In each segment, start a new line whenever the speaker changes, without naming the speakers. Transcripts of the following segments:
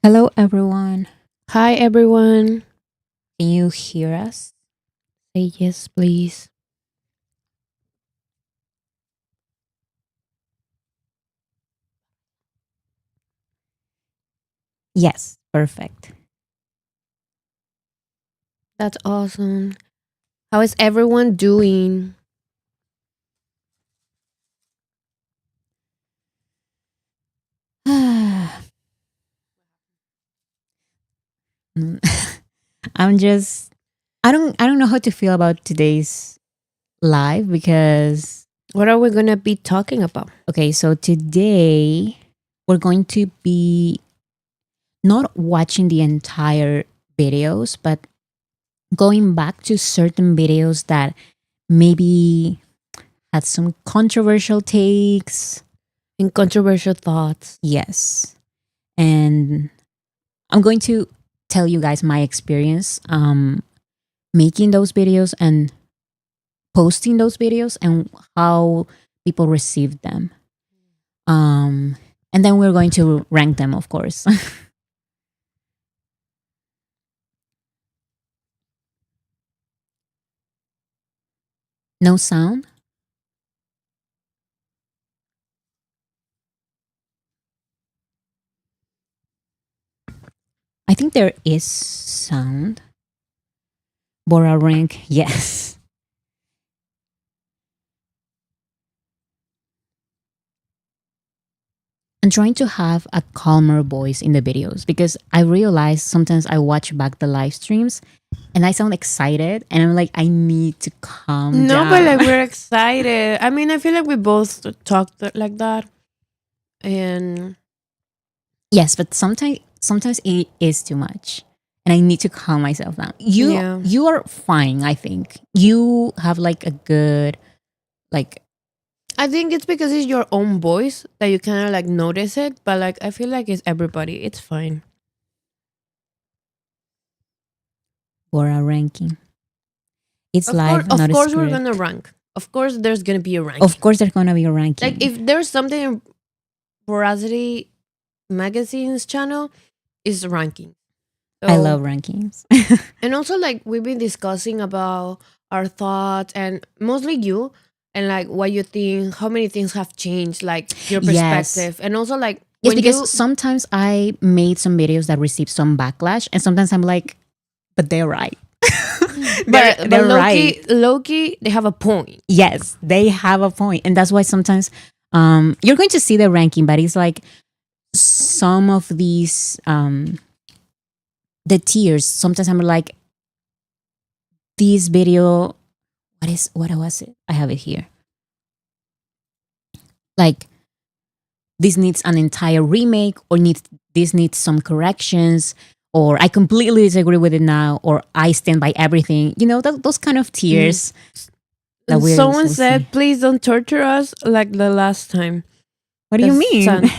Hello, everyone.
Hi, everyone.
Can you hear us?
Say yes, please.
Yes, perfect.
That's awesome. How is everyone doing?
I'm just I don't know how to feel about today's live because
What are we going to be talking about?
okay, so today we're going to be not watching the entire videos, but going back to certain videos that maybe had some controversial takes.
In controversial thoughts.
Yes. And I'm going to tell you guys my experience making those videos and posting those videos and how people received them. And then we're going to rank them, of course. No sound? I think there is sound. Bora rank, yes. I'm trying to have a calmer voice in the videos because I realize sometimes I watch back the live streams and I sound excited and I'm like, I need to calm
No, but like
down.
we're excited. I mean, I feel like we both talked like that. And
Yes, but sometimes it is too much. And I need to calm myself down. You
yeah,
you are fine, I think. You have like a good like
I think it's because it's your own voice that you kind of like notice it. But like, I feel like it's everybody. It's fine.
for a ranking. It's
Of course,
live,
of
not a
course, we're going to
script.
rank. Of course, there's going to be a
Of
ranking.
course there's gonna be a
Like,
ranking.
if there's something in Veracity Magazine's channel, is ranking.
I
So,
love rankings.
and also like we've been discussing about our thoughts and mostly you and like what you think, how many things have changed, like your
Yes.
perspective. And also like
Yes,
when
because
you
sometimes I made some videos that received some backlash and sometimes I'm like, but they're right. they're
but
they're right.
Loki, they have a point.
Yes, they have a point. And that's why sometimes you're going to see the ranking, but it's like some of these the tiers. Sometimes I'm like, this video, what was it? I have it here. Like this needs an entire remake or this needs some corrections or I completely disagree with it now or I stand by everything. You know, those kind of
Mm.
tiers that
And
we'll
someone
see.
said, please don't torture us like the last time.
What do
The
you mean?
sun.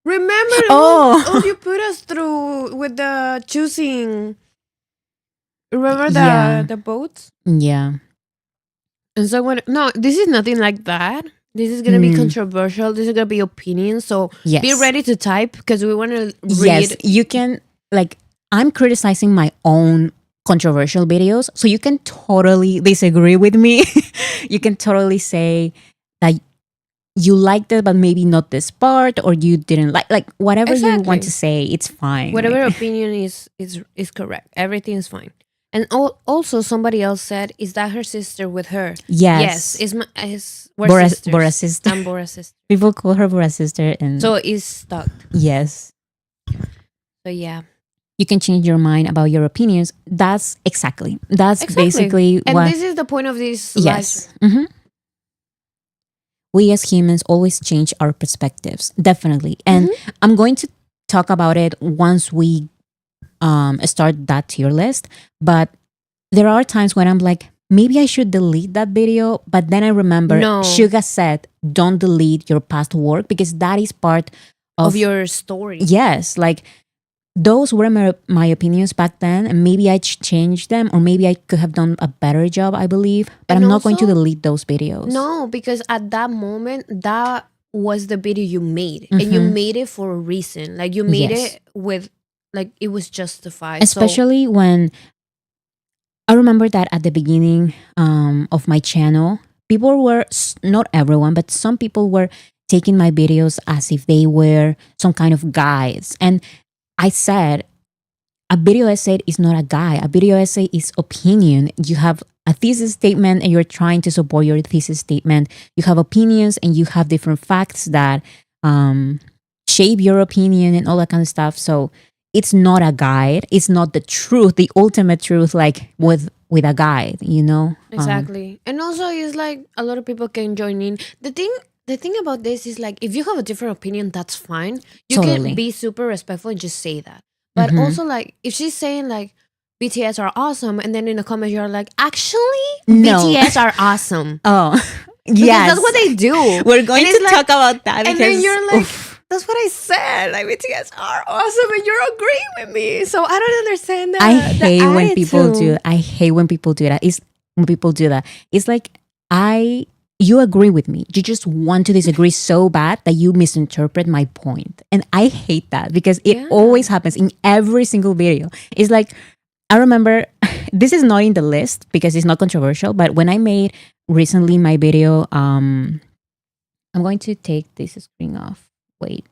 Remember all
Oh,
you put us through with the choosing. Remember
yeah,
the boats?
yeah.
And so when no, this is nothing like that. This is gonna be
Mm,
controversial. This is gonna be opinions. So be
yes.
ready to type because we want to
Yes,
read.
you can like I'm criticizing my own controversial videos, so you can totally disagree with me. You can totally say that you liked it but maybe not this part or you didn't like whatever you want to
Exactly.
say, it's fine.
Whatever
Like
opinion is correct. Everything is fine. And also somebody else said, "Is that her sister with her?" Yes,
yes,
is my is we're
Bora
sisters.
sister.
I'm Bora's sister.
People call her Bora sister and
So it's stuck.
yes,
So yeah,
you can change your mind about your opinions. That's
exactly.
basically
And
what
this is the point of this live stream.
yes. We as humans always change our perspectives, definitely. And
Mhm.
I'm going to talk about it once we start that tier list. But there are times when I'm like, maybe I should delete that video. But then I remember
No,
Suga said, don't delete your past work because that is part
of
of,
your story.
yes, like those were my opinions back then. And maybe I changed them or maybe I could have done a better job, I believe. But
And
I'm not going to
also,
delete those videos.
no, because at that moment, that was the video you made, and you
Hmm.
made it for a reason. Like you made
Yes.
it with like it was justified. So
Especially when I remember that at the beginning of my channel, people were, not everyone, but some people were taking my videos as if they were some kind of guides. And I said, a video essay is not a guide. A video essay is opinion. You have a thesis statement and you're trying to support your thesis statement. You have opinions and you have different facts that shape your opinion and all that kind of stuff. So it's not a guide. It's not the truth, the ultimate truth, like with a guide, you know?
exactly. And also it's like a lot of people can join in. The thing about this is like if you have a different opinion, that's fine. You
Totally.
can be super respectful and just say that. But
Mhm.
also like if she's saying like BTS are awesome and then in the comments you're like, actually
No.
BTS are awesome.
Oh,
Because
yes.
that's what they do.
We're going
And
to
it's like-
talk about that
and
because
then you're like,
oof,
that's what I said. Like BTS are awesome and you're agreeing with me. So I don't understand that.
I hate when people do. I hate when people do that. It's when people do that. It's like you agree with me. You just want to disagree so bad that you misinterpret my point. And I hate that because it
Yeah.
always happens in every single video. It's like, I remember, this is not in the list because it's not controversial, but when I made recently my video, I'm going to take this screen off. Wait.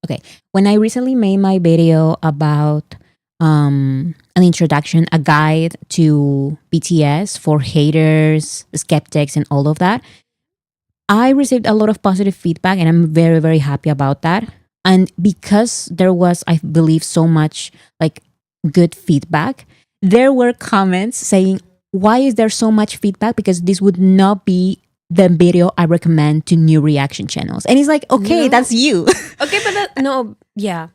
Okay. When I recently made my video about an introduction, a guide to BTS for haters, skeptics, and all of that, I received a lot of positive feedback and I'm very, very happy about that. And because there was, I believe, so much like good feedback, there were comments saying, why is there so much feedback? Because this would not be the video I recommend to new reaction channels. And it's like, okay,
No.
that's you.
Okay, but no, yeah.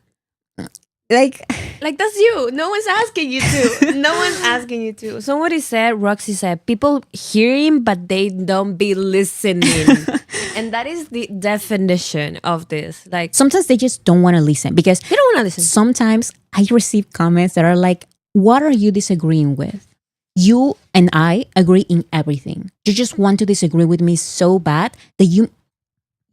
Like,
Like that's you. No one's asking you to. No one's asking you to. Somebody said, Roxy said, people hear him, but they don't be listening. And that is the definition of this. Like
sometimes they just don't want to listen because
they don't want to listen.
sometimes I receive comments that are like, what are you disagreeing with? You and I agree in everything. You just want to disagree with me so bad that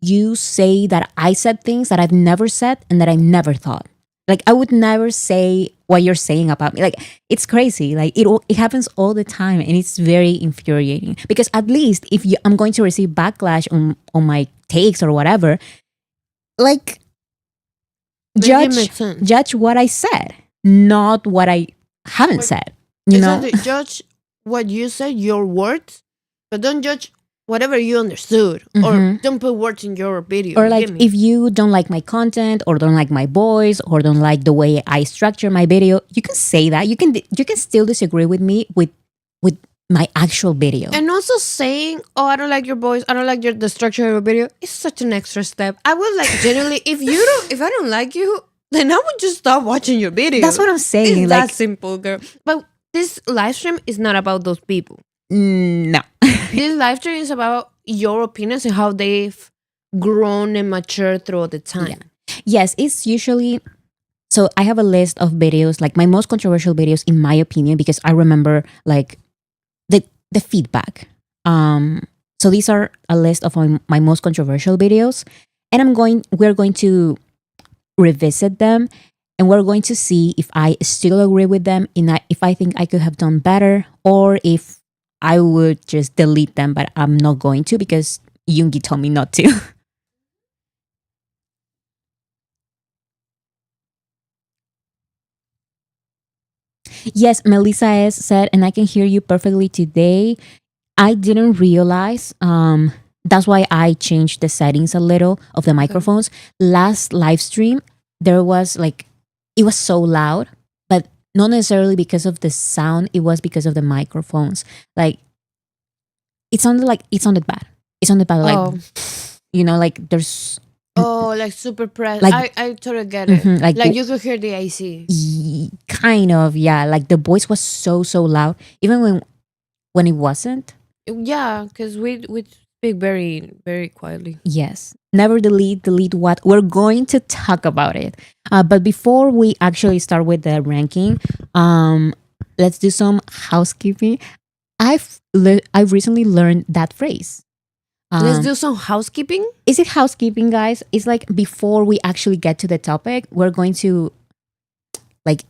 you say that I said things that I've never said and that I never thought. Like I would never say what you're saying about me. Like it's crazy. Like it happens all the time and it's very infuriating because at least if I'm going to receive backlash on my takes or whatever, like
Make it make sense.
judge what I said, not what I haven't said. You know?
Exactly. Judge what you said, your words, but don't judge whatever you understood, or
Mhm.
don't put words in your video.
Or
you
like
get me?
if you don't like my content or don't like my voice or don't like the way I structure my video, you can say that. You can still disagree with me with my actual video.
And also saying, "Oh, I don't like your voice. I don't like the structure of your video." Is such an extra step. I would like genuinely, if I don't like you, then I would just stop watching your video.
That's what I'm saying.
It's
Like
that simple, girl. But this live stream is not about those people.
no.
This live stream is about your opinions and how they've grown and matured throughout the time.
Yes, it's usually, so I have a list of videos, like my most controversial videos in my opinion, because I remember like the feedback. So these are a list of my most controversial videos, and we're going to revisit them, and we're going to see if I still agree with them, if I think I could have done better, or if I would just delete them, but I'm not going to because Yoongi told me not to. Yes, Melissa S said, and I can hear you perfectly today. I didn't realize. That's why I changed the settings a little of the microphones. Last live stream, there was like, it was so loud, but not necessarily because of the sound. It was because of the microphones. Like, it sounded bad. It sounded bad.
Oh.
Like, you know, like there's
Oh, like super press.
Like-
I totally get it.
Mhm,
Like
the-
you could hear the AC.
kind of, yeah. Like the voice was so loud, even when it wasn't.
Yeah, because we speak very, very quietly.
Yes. Never delete what? We're going to talk about it. But before we actually start with the ranking, let's do some housekeeping. I've recently learned that phrase.
Let's do some housekeeping.
Is it housekeeping, guys? It's like before we actually get to the topic, we're going to like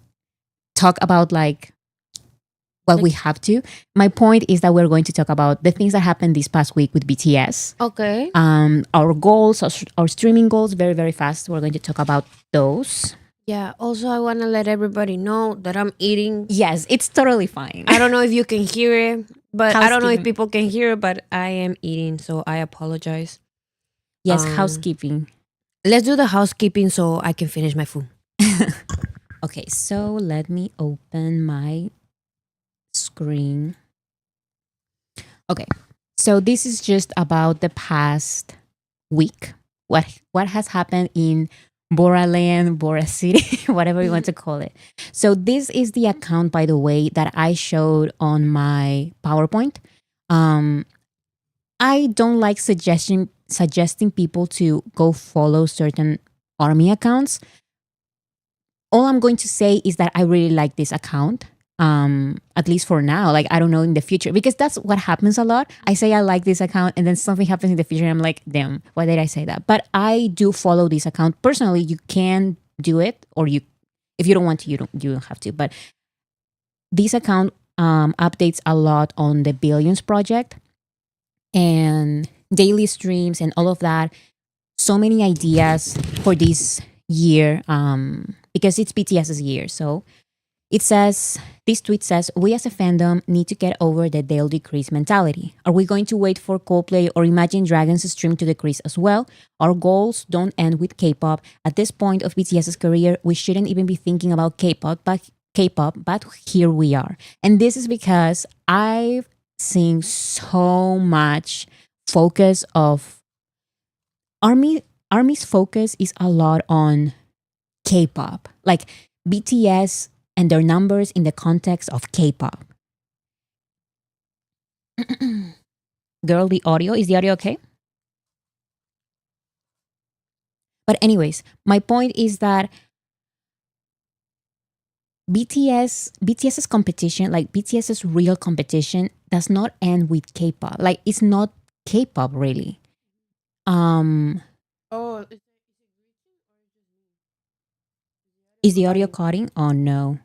talk about like what we have to. My point is that we're going to talk about the things that happened this past week with BTS.
Okay.
Our goals, our streaming goals, very, very fast. We're going to talk about those.
Yeah. Also, I want to let everybody know that I'm eating.
Yes, it's totally fine.
I don't know if you can hear it, but I don't know if
Housekeeping.
people can hear it, but I am eating, so I apologize.
Yes, housekeeping.
Let's do the housekeeping so I can finish my food.
Okay, so let me open my screen. Okay, so this is just about the past week. What has happened in Bora Land, Bora City, whatever you want to call it. So this is the account, by the way, that I showed on my PowerPoint. I don't like suggesting people to go follow certain army accounts. All I'm going to say is that I really like this account. At least for now. Like, I don't know in the future, because that's what happens a lot. I say I like this account and then something happens in the future and I'm like, damn, why did I say that? But I do follow this account personally. You can do it, or if you don't want to, you don't have to. But this account updates a lot on the Billions project and daily streams and all of that. So many ideas for this year, because it's BTS's year. So it says, this tweet says, we as a fandom need to get over the they'll decrease mentality. Are we going to wait for Coldplay or Imagine Dragons' stream to decrease as well? Our goals don't end with K-pop. At this point of BTS's career, we shouldn't even be thinking about K-pop, but here we are. And this is because I've seen so much focus of Army's focus is a lot on K-pop. Like BTS and their numbers in the context of K-pop. Girl, is the audio okay? But anyways, my point is that BTS's competition, like BTS's real competition, does not end with K-pop. Like, it's not K-pop really. Is the audio cutting? Oh no.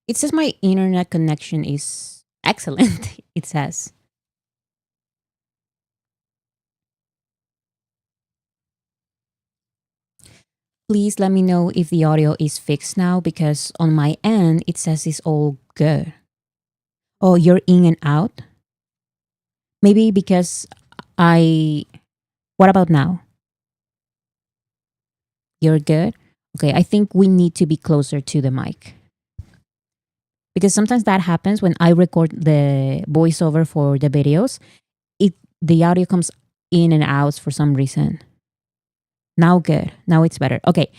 It says my internet connection is excellent. It says. Please let me know if the audio is fixed now, because on my end, it says it's all good. Oh, you're in and out? Maybe because what about now? You're good? Okay, I think we need to be closer to the mic. Because sometimes that happens when I record the voiceover for the videos. The audio comes in and out for some reason. Now good. Now it's better. Okay.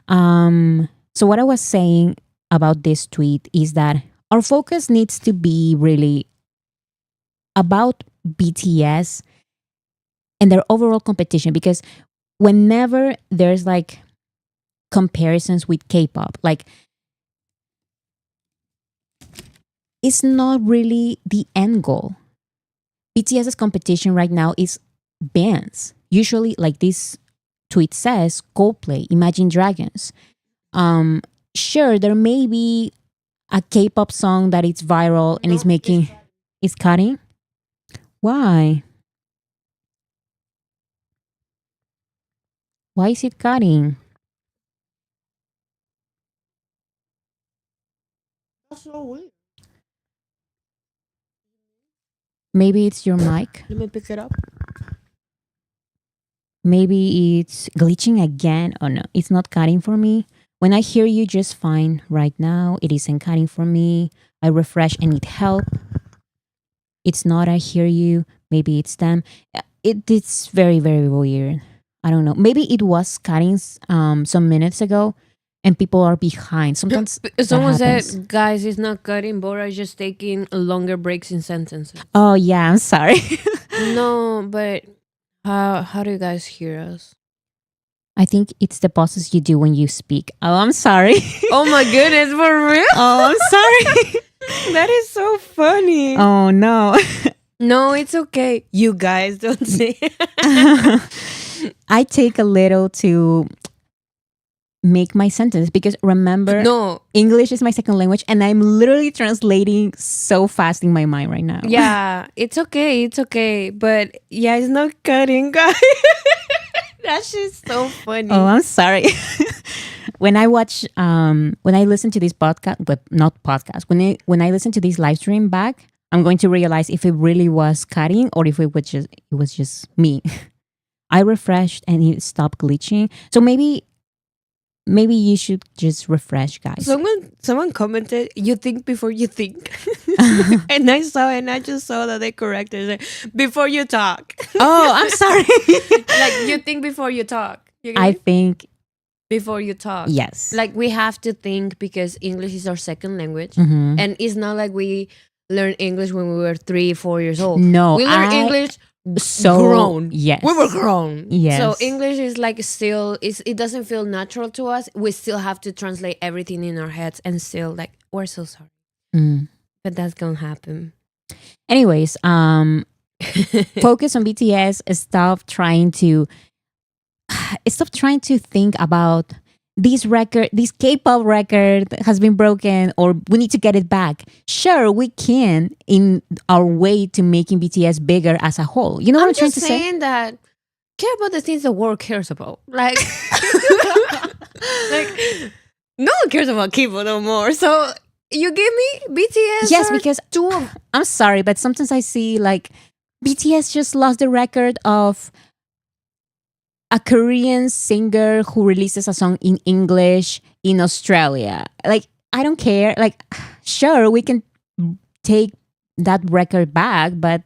So what I was saying about this tweet is that our focus needs to be really about BTS and their overall competition, because whenever there's like comparisons with K-pop, like, it's not really the end goal. BTS's competition right now is bands. Usually, like this tweet says, Coldplay, Imagine Dragons. Sure, there may be a K-pop song that is viral and it's cutting. Why? Why is it cutting?
That's so weird.
Maybe it's your mic.
Let me pick it up.
Maybe it's glitching again. Oh no, it's not cutting for me. When I hear you just fine right now, it isn't cutting for me. I refresh and it help. It's not, I hear you. Maybe it's them. It's very, very weird. I don't know. Maybe it was cutting some minutes ago and people are behind. Sometimes
someone said, guys, it's not cutting. Bora is just taking longer breaks in sentences.
Oh yeah, I'm sorry.
No, but how do you guys hear us?
I think it's the pauses you do when you speak. Oh, I'm sorry.
Oh my goodness, for real?
Oh, I'm sorry.
That is so funny.
Oh no.
No, it's okay. You guys don't say.
I take a little to make my sentence because remember,
No.
English is my second language and I'm literally translating so fast in my mind right now.
Yeah, it's okay. It's okay. But yeah, it's not cutting, guys. That shit's so funny.
Oh, I'm sorry. When I watch, when I listen to this podcast, but not podcast, when I listen to this live stream back, I'm going to realize if it really was cutting or if it was just me. I refreshed and it stopped glitching. So maybe you should just refresh, guys.
Someone commented, "You think before you think," and I just saw that they corrected it before you talk.
Oh, I'm sorry.
Like you think before you talk. You get
I
it?
think
Before you talk.
yes.
Like we have to think because English is our second language,
Mhm.
and it's not like we learned English when we were 3-4 years old.
No,
we learned English
so
grown.
Yes,
We were grown.
Yes.
So English is like still it doesn't feel natural to us. We still have to translate everything in our heads and still like we're so sorry.
Mm.
But that's gonna happen.
Anyways, focus on BTS. Stop trying to think about this K-pop record has been broken or we need to get it back. Sure, we can in our way to making BTS bigger as a whole. You know what I'm trying to say?
saying that care about the things the world cares about. Like, like no one cares about K-pop no more. So you give me BTS.
Yes,
are
because
two of
I'm sorry, but sometimes I see like BTS just lost the record of a Korean singer who releases a song in English in Australia. Like, I don't care. Like, sure, we can take that record back, but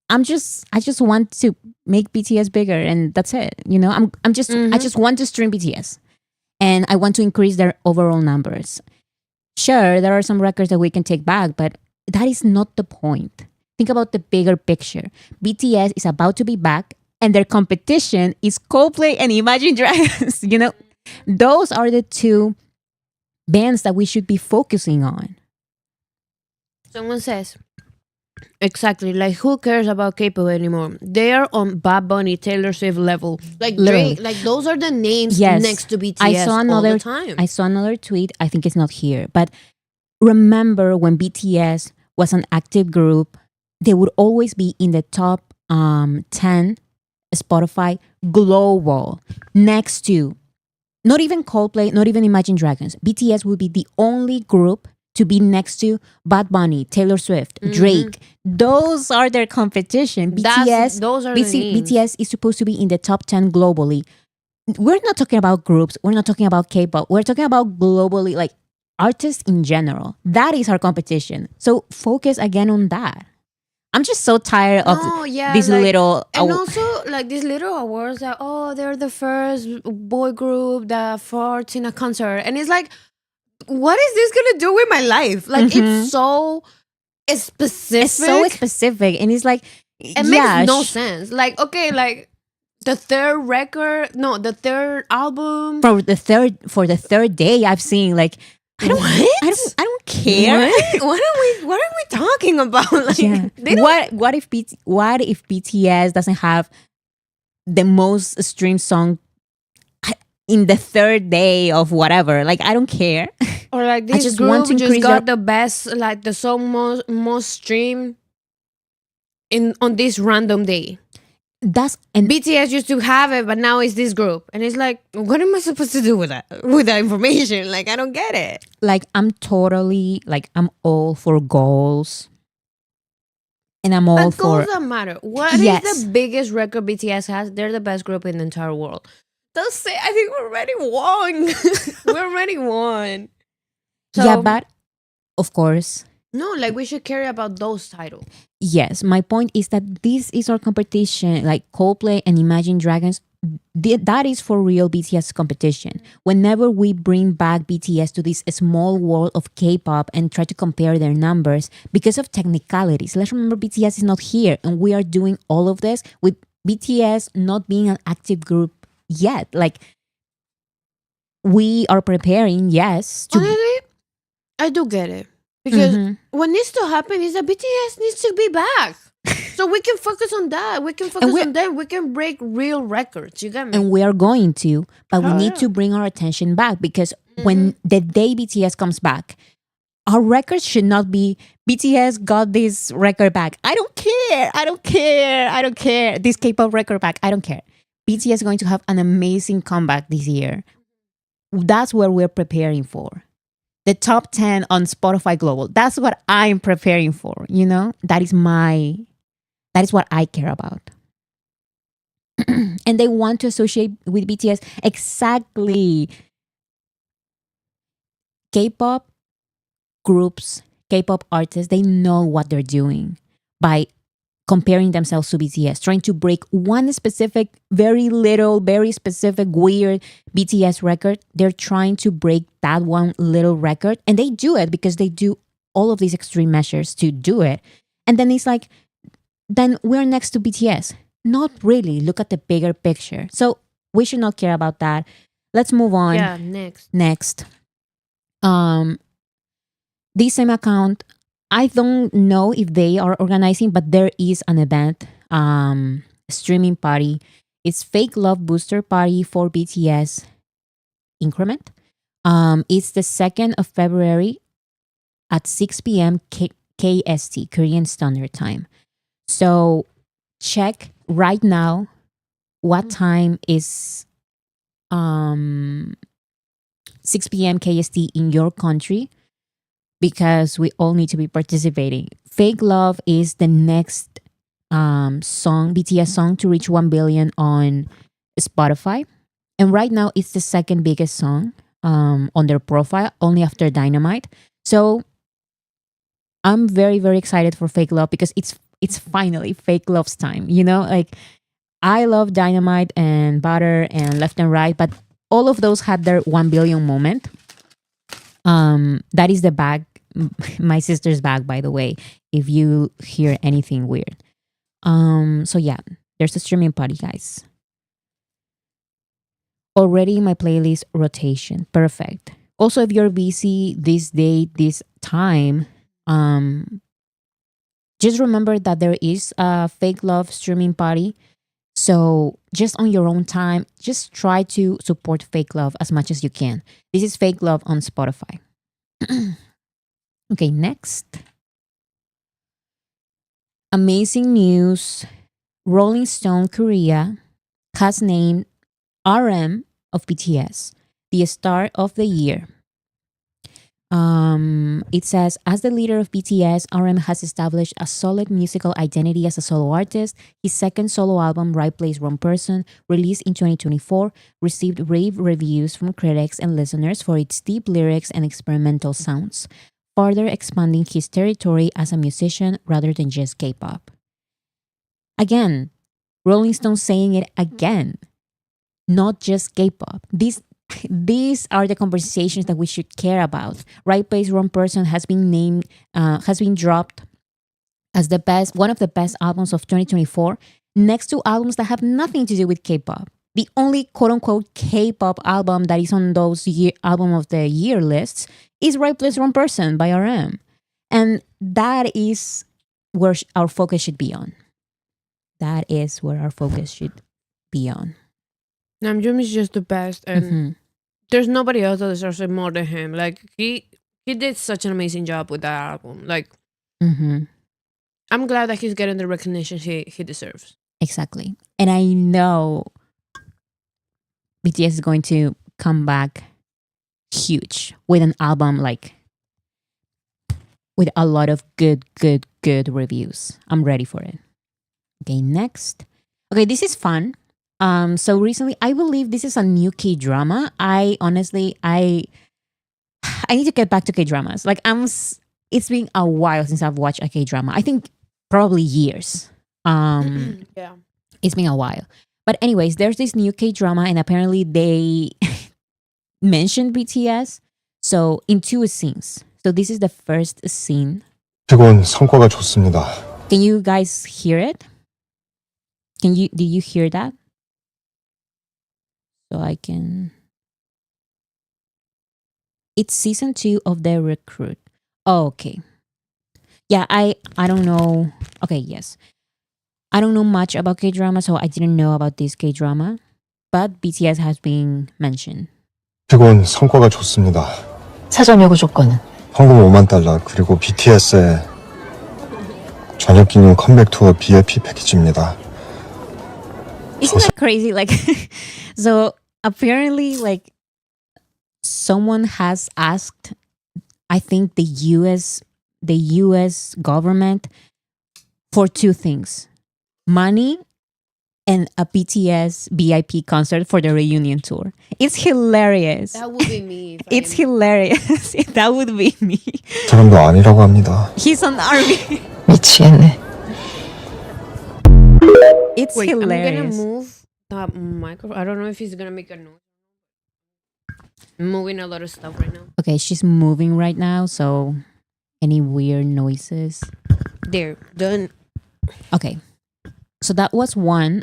I just want to make BTS bigger and that's it. You know, I just want to stream BTS and I want to increase their overall numbers. Sure, there are some records that we can take back, but that is not the point. Think about the bigger picture. BTS is about to be back and their competition is Coldplay and Imagine Dragons. You know, those are the two bands that we should be focusing on.
someone says. Exactly. Like who cares about K-pop anymore? They are on Bad Bunny, Taylor Swift level. Like
Literally.
Drake, like those are the names
Yes.
next to BTS
I saw
all the time.
I saw another tweet. I think it's not here, but remember when BTS was an active group, they would always be in the top 10 Spotify global next to not even Coldplay, not even Imagine Dragons. BTS would be the only group to be next to Bad Bunny, Taylor Swift, Drake. Those are their competition.
Those are the names.
BTS is supposed to be in the top 10 globally. We're not talking about groups. We're not talking about K-pop. We're talking about globally, like artists in general. That is our competition. So focus again on that. I'm just so tired of these
like,
little...
and also like these little awards that they're the first boy group that farts in a concert, and it's like, what is this gonna do with my life? Like it's so specific.
It's so specific, and it's like
it makes no sense. Like okay, like the third album
for the third day. I've seen like I don't care.
What are we talking about? Like,
Yeah. What if BTS doesn't have the most streamed song in the third day of whatever? Like I don't care.
Or like this
just
group
want to
just
increase
got the best, like the song most streamed on this random day.
And
BTS used to have it, but now it's this group, and it's like, what am I supposed to do with that information? Like I don't get it.
like I'm all for goals, and I'm all
But
for
goals don't matter. What is
Yes.
the biggest record BTS has? They're the best group in the entire world. They'll say, I think we already won. We already won. So,
yeah, but of course.
no, like we should care about those titles.
Yes, my point is that this is our competition, like Coldplay and Imagine Dragons. That is for real BTS competition. Whenever we bring back BTS to this small world of K-pop and try to compare their numbers because of technicalities, let's remember BTS is not here, and we are doing all of this with BTS not being an active group yet. Like we are preparing, yes, to
Honestly, I do get it. Because
Mhm.
what needs to happen is that BTS needs to be back. So we can focus on that. We can focus
we're
on them. We can break real records. You get me?
and we are going to, but we
Oh,
need
yeah.
to bring our attention back because when the day BTS comes back, our records should not be BTS got this record back. I don't care. I don't care. I don't care. This K-pop record back. I don't care. BTS is going to have an amazing comeback this year. That's what we're preparing for. The top 10 on Spotify Global. That's what I'm preparing for, you know? That is what I care about. And they want to associate with BTS exactly. K-pop groups, K-pop artists, they know what they're doing by comparing themselves to BTS, trying to break one specific, very little, very specific, weird BTS record. They're trying to break that one little record, and they do it because they do all of these extreme measures to do it. And then it's like, then we're next to BTS. Not really. Look at the bigger picture. So we should not care about that. Let's move on.
Yeah, next.
Next. This same account, I don't know if they are organizing, but there is an event, streaming party. It's Fake Love Booster Party for BTS Increment. It's the 2nd of February at 6 p.m. KST, Korean Standard Time. So check right now what time is 6 p.m. KST in your country, because we all need to be participating. Fake Love is the next song, BTS song, to reach 1 billion on Spotify. And right now it's the second biggest song on their profile, only after Dynamite. So I'm very, very excited for Fake Love because it's finally Fake Love's time. You know, like I love Dynamite and Butter and Left and Right, but all of those had their 1 billion moment. That is the bag, my sister's bag, by the way, if you hear anything weird. So yeah, there's a streaming party, guys. Already in my playlist rotation. Perfect. Also, if you're busy this day, this time, just remember that there is a Fake Love streaming party. So just on your own time, just try to support Fake Love as much as you can. This is Fake Love on Spotify. Okay, next. Amazing news. Rolling Stone Korea has named RM of BTS the star of the year. It says, as the leader of BTS, RM has established a solid musical identity as a solo artist. His second solo album, Right Place, Wrong Person, released in 2024, received rave reviews from critics and listeners for its deep lyrics and experimental sounds, further expanding his territory as a musician rather than just K-pop. Again, Rolling Stone saying it again, not just K-pop. These are the conversations that we should care about. Right Place, Wrong Person has been named, has been dropped as one of the best albums of 2024, next to albums that have nothing to do with K-pop. The only quote-unquote K-pop album that is on those album of the year lists is Right Place, Wrong Person by RM. And that is where our focus should be on. That is where our focus should be on.
Namjoon is just the best, and there's nobody else that deserves it more than him. Like he did such an amazing job with that album. Like I'm glad that he's getting the recognition he deserves.
Exactly. And I know BTS is going to come back huge with an album like with a lot of good reviews. I'm ready for it. Okay, next. Okay, this is fun. So recently, I believe this is a new K-drama. I honestly, I need to get back to K-dramas. Like it's been a while since I've watched a K-drama. I think probably years.
Yeah.
It's been a while. But anyways, there's this new K-drama and apparently they mentioned BTS. So in 2 scenes. So this is the first scene.
최고는 성과가 좋습니다.
Can you guys hear it? Do you hear that? So I can. It's season 2 of The Recruit. Oh, okay. Yeah, I don't know. Okay, yes. I don't know much about K-drama, so I didn't know about this K-drama. But BTS has been mentioned.
최고는 성과가 좋습니다.
사전 요구 조건은
현금 $50,000 그리고 BTS의 저녁 기념 컴백 투어 VIP 패키지입니다.
Isn't that crazy? Like, so apparently, like, someone has asked, I think the U.S. government for two things: money and a BTS VIP concert for the reunion tour. It's hilarious.
That would be me.
It's hilarious. That would be me.
사람도 아니라고 합니다.
He's an army.
미치겠네.
It's
Wait, I'm gonna
hilarious.
move the microphone. I don't know if he's gonna make a noise. I'm moving a lot of stuff right now.
Okay, she's moving right now, so any weird noises?
There, done.
Okay. So that was one.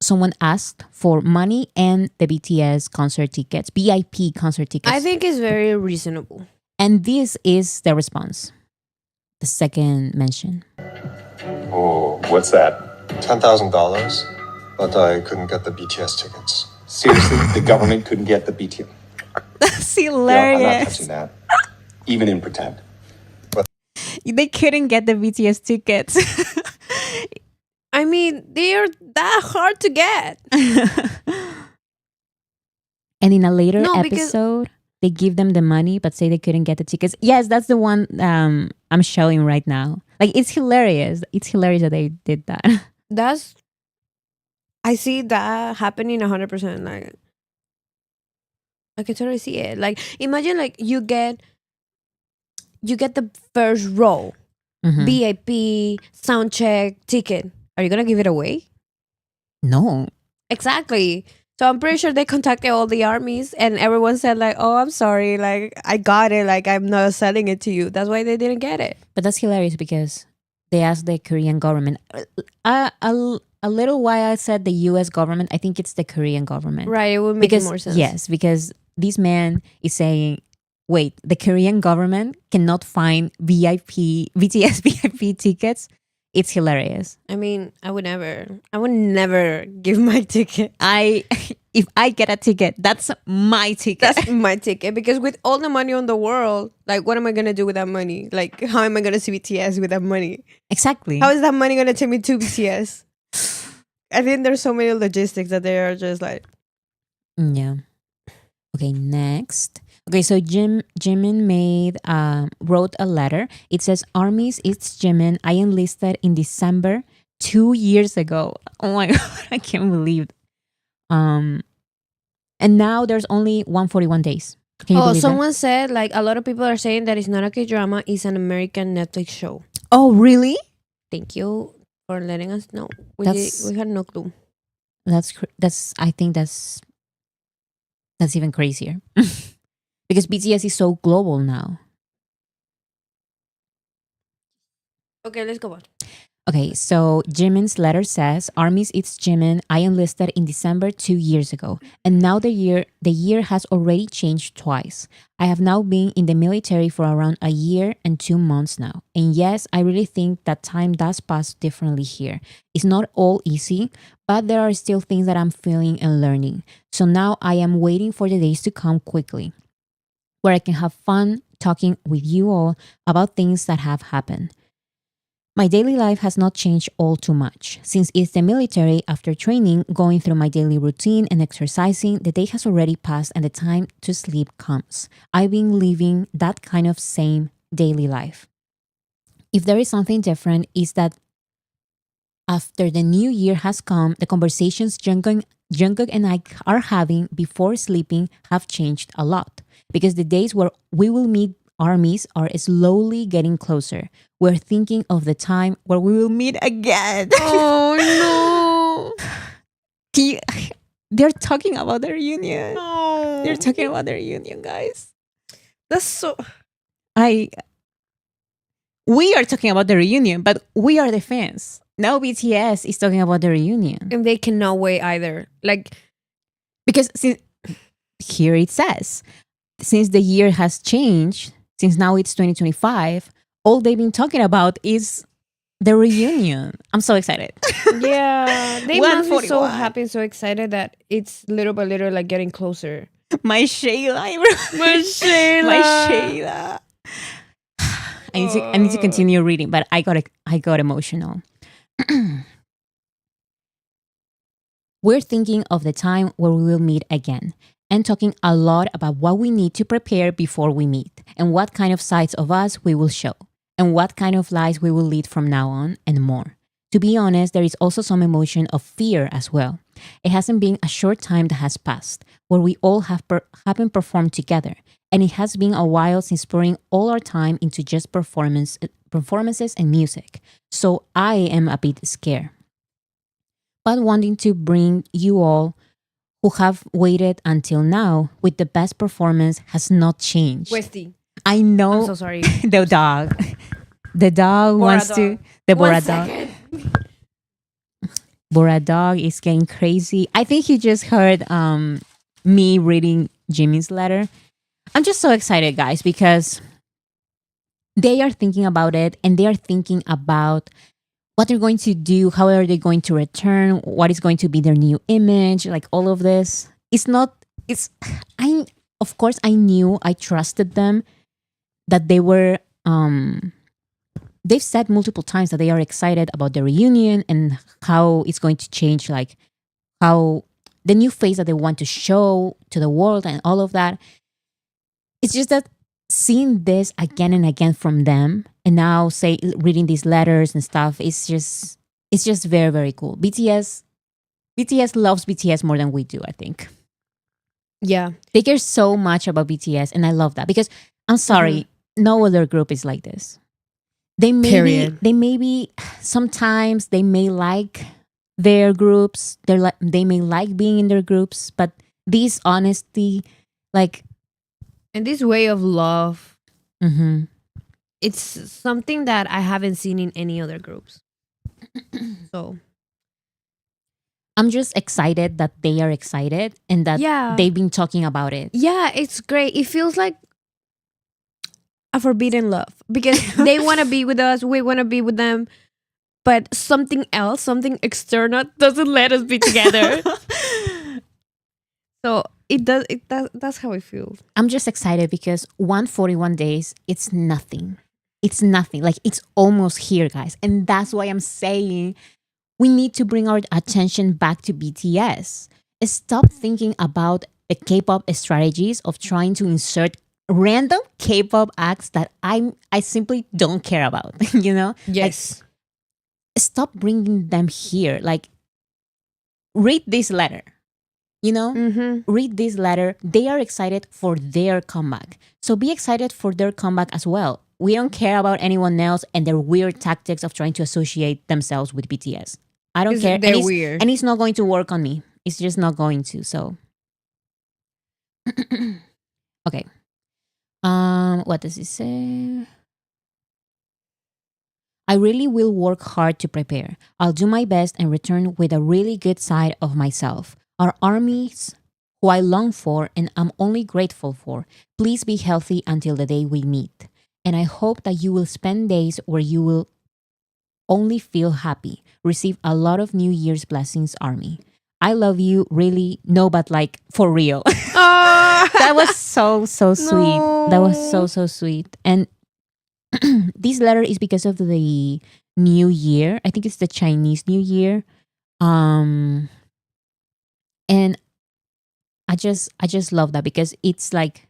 Someone asked for money and the BTS concert tickets, VIP concert tickets.
I think it's very reasonable.
And this is the response. The second mention.
Oh, what's that?
$10,000, but I couldn't get the BTS tickets.
Seriously, the government couldn't get the BTS.
That's
I'm not
hilarious.
touching that, even in pretend.
They couldn't get the BTS tickets.
I mean, they're that hard to get.
And in a later
No, because-
episode, they give them the money but say they couldn't get the tickets. Yes, that's the one I'm showing right now. Like, it's hilarious. It's hilarious that they did that.
I see that happening 100%. Like, I can totally see it. Like, imagine like you get the first row,
Mhm.
VIP, sound check, ticket. Are you gonna give it away?
No.
Exactly. So I'm pretty sure they contacted all the armies and everyone said like, "Oh, I'm sorry. Like, I got it. Like, I'm not selling it to you." That's why they didn't get it.
But that's hilarious because they asked the Korean government. A little while I said the US government. I think it's the Korean government.
Right. It would make
Because,
more sense.
yes, because this man is saying, wait, the Korean government cannot find BTS VIP tickets. It's hilarious.
I mean, I would never give my ticket.
If I get a ticket, that's my ticket.
That's my ticket because with all the money on the world, like, what am I gonna do with that money? Like, how am I gonna see BTS with that money?
Exactly.
How is that money gonna take me to BTS? I think there's so many logistics that they are just like.
Yeah. Okay, next. Okay, so Jimin wrote a letter. It says, "Armies, it's Jimin. I enlisted in December 2 years ago." Oh my god, I can't believe. And now there's only 141 days. Can you believe that?
Someone said like a lot of people are saying that it's not a K-drama, it's an American Netflix show.
Oh, really?
Thank you for letting us know. We had no clue.
I think that's even crazier. Because BTS is so global now.
Okay, let's go on.
Okay, so Jimin's letter says, "Armies, it's Jimin. I enlisted in December 2 years ago, and now the year has already changed twice. I have now been in the military for around a year and 2 months now. And yes, I really think that time does pass differently here. It's not all easy, but there are still things that I'm feeling and learning. So now I am waiting for the days to come quickly, where I can have fun talking with you all about things that have happened. My daily life has not changed all too much. Since it's the military, after training, going through my daily routine and exercising, the day has already passed and the time to sleep comes. I've been living that kind of same daily life. If there is something different, is that after the new year has come, the conversations Jungkook and I are having before sleeping have changed a lot. Because the days where we will meet armies are slowly getting closer. We're thinking of the time where we will meet again."
Oh no.
They're talking about the reunion.
No.
They're talking about the reunion, guys.
That's so.
We are talking about the reunion, but we are the fans. Now BTS is talking about the reunion.
And they cannot wait either. Like,
Because here it says, since the year has changed, since now it's 2025, all they've been talking about is the reunion. I'm so excited.
Yeah, they must be so
141.
happy and so excited that it's little by little like getting closer.
My Shayla.
My Shayla.
My Shayla. I need to continue reading, but I got emotional. We're thinking of the time where we will meet again and talking a lot about what we need to prepare before we meet and what kind of sides of us we will show and what kind of lives we will lead from now on and more. To be honest, there is also some emotion of fear as well. It hasn't been a short time that has passed where we all haven't performed together, and it has been a while since pouring all our time into just performances and music. So I am a bit scared, but wanting to bring you all who have waited until now with the best performance has not changed.
Westy.
I know
I'm so sorry.
the dog. The dog
Bora
wants to.
dog.
The Bora
One
dog.
second.
Bora dog is getting crazy. I think he just heard me reading Jimmy's letter. I'm just so excited, guys, because they are thinking about it and they are thinking about what they're going to do, how are they going to return, what is going to be their new image, like all of this. Of course I knew, I trusted them that they were they've said multiple times that they are excited about the reunion and how it's going to change, like how the new face that they want to show to the world and all of that. It's just that seeing this again and again from them and now reading these letters and stuff, it's just very, very cool. BTS loves BTS more than we do, I think.
Yeah.
They care so much about BTS and I love that because I'm sorry, no other group is like this. They maybe sometimes they may like their groups. They may like being in their groups, but this honesty, like,
And this way of love,
mhm.
it's something that I haven't seen in any other groups. So
I'm just excited that they are excited and that
Yeah.
they've been talking about it.
yeah, it's great. It feels like a forbidden love because they want to be with us, we want to be with them, but something else, something external doesn't let us be together. So that's how I feel.
I'm just excited because 141 days, it's nothing. It's nothing. Like, it's almost here, guys. And that's why I'm saying we need to bring our attention back to BTS. Stop thinking about the K-pop strategies of trying to insert random K-pop acts that I simply don't care about, you know?
Yes.
Stop bringing them here. Like, read this letter, you know? Read this letter. They are excited for their comeback. So be excited for their comeback as well. We don't care about anyone else and their weird tactics of trying to associate themselves with BTS. I don't care.
They're
and
weird.
And it's not going to work on me. It's just not going to. So, okay. What does it say? I really will work hard to prepare. I'll do my best and return with a really good side of myself. Our armies, who I long for and I'm only grateful for, please be healthy until the day we meet. And I hope that you will spend days where you will only feel happy. Receive a lot of New Year's blessings, Army. I love you, really. No, but like for real. That was so sweet. That was so sweet. And this letter is because of the New Year. I think it's the Chinese New Year. And I just love that because it's like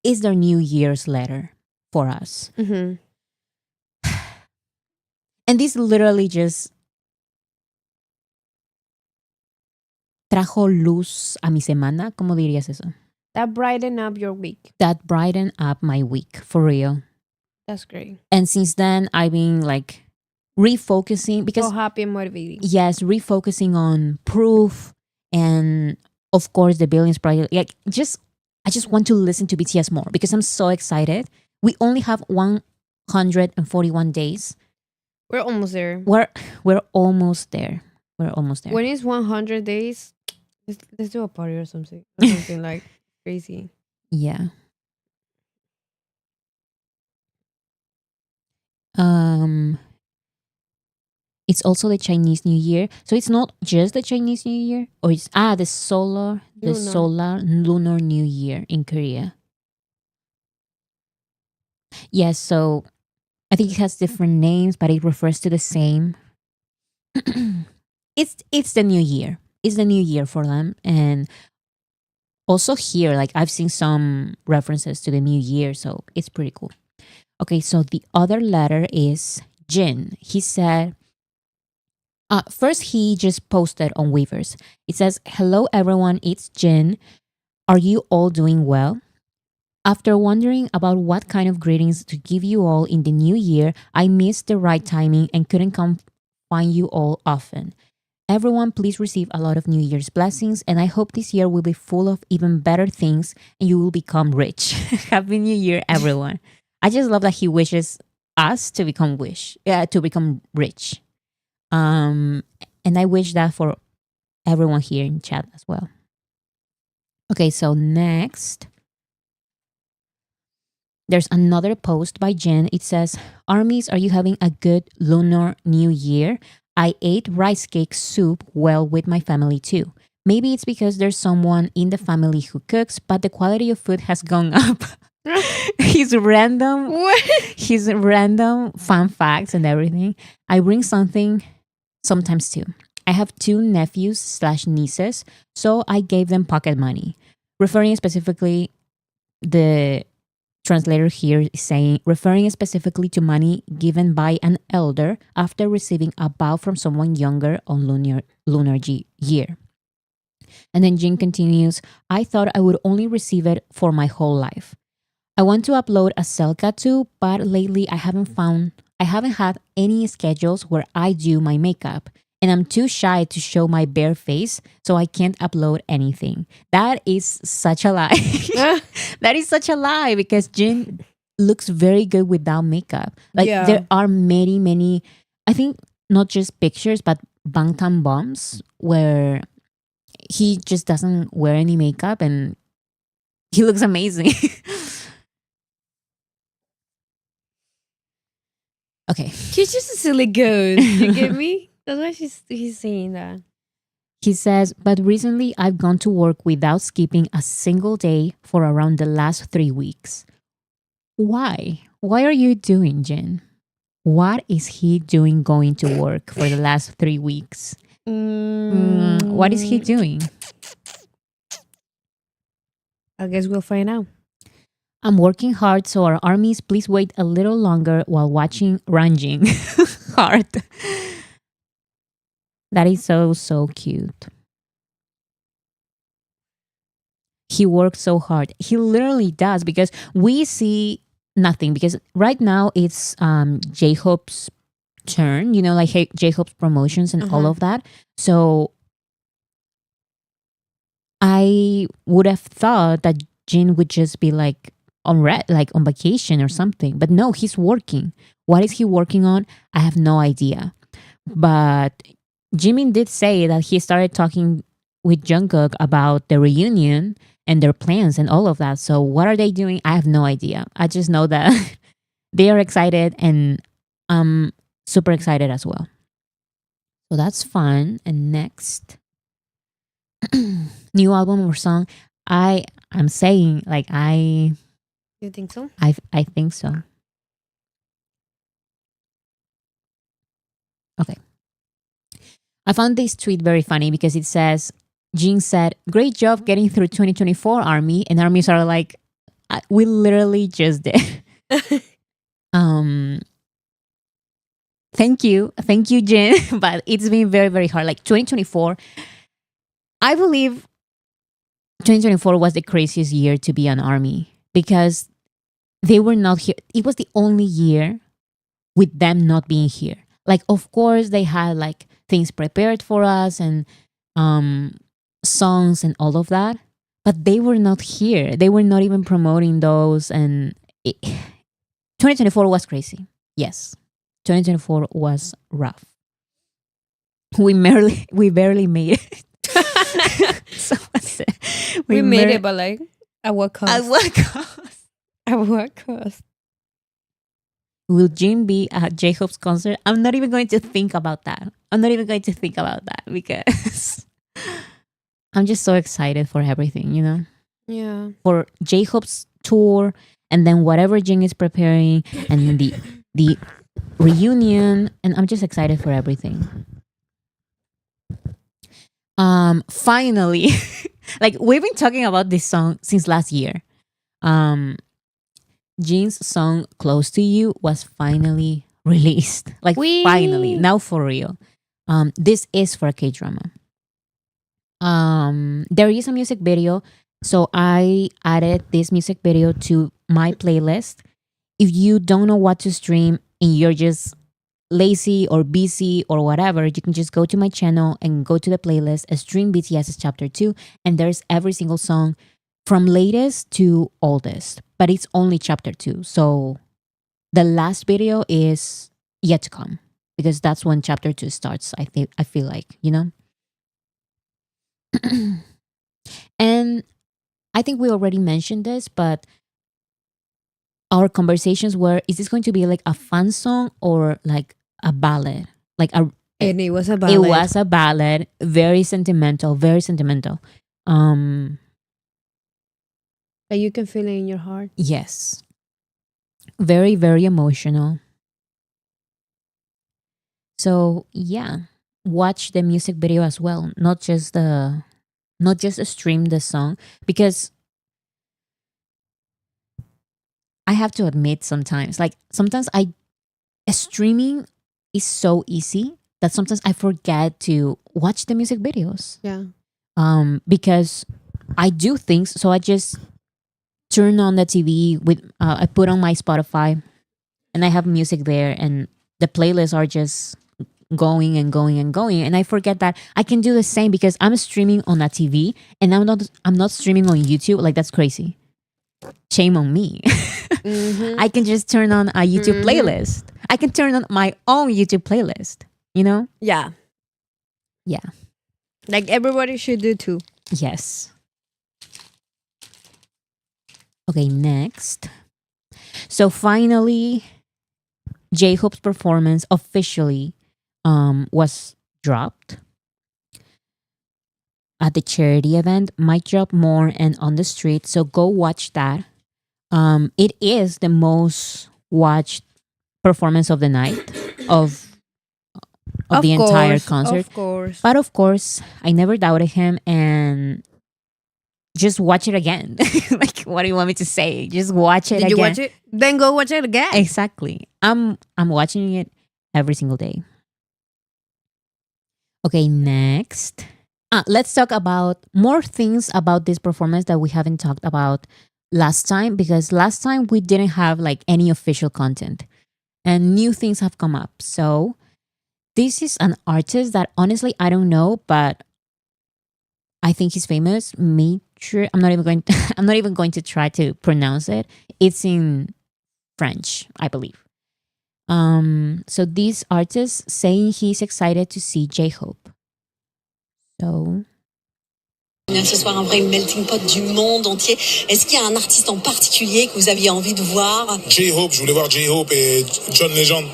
it's their New Year's letter for us.
Mm-hmm.
And this literally just trajo luz a mi semana. ¿Cómo dirías eso?
That brighten up your week.
That brightened up my week, for real.
That's great.
And since then, I've been like refocusing because
So happy and motivating.
yes, refocusing on Proof and of course the Billions Project. Like, I just want to listen to BTS more because I'm so excited. We only have 141 days.
We're almost there.
We're almost there. We're almost there.
When it's 100 days, let's do a party or something. Or something like crazy.
Yeah. It's also the Chinese New Year. So it's not just the Chinese New Year, or it's the solar lunar New Year in Korea. Yes, so I think it has different names, but it refers to the same. It's the new year. It's the new year for them. And also here, like I've seen some references to the new year, so it's pretty cool. Okay, so the other letter is Jin. He said, first he just posted on Weavers. It says, "Hello everyone, it's Jin. Are you all doing well? After wondering about what kind of greetings to give you all in the new year, I missed the right timing and couldn't come find you all often. Everyone, please receive a lot of New Year's blessings, and I hope this year will be full of even better things and you will become rich." Happy New Year, everyone. I just love that he wishes us to become rich. And I wish that for everyone here in chat as well. Okay, so next, there's another post by Jen. It says, "Armies, are you having a good lunar new year? I ate rice cake soup well with my family too. Maybe it's because there's someone in the family who cooks, but the quality of food has gone up." His random fun facts and everything. "I bring something sometimes too. I have 2 nephews/nieces, so I gave them pocket money." Referring specifically, the translator here is saying, referring specifically to money given by an elder after receiving a bow from someone younger on lunar year. And then Jin continues, "I thought I would only receive it for my whole life. I want to upload a Selka too, but lately I haven't had any schedules where I do my makeup, and I'm too shy to show my bare face, so I can't upload anything." That is such a lie. That is such a lie, because Jin looks very good without makeup. Like there are many, I think not just pictures, but Bangtan bombs where he just doesn't wear any makeup and he looks amazing. Okay.
He's just a silly goat. You get me? That's why he's saying that.
He says, "But recently I've gone to work without skipping a single day for around the last 3 weeks." Why? What are you doing, Jen? What is he doing going to work for the last 3 weeks? What is he doing?
I guess we'll find out.
"I'm working hard, so our armies, please wait a little longer while watching Ranjing." Hard. That is so cute. He works so hard. He literally does, because we see nothing, because right now it's J-Hope's turn, like J-Hope's promotions and all of that. So I would have thought that Jin would just be like on vacation or something. But no, he's working. What is he working on? I have no idea. But Jimin did say that he started talking with Jungkook about the reunion and their plans and all of that. So what are they doing? I have no idea. I just know that they are excited, and I'm super excited as well. So that's fun. And next, new album or song. I'm saying, like,
You think so?
I think so. Okay. I found this tweet very funny because it says, Jin said, "Great job getting through 2024, Army." And armies are like, "We literally just did." Thank you, Jin. But it's been very, very hard. Like 2024, I believe 2024 was the craziest year to be an army, because they were not here. It was the only year with them not being here. Like, of course, they had like things prepared for us and songs and all of that, but they were not here. They were not even promoting those. And 2024 was crazy. Yes, 2024 was rough. We barely made it. So what's it?
We made it, but like, at what cost?
At what cost?
At what cost?
Will Jim be at J-Hope's concert? I'm not even going to think about that. Because I'm just so excited for everything,
Yeah.
for J-Hope's tour, and then whatever Jin is preparing, and then the reunion, and I'm just excited for everything. Finally, like we've been talking about this song since last year. Jin's song "Close to You" was finally released. Like
Whee!
finally, now for real. This is for a K-drama. There is a music video, so I added this music video to my playlist. If you don't know what to stream and you're just lazy or busy or whatever, you can just go to my channel and go to the playlist, stream BTS's chapter 2, and there's every single song from latest to oldest, but it's only chapter 2. So the last video is yet to come, because that's when chapter 2 starts. I feel like, and I think we already mentioned this, but our conversations were, is this going to be like a fun song or like a ballad?
And it was a ballad.
It was a ballad, very sentimental, very sentimental.
Like you can feel it in your heart.
Yes. Very, very emotional. So yeah, watch the music video as well, not just stream the song, because I have to admit sometimes streaming is so easy that sometimes I forget to watch the music videos.
Yeah.
Because I do things, so I just turn on the TV with I put on my Spotify, and I have music there, and the playlists are just going and going and going, and I forget that I can do the same because I'm streaming on a TV, and I'm not streaming on YouTube. Like, that's crazy. Shame on me.
Mm-hmm.
I can just turn on a YouTube playlist. I can turn on my own YouTube playlist,
Yeah.
Yeah.
Like everybody should do too.
Yes. Okay, next. So finally, J-Hope's performance officially was dropped at the charity event. Might drop more and on the street. So go watch that. It is the most watched performance of the night of the entire concert.
Of course.
But of course, I never doubted him, and just watch it again. Like, what do you want me to say? Just watch it
Did
again.
you watch it? Then go watch it again.
Exactly. I'm watching it every single day. Okay, next. Let's talk about more things about this performance that we haven't talked about last time, because last time we didn't have like any official content and new things have come up. So this is an artist that honestly I don't know, but I think he's famous. I'm not even going to try to pronounce it. It's in French, I believe. So this artist saying he's excited to see J-Hope. So
Bien ce soir, un vrai melting pot du monde entier. Est-ce qu'il y a un artiste en particulier que vous aviez envie de voir?
J-Hope, je voulais voir J-Hope et John Legend.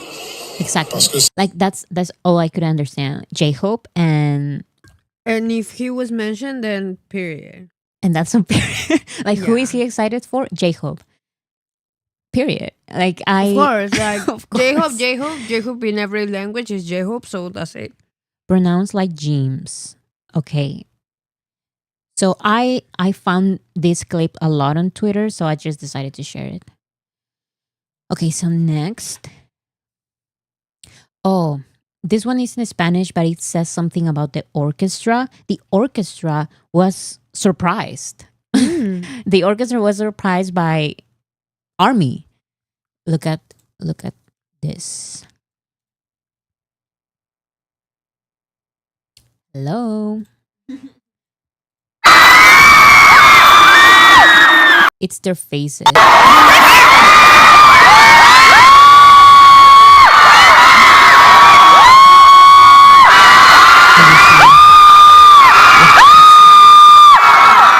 exactly.
Parce que
Like that's all I could understand. J-Hope and
if he was mentioned, then period.
that's a period. Like, who
Yeah.
is he excited for? J-Hope. Period. Like
Of course, like
Of course.
J-Hope in every language is J-Hope, so that's it.
Pronounced like James. Okay. So I found this clip a lot on Twitter, so I just decided to share it. Okay, so next. Oh, this one is in Spanish, but it says something about the orchestra. The orchestra was surprised. The orchestra was surprised by ARMY. Look at this. Hello. It's their faces.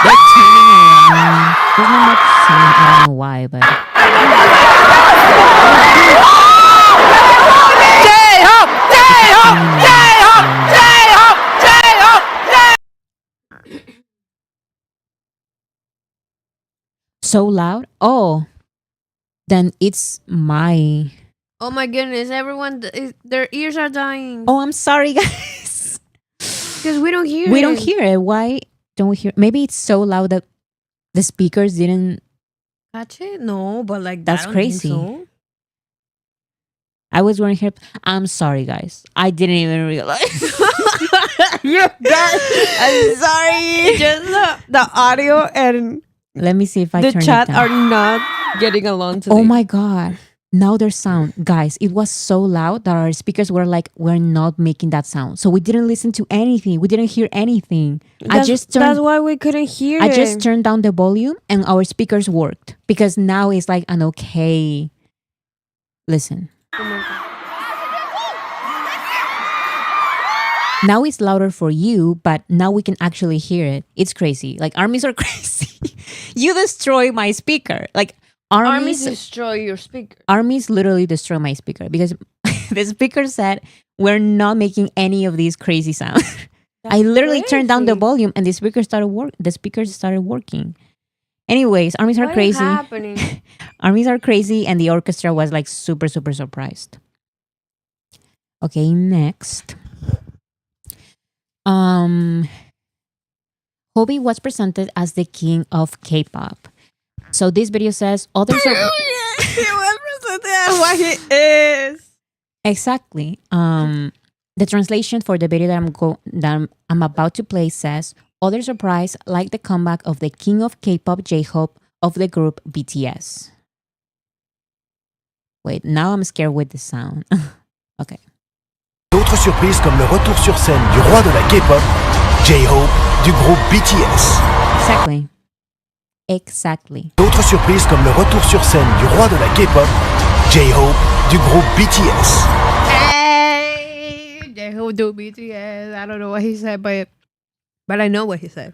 They're turning around. There's not much sound. I don't know why, but So loud? Oh, then it's my.
Oh my goodness! Everyone, their ears are dying
Oh, I'm sorry, guys.
because we don't hear.
We don't hear it. Why don't we hear? Maybe it's so loud that the speakers didn't.
Catch it? No, but like
That's
I don't think
crazy.
so.
I was wearing here. I'm sorry, guys. I didn't even realize.
You guys, I'm sorry. Just the audio and
Let me see if I
the
turn
chat
it
are
down.
not getting along today.
Oh my god! Now there's sound, guys. It was so loud that our speakers were like, "We're not making that sound," so we didn't listen to anything. We didn't hear anything.
That's why we couldn't hear
I
it.
just turned down the volume and our speakers worked because now it's like an okay. Listen.
Oh my God.
Now it's louder for you, but now we can actually hear it. It's crazy. Like armies are crazy. You destroy my speaker. Like
Armies destroy your speaker.
armies literally destroy my speaker because the speaker said we're not making any of these crazy sounds. I literally turned down the
crazy.
volume and the speakers started working. Anyways, armies are
What is
crazy.
happening?
Armies are crazy and the orchestra was like super surprised. Okay, next. Hybe was presented as the king of K-pop. So this video says others are
What he is.
exactly. The translation for the video that I'm about to play says other surprise like the comeback of the king of K-pop J-Hope of the group BTS. Wait, now I'm scared with the sound. Okay.
D'autres surprises comme le retour sur scène du roi de la K-pop, J-Hope, du groupe BTS.
Exactly.
D'autres surprises comme le retour sur scène du roi de la K-pop, J-Hope, du groupe BTS.
Hey, they who do BTS. I don't know what he said, but I know what he said.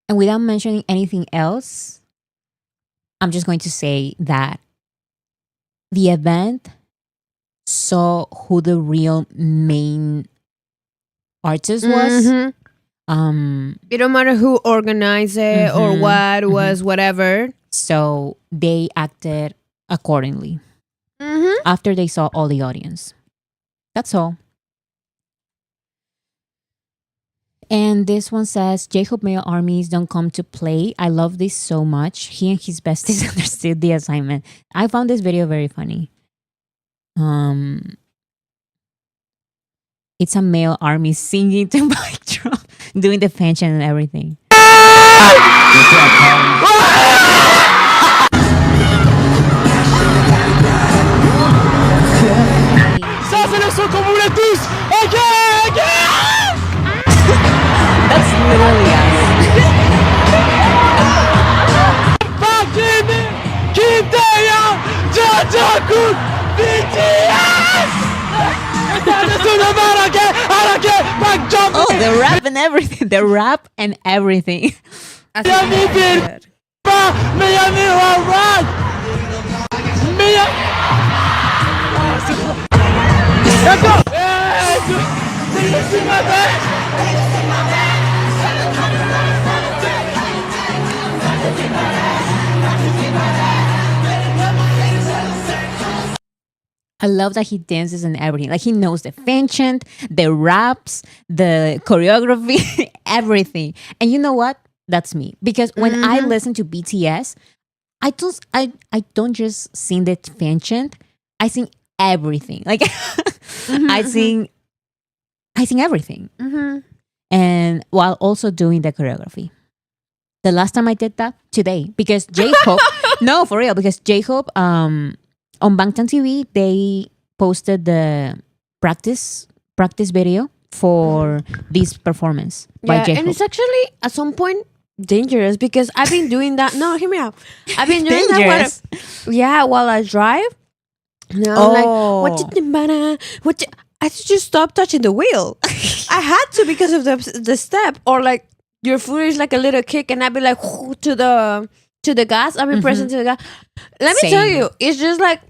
And without mentioning anything else, I'm just going to say that the event saw who the real main artist was.
Mhm. It don't matter who organized it or
Mhm,
what was whatever.
So they acted accordingly after they saw all the audience. That's all. And this one says, J-Hope male armies don't come to play. I love this so much. He and his besties understood the assignment. I found this video very funny. It's a male army singing to mic drop, doing the pension and everything.
Ça, c'est le son qu'on voulait tous. Ok, ok.
That's literally us.
Bakini, Kimtaeyeon, Jungkook, BTS.
Oh, the rap and everything. The rap and everything.
That's what he said.
I love that he dances and everything. Like he knows the fan chant, the raps, the choreography, everything. And you know what? That's me. Because when I listen to BTS, I don't just sing the fan chant. I sing everything. Like I sing everything. And while also doing the choreography. The last time I did that, today, because J-Hope, no, for real, because J-Hope, on Bangtan TV, they posted the practice video for this performance by
Yeah,
J-Hope.
and it's actually at some point dangerous because I've been doing that. No, hear me out. I've been doing that while I drive. And I'm like, I just stop touching the wheel. I had to because of the step, or like your foot is like a little kick, and I'd be like to the gas. I've been pressing to the gas. Let me tell
Same.
you, it's just like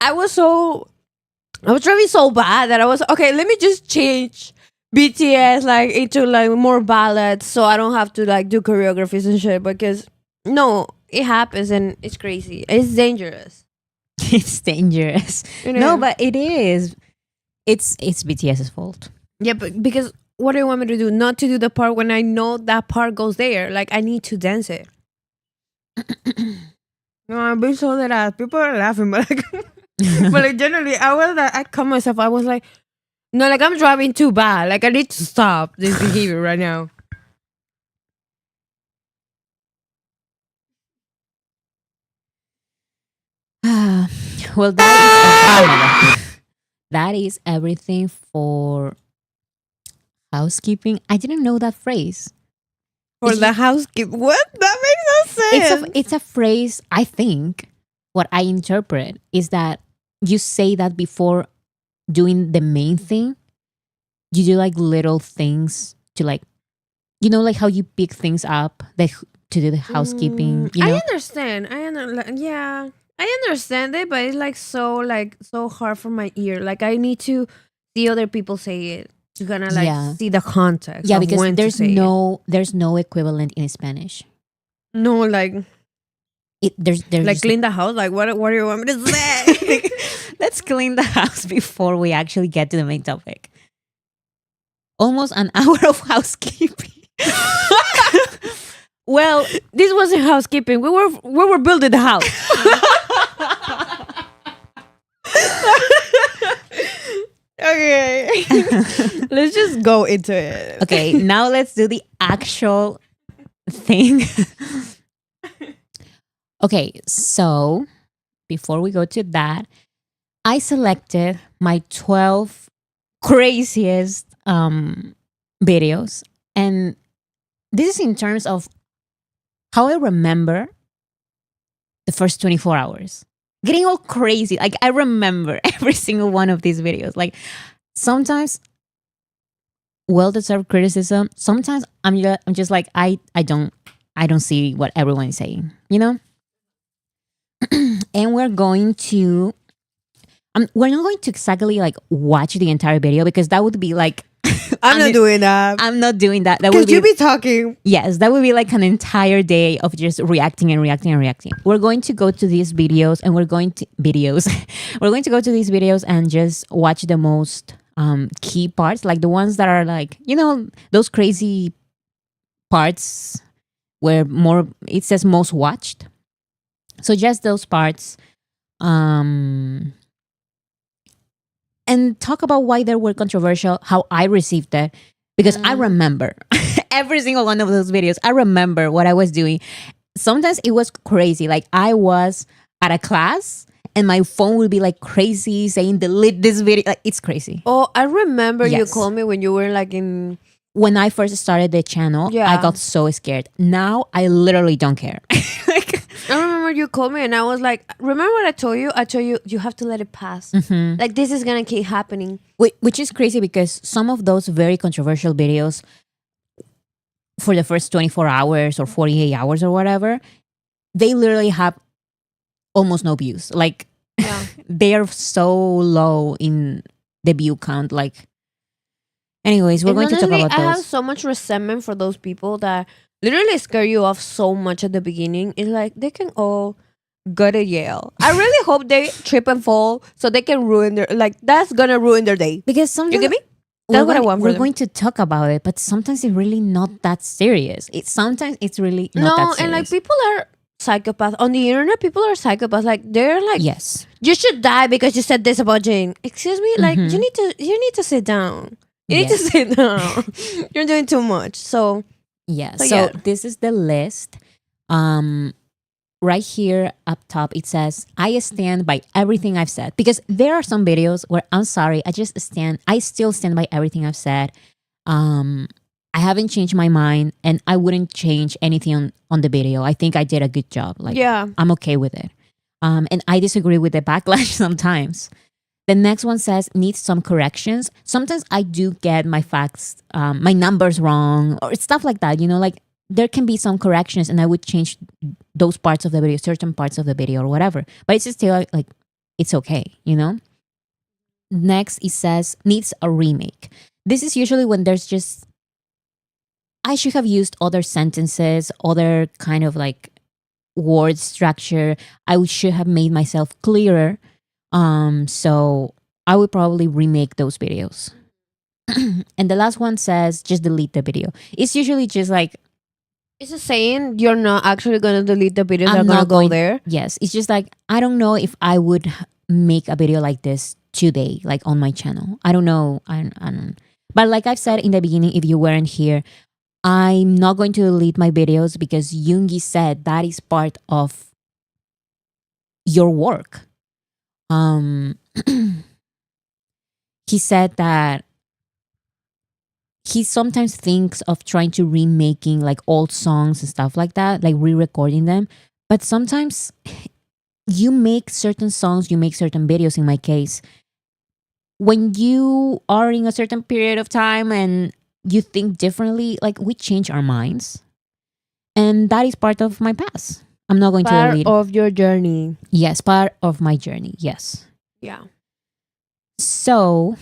I was driving so bad that I was okay. Let me just change BTS like into like more ballads, so I don't have to like do choreographies and shit. Because no, it happens and it's crazy. It's dangerous.
It's dangerous.
You
No,
know?
but it is. It's BTS's fault.
Yeah, but because what do you want me to do? Not to do the part when I know that part goes there. Like I need to dance it. No, I'm being so that people are laughing, but like, but like generally, I caught myself. I was like, no, like I'm driving too bad. Like I need to stop this behavior right now.
Well, that is that is everything for housekeeping. I didn't know that phrase.
For the housekeeping, what? That makes no sense.
It's a phrase. I think what I interpret is that you say that before doing the main thing. You do like little things to like, like how you pick things up to do the housekeeping. You know,
I understand. Yeah, I understand it, but it's like so hard for my ear. Like I need to see other people say it to kind of like see the context.
yeah,
of
because
when to
there's
say it.
there's no equivalent in Spanish.
No, like
There's
like clean the house. Like what do you want me to say?
Let's clean the house before we actually get to the main topic. Almost an hour of housekeeping.
Well, this wasn't housekeeping. We were building the house. Okay. Let's just go into it.
Okay, now let's do the actual thing. Okay, so before we go to that, I selected my 12 craziest videos, and this is in terms of how I remember the first 24 hours. Getting all crazy. Like I remember every single one of these videos. Like sometimes well-deserved criticism. Sometimes I'm just like I don't see what everyone is saying, And we're going to we're not going to exactly like watch the entire video because that would be like
I'm not doing that.
I'm not doing that. That would
Because you be talking.
Yes, that would be like an entire day of just reacting and reacting and reacting. We're going to go to these videos and we're going to go to these videos and just watch the most key parts, like the ones that are like, those crazy parts where it says most watched. So just those parts. And talk about why they were controversial, how I received it. Because I remember every single one of those videos. I remember what I was doing. Sometimes it was crazy. Like I was at a class and my phone would be like crazy saying delete this video. Like it's crazy.
Oh, I remember you
Yes.
called me when you were like in...
When I first started the channel, I got so scared. Now I literally don't care.
I remember you called me and I was like, remember what I told you? I told you, you have to let it pass. Like this is going to keep happening.
Which is crazy because some of those very controversial videos for the first 24 hours or 48 hours or whatever, they literally have almost no views. Like they are so low in the view count. Like, anyways, we're going to talk about
I have
those.
so much resentment for those people that literally scare you off so much at the beginning. It's like they can all go to Yale. I really hope they trip and fall so they can ruin that's gonna ruin their day.
Because sometimes
You get me? That's what I want for
We're
them.
going to talk about it, but sometimes it's really not that serious. Sometimes it's really not that serious.
And like people are psychopaths on the internet. People are psychopaths. Like they're like,
yes,
you should die because you said this about Jane. Excuse me, like you need to sit down. You need to sit down. You're doing too much. So
yeah.
So,
So
yeah.
this is the list. Right here up top, it says, I stand by everything I've said. Because there are some videos where I'm sorry, I still stand by everything I've said. I haven't changed my mind and I wouldn't change anything on the video. I think I did a good job. Like,
yeah.
I'm okay with it. And I disagree with the backlash sometimes. The next one says, needs some corrections. Sometimes I do get my facts, my numbers wrong or stuff like that. Like there can be some corrections and I would change those parts of the video, certain parts of the video or whatever. But it's still like, it's okay, Next, it says, needs a remake. This is usually when there's just, I should have used other sentences, other kind of like word structure. I should have made myself clearer. So I would probably remake those videos. And the last one says just delete the video. It's usually just like,
It's a saying you're not actually going to delete the videos that are
I'm
going to
not
go
going
there.
Yes, it's just like, I don't know if I would make a video like this today, like on my channel. I don't know. I don't. But like I've said in the beginning, if you weren't here, I'm not going to delete my videos because Yoongi said that is part of your work. He said that he sometimes thinks of trying to remaking like old songs and stuff like that, like re-recording them. But sometimes you make certain songs, you make certain videos. In my case, when you are in a certain period of time and you think differently, like we change our minds, and that is part of my past. I'm not going to
Part
delete.
of your journey.
Yes, part of my journey. Yes.
Yeah.
So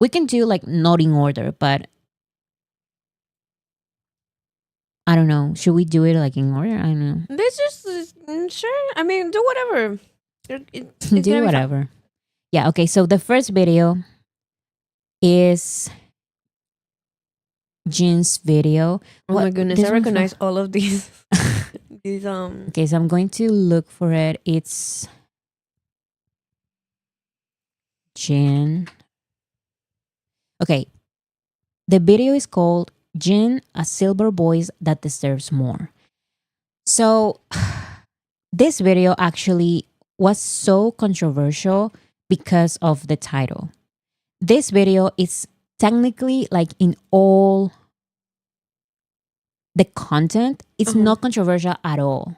we can do like not in order, but I don't know. Should we do it like in order? I don't know.
This just sure. I mean, do whatever. It's
Do
gonna be fun.
whatever. Yeah. Okay. So the first video is Jin's video.
Oh my
What-
goodness,
this
I
one's from-
recognize all of these. These
Okay, so I'm going to look for it. It's Jin. Okay. The video is called Jin, a silver voice that deserves more. So this video actually was so controversial because of the title. This video is technically like in all the content, it's
Uh-huh.
not controversial at all.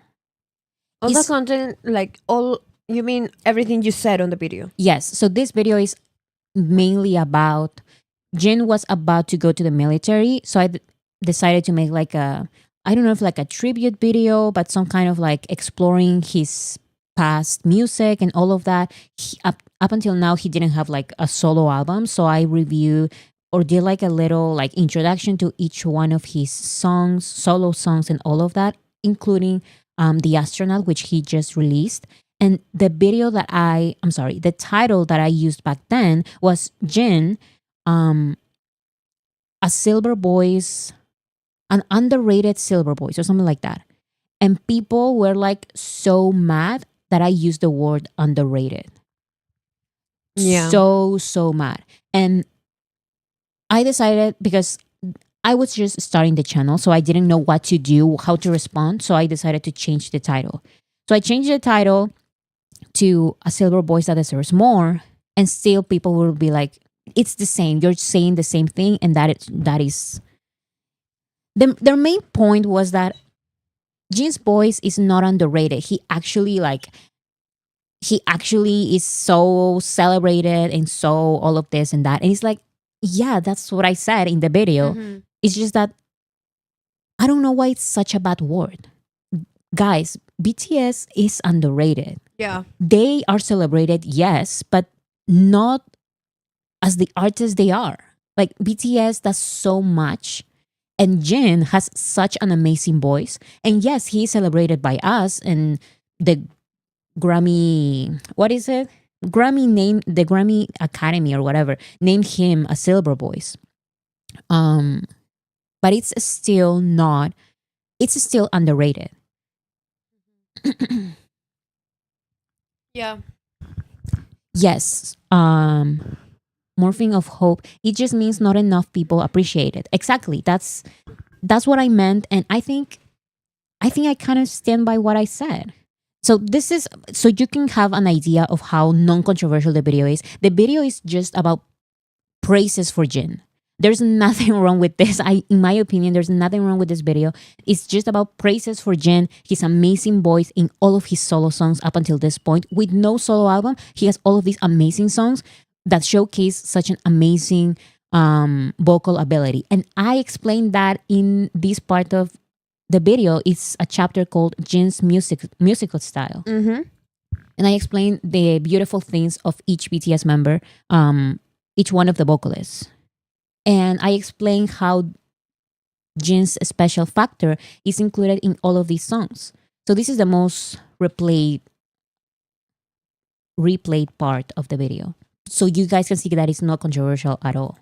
all the
It's-
content, like all. You mean everything you said on the video?
Yes. So this video is mainly about Jin was about to go to the military. So I decided to make like a, I don't know if like a tribute video, but some kind of like exploring his past music and all of that. Up until now, he didn't have like a solo album. So I review or did like a little like introduction to each one of his songs, solo songs and all of that, including The Astronaut, which he just released. And the video that the title that I used back then was Jin, a silver voice, an underrated silver voice or something like that. And people were like so mad that I used the word underrated.
Yeah.
So mad. And I decided, because I was just starting the channel, so I didn't know what to do, how to respond. So I decided to change the title. So I changed the title to A Silver Voice That Deserves More, and still people will be like, it's the same. You're saying the same thing, and that is their main point was that Jin's voice is not underrated. He actually is so celebrated and so all of this and that. And it's like, yeah, that's what I said in the video.
Mhm.
It's just that I don't know why it's such a bad word. Guys, BTS is underrated.
Yeah.
They are celebrated, yes, but not as the artists they are. Like BTS does so much, and Jin has such an amazing voice. And yes, he is celebrated by us and the Grammy, what is it? The Grammy Academy or whatever named him a silver voice. But it's still underrated.
Yeah.
Yes. Morphing of hope. It just means not enough people appreciate it. Exactly. That's what I meant. And I think I kind of stand by what I said. So so you can have an idea of how non-controversial the video is. The video is just about praises for Jin. There's nothing wrong with this. In my opinion, there's nothing wrong with this video. It's just about praises for Jin, his amazing voice in all of his solo songs up until this point. With no solo album, he has all of these amazing songs that showcase such an amazing vocal ability. And I explained that in this part of the video. It's a chapter called Jin's musical style.
Mm-hmm.
And I explained the beautiful things of each BTS member each one of the vocalists. And I explained how Jin's special factor is included in all of these songs. So this is the most replayed part of the video. So you guys can see that it's not controversial at all.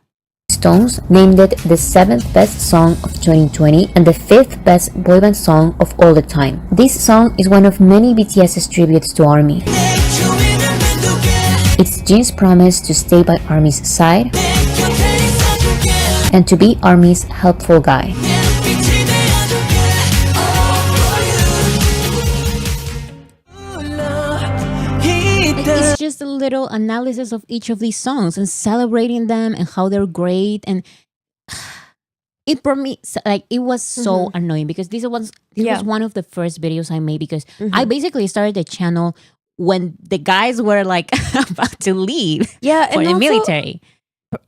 Stones named it the 7th best song of 2020 and the 5th best boy band song of all the time. This song is one of many BTS's tributes to ARMY. It's Jin's promise to stay by ARMY's side and to be ARMY's helpful guy.
It's just a little analysis of each of these songs and celebrating them and how they're great. And it for me, like, it was so annoying because this was one of the first videos I made because I basically started the channel when the guys were like about to leave for the military.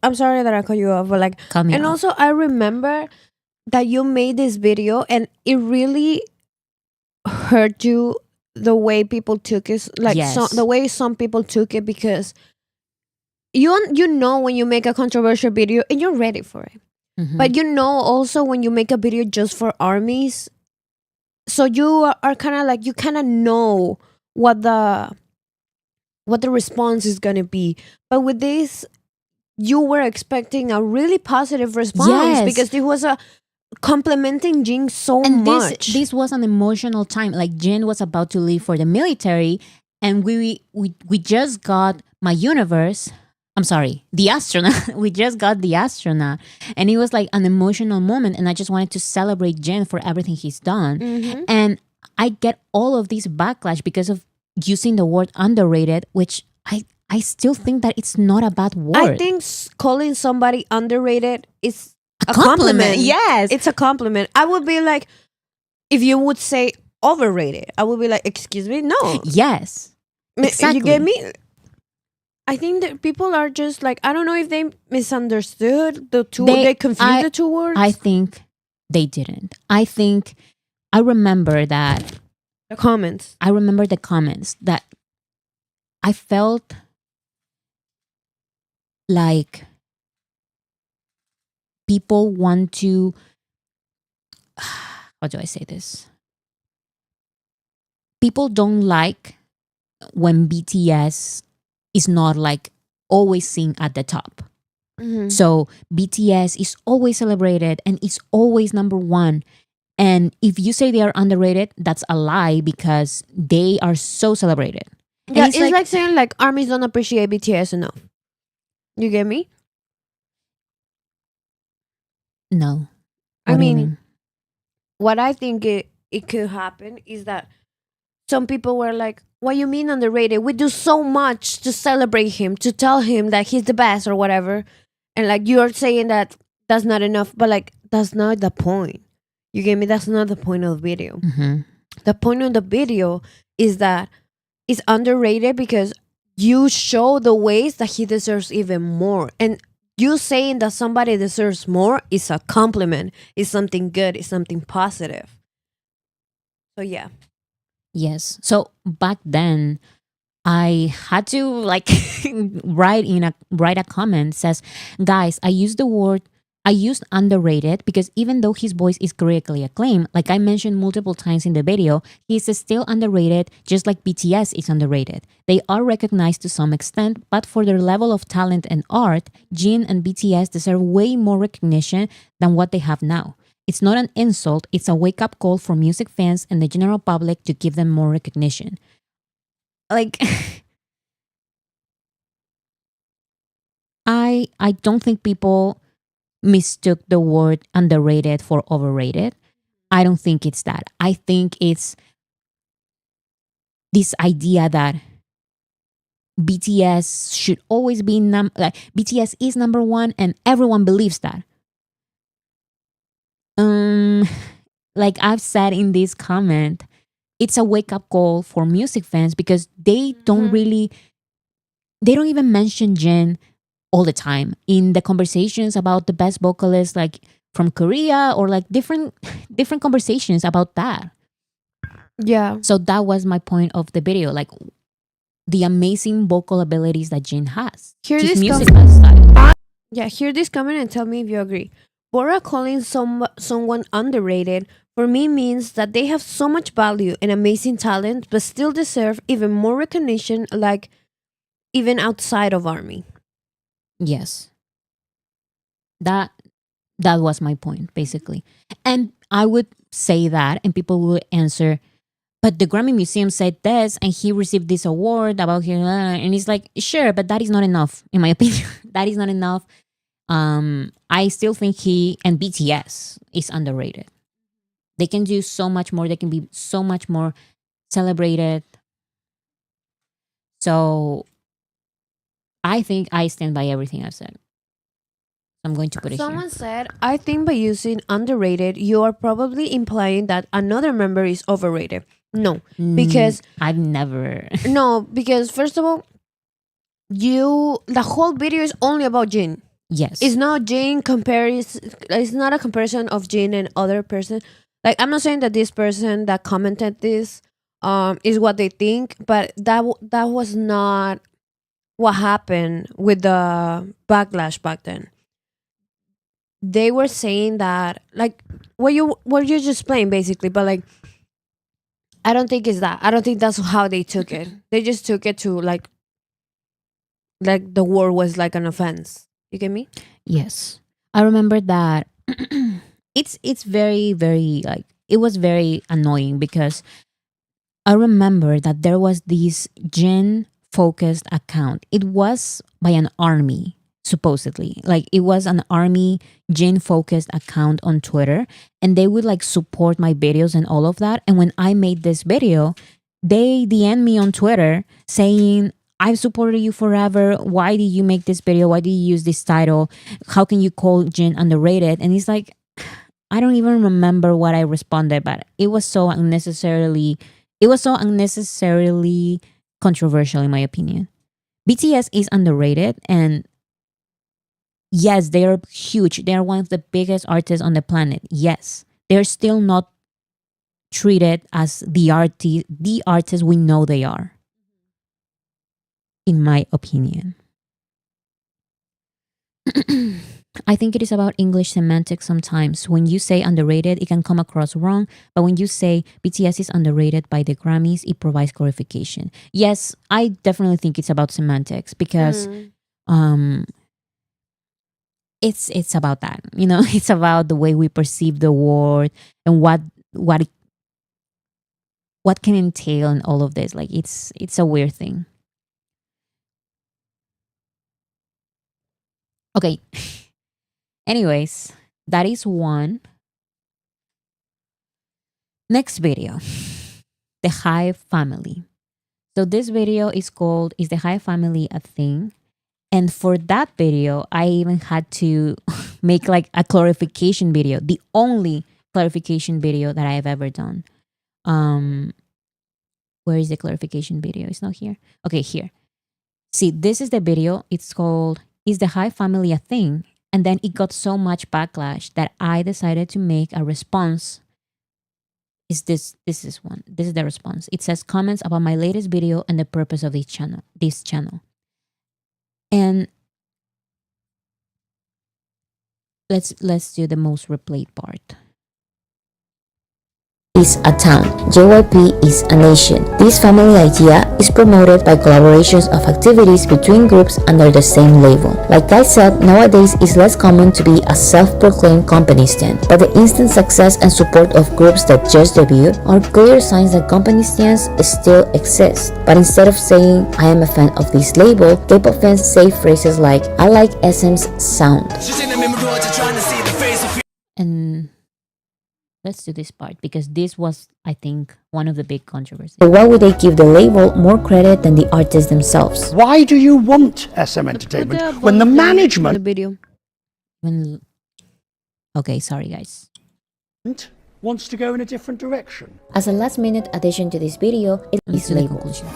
I'm sorry that I cut you off, but like, also I remember that you made this video and it really hurt you the way people took it, like the way some people took it, because you know when you make a controversial video and you're ready for it, but you know also when you make a video just for armies, so you are kind of like, you kind of know what the response is gonna be. But with this, you were expecting a really positive response because it was a complimenting Jin so much.
This was an emotional time. Like, Jin was about to leave for the military, and we just got my universe. I'm sorry, the astronaut. We just got the astronaut, and it was like an emotional moment. And I just wanted to celebrate Jin for everything he's done. And I get all of this backlash because of using the word underrated, which I still think that it's not a bad word.
I think calling somebody underrated is a compliment.
Yes.
It's a compliment. I would be like, if you would say overrated, I would be like, excuse me? No.
Yes. Exactly.
You get me? I think that people are just like, I don't know if they misunderstood the two, they confused the two words.
I think they didn't. I remember that.
The comments.
I remember the comments that I felt like people want to, how do I say this? People don't like when BTS is not like always seen at the top. So BTS is always celebrated and is always number one. And if you say they are underrated, that's a lie because they are so celebrated.
Yeah, it's like saying like armies don't appreciate BTS enough. You get me?
No.
I mean, what I think it could happen is that some people were like, what you mean underrated? We do so much to celebrate him, to tell him that he's the best or whatever. And like, you're saying that that's not enough, but like, that's not the point. You get me? That's not the point of the video. The point of the video is that it's underrated because you show the ways that he deserves even more. And you saying that somebody deserves more is a compliment. It's something good. It's something positive. So yeah.
Yes. So back then, I had to like write a comment says, guys, I used underrated because even though his voice is critically acclaimed, like I mentioned multiple times in the video, he is still underrated just like BTS is underrated. They are recognized to some extent, but for their level of talent and art, Jin and BTS deserve way more recognition than what they have now. It's not an insult, it's a wake-up call for music fans and the general public to give them more recognition. Like, I don't think people mistook the word underrated for overrated. I don't think it's that. I think it's this idea that BTS should always be BTS is number one and everyone believes that. Like I've said in this comment, it's a wake-up call for music fans because they don't even mention Jin all the time in the conversations about the best vocalist like from Korea or like different conversations about that.
Yeah.
So that was my point of the video. Like, the amazing vocal abilities that Jin has.
Hear
His
this
music
comment.
style.
Yeah, hear this comment and tell me if you agree. Bora calling someone underrated for me means that they have so much value and amazing talent, but still deserve even more recognition, like even outside of army.
Yes. That was my point, basically. And I would say that, and people would answer, but the Grammy Museum said this, and he received this award about him, and it's like, sure, but that is not enough, in my opinion. That is not enough. I still think he and BTS is underrated. They can do so much more. They can be so much more celebrated. So I think I stand by everything I've said. I'm going to put it
Someone
here.
said, I think by using underrated, you are probably implying that another member is overrated. No, because
I've never.
no, because first of all, the whole video is only about Jin.
Yes.
It's not Jin comparison. It's not a comparison of Jin and other person. Like, I'm not saying that this person that commented this is what they think, but that was not what happened with the backlash back then. They were saying that, like, what you just playing basically, but like, I don't think it's that. I don't think that's how they took it. They just took it to like the war was like an offense. You get me?
Yes. I remember that it's very, very, like, it was very annoying because I remember that there was this Jin focused account. It was by an army, supposedly. Like, it was an army Jin focused account on Twitter, and they would like support my videos and all of that. And when I made this video, they DM me on Twitter saying, I've supported you forever. Why did you make this video? Why did you use this title? How can you call Jin underrated? And it's like, I don't even remember what I responded, but it was so unnecessarily controversial in my opinion. BTS is underrated, and yes, they are huge. They are one of the biggest artists on the planet. Yes, they're still not treated as the artists we know they are, in my opinion. I think it is about English semantics sometimes. When you say underrated, it can come across wrong. But when you say BTS is underrated by the Grammys, it provides clarification. Yes, I definitely think it's about semantics because it's about that. You know, it's about the way we perceive the word and what can entail and all of this. Like, it's a weird thing. Okay. Anyways, that is one. Next video, the Hybe family. So this video is called Is the Hybe Family a Thing? And for that video, I even had to make like a clarification video, the only clarification video that I have ever done. Where is the clarification video? It's not here. Okay, here. See, this is the video. It's called Is the Hybe Family a Thing? And then it got so much backlash that I decided to make a response. This is one. This is the response. It says comments about my latest video and the purpose of this channel. And let's do the most replayed part.
Is a town. JYP is a nation. This family idea is promoted by collaborations of activities between groups under the same label. Like I said, nowadays it's less common to be a self-proclaimed company stand, but the instant success and support of groups that just debut are clear signs that company stands still exist. But instead of saying, I am a fan of this label, K-pop fans say phrases like, I like SM's sound.
And let's do this part because this was, I think, one of the big controversies.
So why would they give the label more credit than the artists themselves?
Why do you want SM Entertainment when the management
the video
Okay, sorry guys.
wants to go in a different direction?
As a last-minute addition to this video, it
Let's
is
do the
labeled.
conclusion.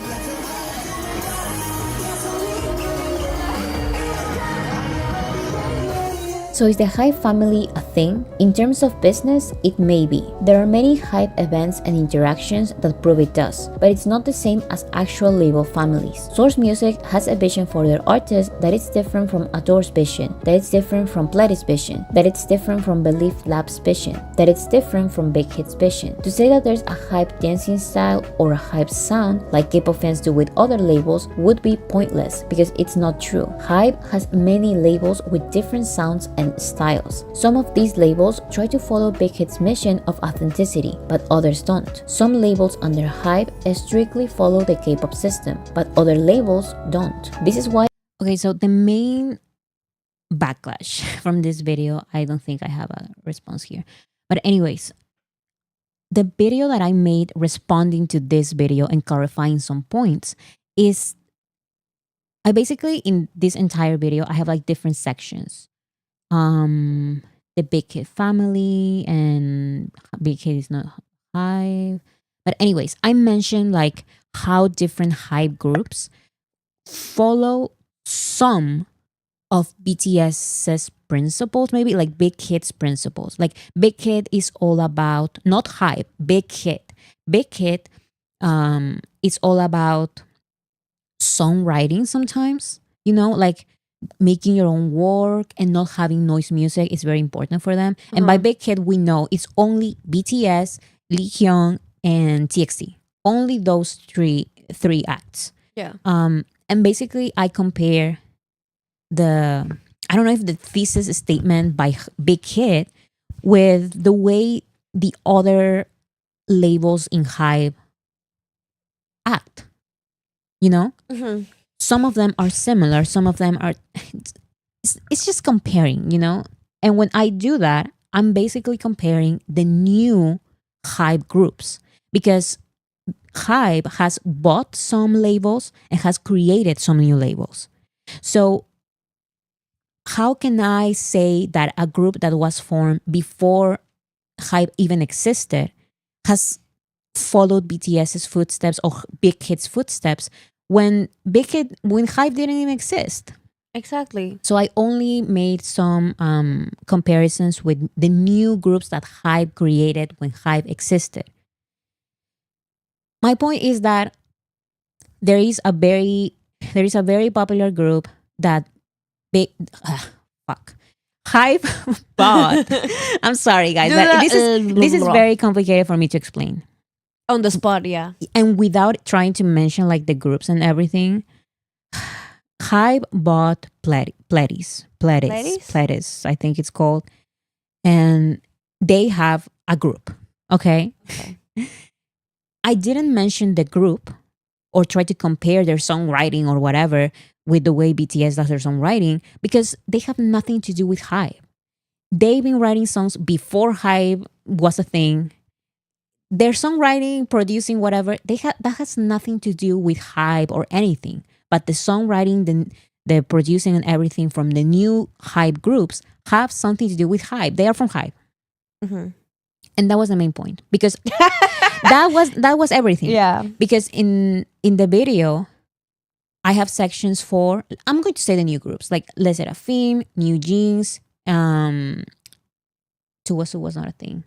So is the Hybe family a thing? In terms of business, it may be. There are many Hybe events and interactions that prove it does, but it's not the same as actual label families. Source Music has a vision for their artists that is different from Ador's vision, that it's different from Pleddy's vision, that it's different from Belief Lab's vision, that it's different from Big Hit's vision. To say that there's a Hybe dancing style or a Hybe sound like K-pop fans do with other labels would be pointless because it's not true. Hybe has many labels with different sounds and styles. Some of these labels try to follow Big Hit's mission of authenticity, but others don't. Some labels under Hybe strictly follow the K-pop system, but other labels don't. This is why.
Okay, so the main backlash from this video, I don't think I have a response here. But anyways, the video that I made responding to this video and clarifying some points is I basically, in this entire video, I have like different sections. The Big Hit family and Big Hit is not Hybe. But anyways, I mentioned like how different Hybe groups follow some of BTS's principles, maybe like Big Hit's principles. Like Big Hit is all about, not Hybe, Big Hit. Big Hit it's all about songwriting sometimes, you know, like making your own work and not having noise music is very important for them. And by Big Hit, we know it's only BTS, Lee Hyun, and TXT. Only those three acts.
Yeah.
And basically, I compare I don't know if the thesis statement by Big Hit with the way the other labels in Hybe act. You know?
Mm-hmm.
Some of them are similar. Some of them are... It's just comparing, you know? And when I do that, I'm basically comparing the new Hybe groups. Because Hybe has bought some labels and has created some new labels. So how can I say that a group that was formed before Hybe even existed has followed BTS's footsteps or Big Hit's footsteps when Hybe didn't even exist?
Exactly.
So I only made some comparisons with the new groups that Hybe created when Hybe existed. My point is that there is a very popular group that Hybe bought. I'm sorry, guys, but this is very complicated for me to explain
on the spot. Yeah,
and without trying to mention like the groups and everything. Hybe bought Pleddy's, I think it's called, and they have a group. Okay. I didn't mention the group or try to compare their songwriting or whatever with the way BTS does their songwriting because they have nothing to do with Hybe. They've been writing songs before Hybe was a thing. Their songwriting, producing, whatever, that has nothing to do with Hybe or anything. But the songwriting, the producing and everything from the new Hybe groups have something to do with Hybe. They are from Hybe.
Mm-hmm.
And that was the main point because that was everything.
Yeah.
Because in the video, I have sections for, I'm going to say the new groups, like Les Seraphim, New Jeans, Tuwasu was not a thing.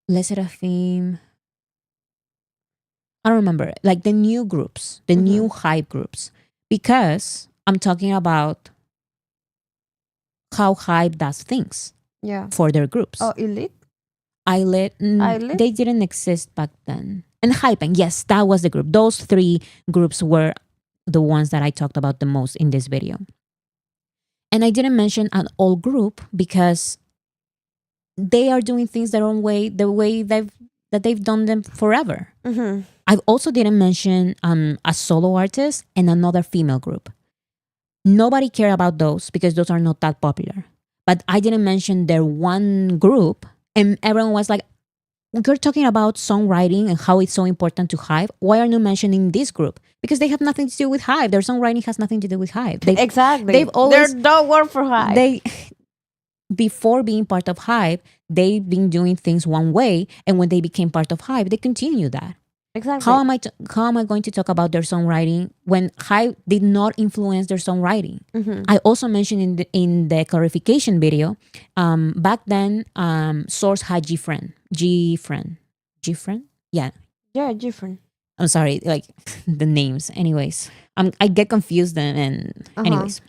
Les Seraphim, I don't remember, like the new groups, the new Hybe groups, because I'm talking about how Hybe does things for their groups.
Oh, Elite?
Eyelid, they didn't exist back then. And Hype, yes, that was the group. Those three groups were the ones that I talked about the most in this video. And I didn't mention an old group because they are doing things their own way, the way that they've done them forever.
Mm-hmm.
I also didn't mention a solo artist and another female group. Nobody cared about those because those are not that popular. But I didn't mention their one group, and everyone was like, you're talking about songwriting and how it's so important to Hybe. Why are you mentioning this group? Because they have nothing to do with Hybe. Their songwriting has nothing to do with Hybe.
They've always... They don't work for Hybe.
Before being part of Hybe, they've been doing things one way, and when they became part of Hybe, they continue that.
Exactly.
How am I going to talk about their songwriting when Hybe did not influence their songwriting? I also mentioned in the clarification video, back then, Source had Gfriend, yeah.
Yeah, different.
I'm sorry, like the names. Anyways, I get confused and anyways,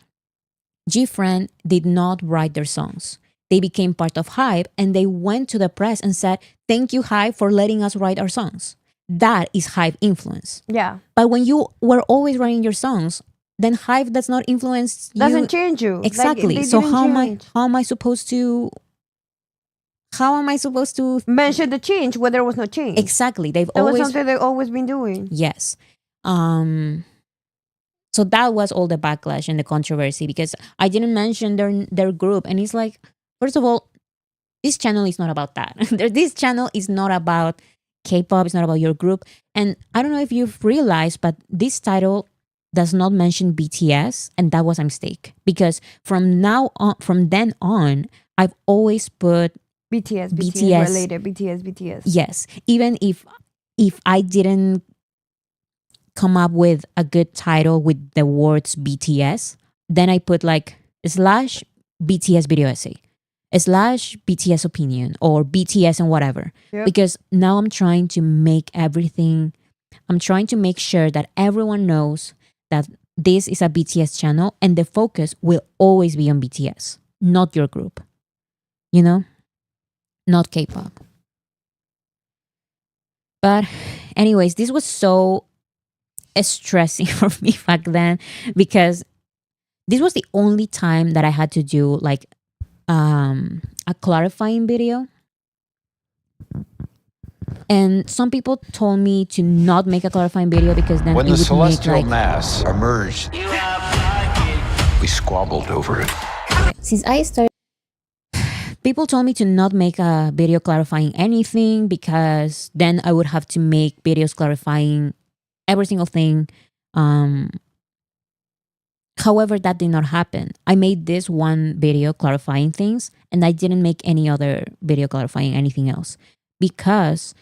Gfriend did not write their songs. They became part of Hybe, and they went to the press and said, "Thank you, Hybe, for letting us write our songs." That is Hybe influence.
Yeah.
But when you were always writing your songs, then Hybe does not influence you.
Doesn't change you. Like,
Exactly.
they
So
didn't change.
how am I supposed to
mention the change when there was no change?
Exactly. That
was something they've always been doing.
Yes. So that was all the backlash and the controversy because I didn't mention their group, and it's like, first of all, this channel is not about that. This channel is not about K-pop. It's not about your group. And I don't know if you've realized, but this title does not mention BTS, and that was a mistake because from then on, I've always put
BTS related. BTS.
Yes, even if I didn't come up with a good title with the words BTS, then I put like /BTS video essay /BTS opinion or BTS and whatever.
Yep.
Because now I'm trying to make sure that everyone knows that this is a BTS channel and the focus will always be on BTS, not your group. You know? Not K-pop. But anyways, this was so stressing for me back then because this was the only time that I had to do like a clarifying video. And some people told me to not make a clarifying video because then
when
it
the
would
celestial
make, like,
mass emerged, we squabbled over it.
Since I started,
people told me to not make a video clarifying anything because then I would have to make videos clarifying every single thing. However, that did not happen. I made this one video clarifying things and I didn't make any other video clarifying anything else because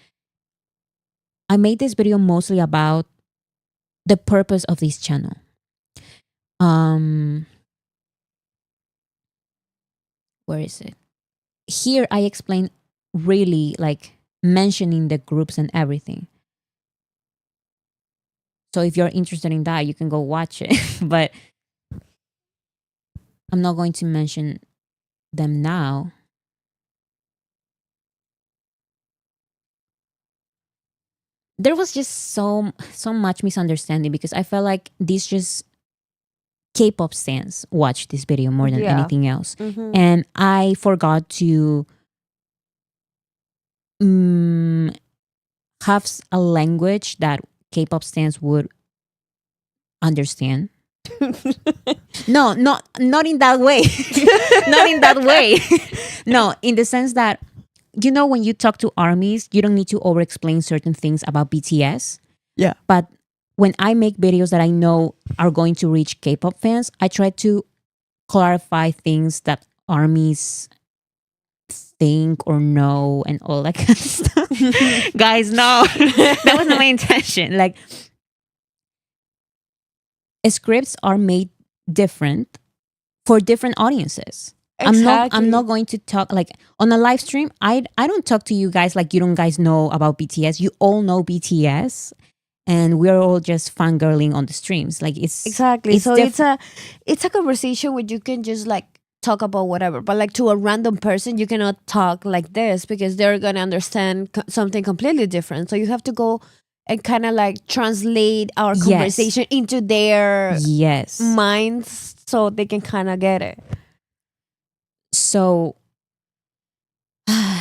I made this video mostly about the purpose of this channel. Where is it? Here I explain really like mentioning the groups and everything. So if you're interested in that, you can go watch it. But I'm not going to mention them now. There was just so much misunderstanding because I felt like this just K-pop fans watched this video more than anything else. And I forgot to have a language that K-pop fans would understand. No, not in that way. Not in that way. No, in the sense that, you know, when you talk to armies, you don't need to over-explain certain things about BTS.
Yeah.
But when I make videos that I know are going to reach K-pop fans, I try to clarify things that armies think or know and all that kind of stuff. Guys, no. That was not my intention. Like, scripts are made different for different audiences.
Exactly.
I'm not going to talk like on a live stream. I don't talk to you guys like you don't guys know about BTS. You all know BTS, and we're all just fangirling on the streams. Like it's
exactly. So it's a conversation where you can just like talk about whatever, but like to a random person, you cannot talk like this because they're gonna understand something completely different. So you have to go and kind of like translate our conversation into their minds so they can kind of get it.
So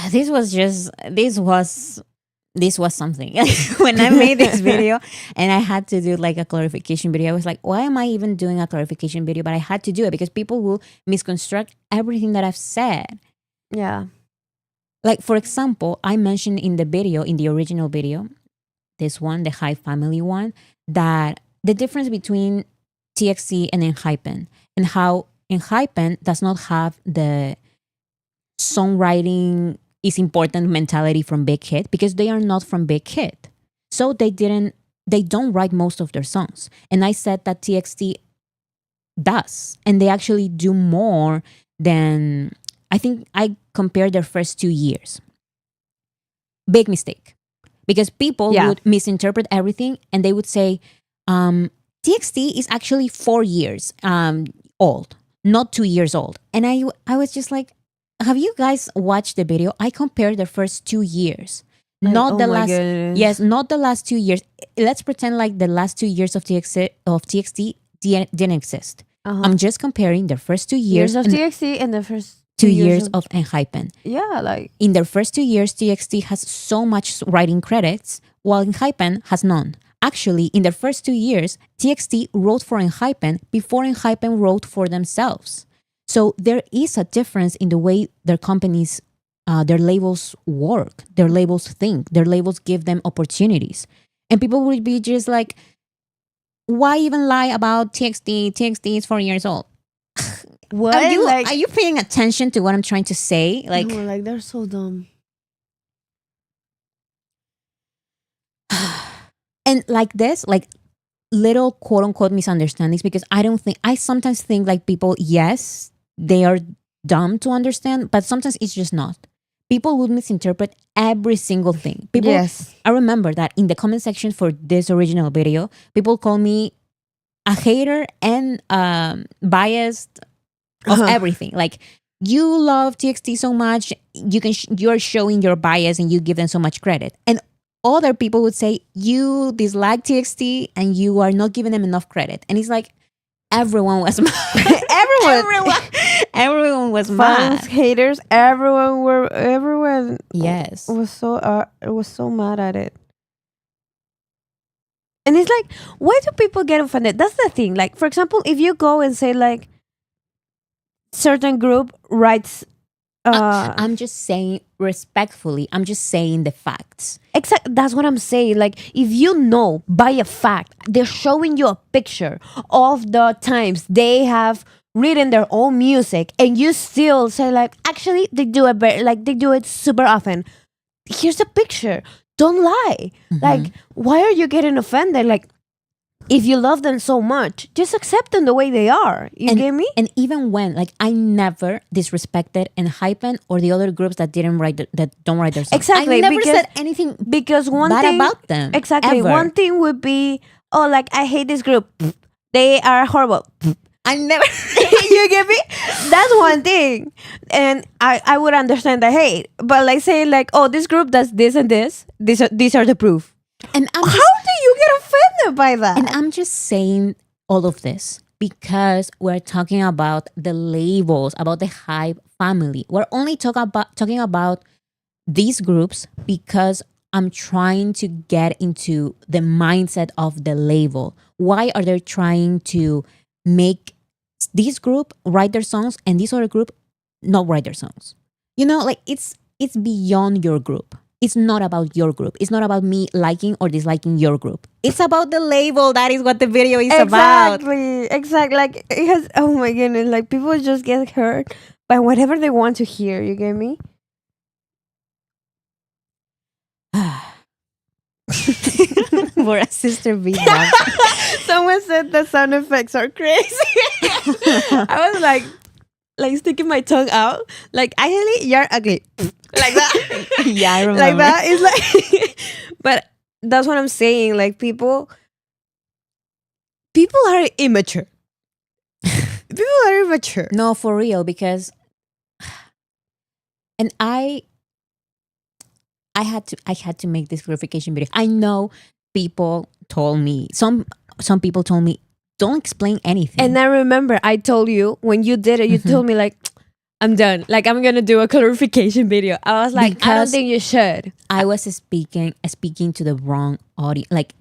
this was something. When I made this video and I had to do like a clarification video, I was like, why am I even doing a clarification video? But I had to do it because people will misconstruct everything that I've said.
Yeah.
Like, for example, I mentioned in the original video, this one, the Hybe family one, that the difference between TXT and Hybe, and how Hybe does not have the songwriting is important mentality from Big Hit because they are not from Big Hit. So they don't write most of their songs. And I said that TXT does. And they actually do more than, I think I compared their first 2 years. Big mistake. Because people would misinterpret everything and they would say, TXT is actually 4 years old, not 2 years old. And I was just like, have you guys watched the video? I compared the first 2 years. Not the last, yes, not the last 2 years. Let's pretend like the last 2 years of TXT didn't exist. I'm just comparing the first 2 years
of TXT and the first
2 years of Hype.
Yeah, like
in their first 2 years, TXT has so much writing credits, while Hype has none. Actually, in their first 2 years, TXT wrote for Hype before Hype wrote for themselves. So there is a difference in the way their companies, their labels work, their labels think, their labels give them opportunities. And people would be just like, why even lie about TXT? TXT is 4 years old.
What?
Are you paying attention to what I'm trying to say? Like,
no, like they're so dumb.
And like this, like little quote unquote misunderstandings, because I sometimes think like people, yes, they are dumb to understand, but sometimes it's just not. People would misinterpret every single thing. People,
yes.
I remember that in the comment section for this original video, people call me a hater and biased of everything. Like, you love TXT so much, you're showing your bias and you give them so much credit. And other people would say you dislike TXT and you are not giving them enough credit. And it's like, everyone was mad. everyone was mad.
Fans, haters, everyone
yes
was so mad at it. And it's like, why do people get offended? That's the thing. Like, for example, if you go and say like certain group writes
I'm just saying respectfully, I'm just saying the facts.
Exactly, that's what I'm saying. Like, if you know by a fact, they're showing you a picture of the times they have written their own music, and you still say like, actually, they do it better, like they do it super often. Here's a picture. Don't lie. Like, why are you getting offended? Like, if you love them so much, just accept them the way they are. You get me?
And even when, like, I never disrespected and Hypen or the other groups that don't write their songs.
Exactly.
I never said anything bad about them.
Exactly.
Ever.
One thing would be, oh, like, I hate this group. They are horrible.
I never.
You get me? That's one thing. And I would understand the hate. But like saying like, oh, this group does this and this. These are the proof.
And
how do you get offended by that?
And I'm just saying all of this because we're talking about the labels, about the Hybe family. We're only talking about these groups because I'm trying to get into the mindset of the label. Why are they trying to make this group write their songs and this other group not write their songs? You know, like it's beyond your group. It's not about your group. It's not about me liking or disliking your group. It's about the label. That is what the video is about.
Exactly. Like, it has, oh my goodness, like people just get hurt by whatever they want to hear. You get me?
For a sister beat.
Someone said the sound effects are crazy. I was like sticking my tongue out. Like, actually, you're ugly. Like that.
Yeah, I remember.
Like that. It's like, but that's what I'm saying. Like, people are immature. People are immature.
No, for real, because, and I had to make this clarification video. I know people told me, some people told me, don't explain anything.
And I remember I told you when you did it, you told me like, I'm done. Like, I'm gonna do a clarification video. I was like, I don't think you should.
I was speaking to the wrong audience. Like,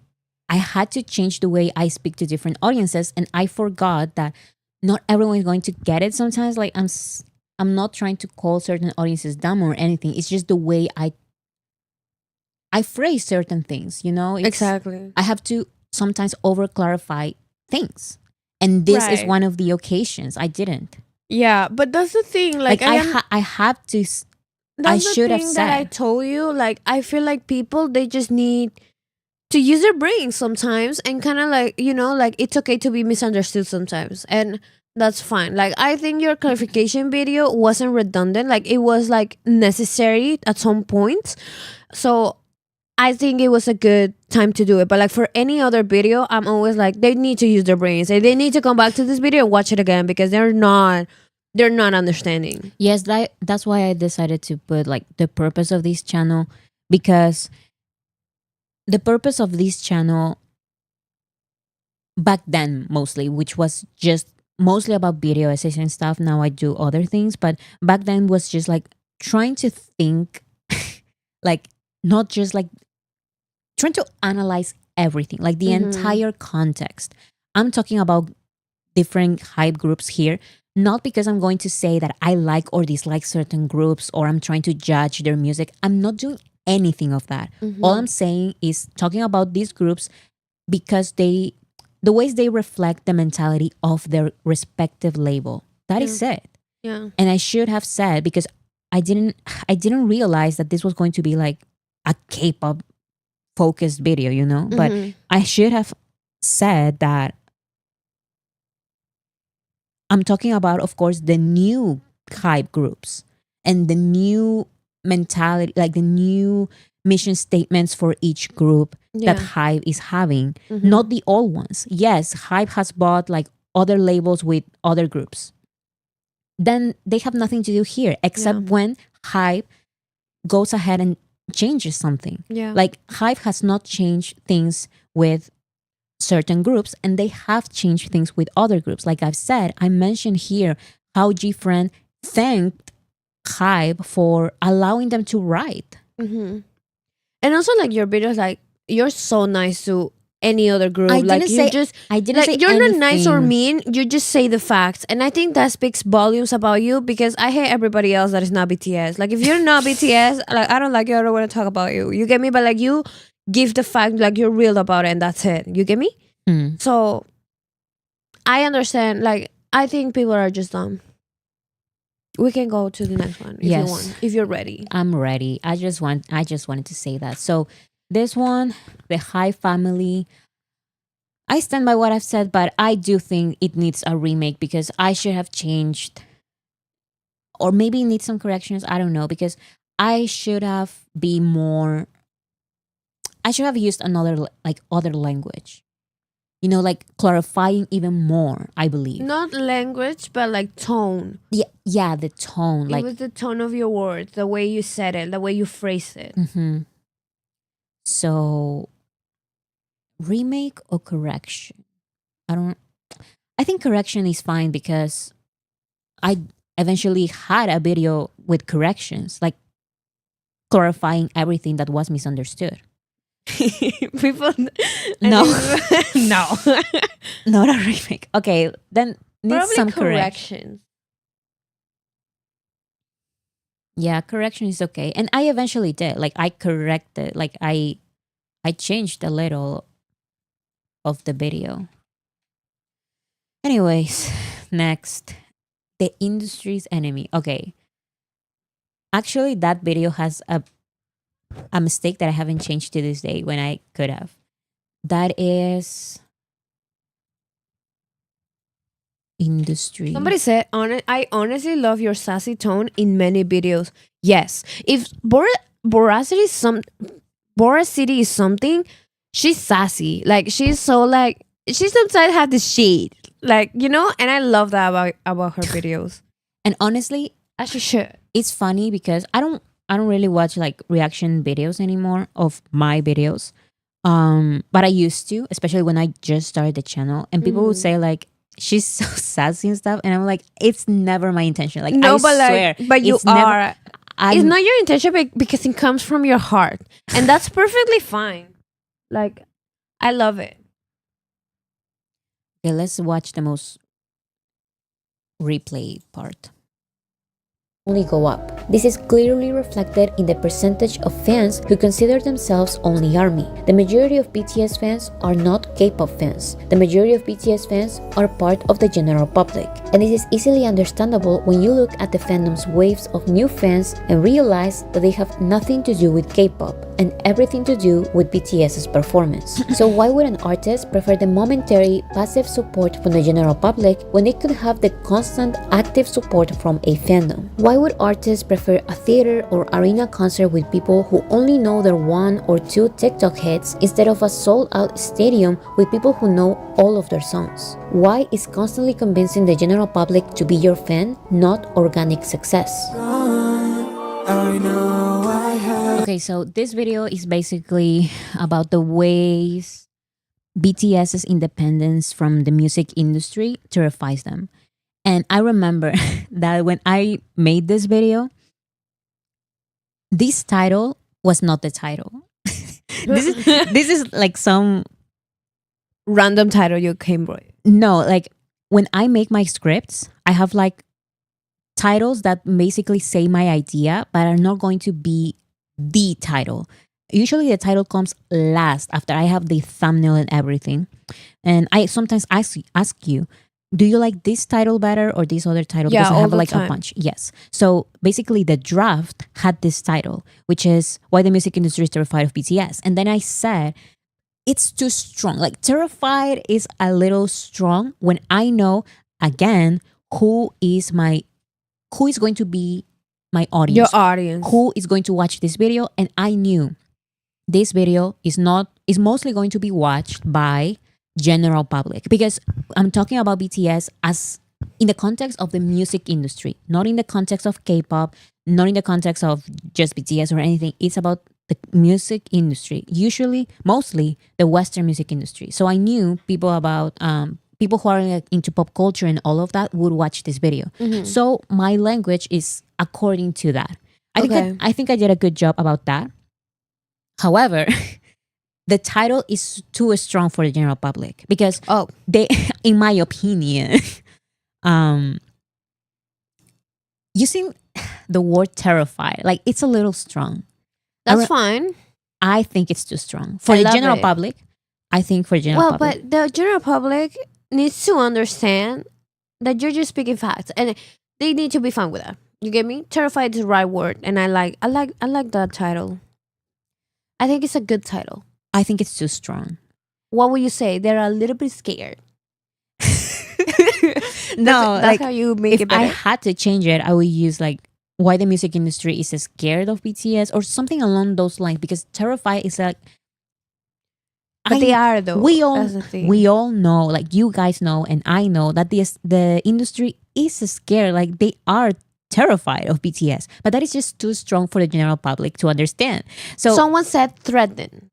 I had to change the way I speak to different audiences, and I forgot that not everyone is going to get it. Sometimes, like, I'm not trying to call certain audiences dumb or anything. It's just the way I phrase certain things. You know,
exactly.
I have to sometimes over clarify things, and this is one of the occasions I didn't.
Yeah, but that's the thing. Like
I have to. I should have said.
That I told you. Like, I feel like people, they just need to use their brain sometimes, and kind of like, you know, like it's okay to be misunderstood sometimes, and that's fine. Like, I think your clarification video wasn't redundant, like it was like necessary at some point. So I think it was a good time to do it. But like for any other video, I'm always like, they need to use their brains and they need to come back to this video and watch it again, because they're not understanding.
Yes, that's why I decided to put like the purpose of this channel, because the purpose of this channel back then mostly, which was just mostly about video essays and stuff. Now I do other things, but back then was just like trying to think, like not just like trying to analyze everything, like the entire context. I'm talking about different hype groups here, not because I'm going to say that I like or dislike certain groups or I'm trying to judge their music. I'm not doing anything of that. All I'm saying is talking about these groups because the ways they reflect the mentality of their respective label. That is it.
Yeah.
And I should have said, because I didn't realize that this was going to be like a K-pop focused video, you know? But I should have said that I'm talking about, of course, the new hype groups and the new mentality, like the new mission statements for each group that Hybe is having, not the old ones. Yes, Hybe has bought like other labels with other groups. Then they have nothing to do here, except when Hybe goes ahead and changes something.
Yeah.
Like Hybe has not changed things with certain groups, and they have changed things with other groups. Like I've said, I mentioned here how G-Friend thanked Hybe for allowing them to write.
And also, like, your videos, like, you're so nice to any other group.
I
like,
didn't
you
say,
just,
I didn't
like,
say
you're
anything.
not nice or mean. You just say the facts, and I think that speaks volumes about you, because I hate everybody else that is not BTS. Like, if you're not BTS, like, I don't like you. I don't want to talk about you. You get me? But like, you give the fact, like, you're real about it, and that's it. You get me? So I understand. Like, I think people are just dumb. We can go to the next one if you want, if you're ready.
I'm ready. I just wanted to say that. So this one, the Hybe family, I stand by what I've said, but I do think it needs a remake, because I should have changed, or maybe it needs some corrections. I don't know, because I should have used another, like, other language. You know, like clarifying even more, I believe.
Not language, but like tone.
Yeah, the tone.
It was the tone of your words, the way you said it, the way you phrased it.
So, remake or correction? I think correction is fine, because I eventually had a video with corrections, like clarifying everything that was misunderstood.
People
no
no
not a remake. Okay, then needs
probably
some
corrections.
Yeah, correction is okay, and I eventually did. Like, I corrected, like I changed a little of the video. Anyways, next, the industry's enemy. Okay, actually that video has a mistake that I haven't changed to this day when I could have. That is industry.
Somebody said, I honestly love your sassy tone in many videos. Yes. If Boracity is something, she's sassy. Like, she's so, like, she sometimes has the shade. Like, you know, and I love that about her videos.
And honestly,
as she should.
It's funny because I don't really watch like reaction videos anymore of my videos. But I used to, especially when I just started the channel, and people would say like, she's so sassy and stuff, and I'm like, it's never my intention. Like,
no,
I swear,
like, but you are. It's not your intention, because it comes from your heart, and that's perfectly fine. Like, I love it.
Okay, let's watch the most replay part.
Only go up. This is clearly reflected in the percentage of fans who consider themselves only ARMY. The majority of BTS fans are not K-pop fans. The majority of BTS fans are part of the general public. And this is easily understandable when you look at the fandom's waves of new fans and realize that they have nothing to do with K-pop and everything to do with BTS's performance. So why would an artist prefer the momentary passive support from the general public when they could have the constant active support from a fandom? Why would artists prefer a theater or arena concert with people who only know their 1 or 2 TikTok hits instead of a sold-out stadium with people who know all of their songs? Why is constantly convincing the general public to be your fan not organic success?
Okay, so this video is basically about the ways BTS's independence from the music industry terrifies them. And I remember that when I made this video, this title was not the title. this is like some
random title you came with.
No, like when I make my scripts, I have like titles that basically say my idea, but are not going to be the title. Usually the title comes last after I have the thumbnail and everything. And I sometimes ask you, do you like this title better or this other title?
Yeah,
because I
all
have
the
like
time.
a bunch. Yes. So basically the draft had this title, which is Why the Music Industry is Terrified of BTS. And then I said, it's too strong. Like terrified is a little strong when I know, again, who is going to be my audience.
Your audience.
Who is going to watch this video. And I knew this video is mostly going to be watched by general public, because I'm talking about BTS as in the context of the music industry, not in the context of K-pop, not in the context of just BTS or anything. It's about the music industry, mostly the Western music industry. So I knew people who are into pop culture and all of that would watch this video.
Mm-hmm.
So my language is according to that. I think I did a good job about that. However, the title is too strong for the general public because they, in my opinion, using the word terrified, like it's a little strong.
That's fine.
I think it's too strong for the general public. I think for general public.
But the general public needs to understand that you're just speaking facts, and they need to be fine with that. You get me? Terrified is the right word, and I like that title. I think it's a good title.
I think it's too strong.
What would you say? They're a little bit scared.
No,
that's how you make
if
it better.
I had to change it, I would use like why the music industry is scared of BTS or something along those lines, because terrified is like.
But they are though.
We all know, like you guys know, and I know that the industry is scared. Like they are terrified of BTS, but that is just too strong for the general public to understand. So
someone said threaten.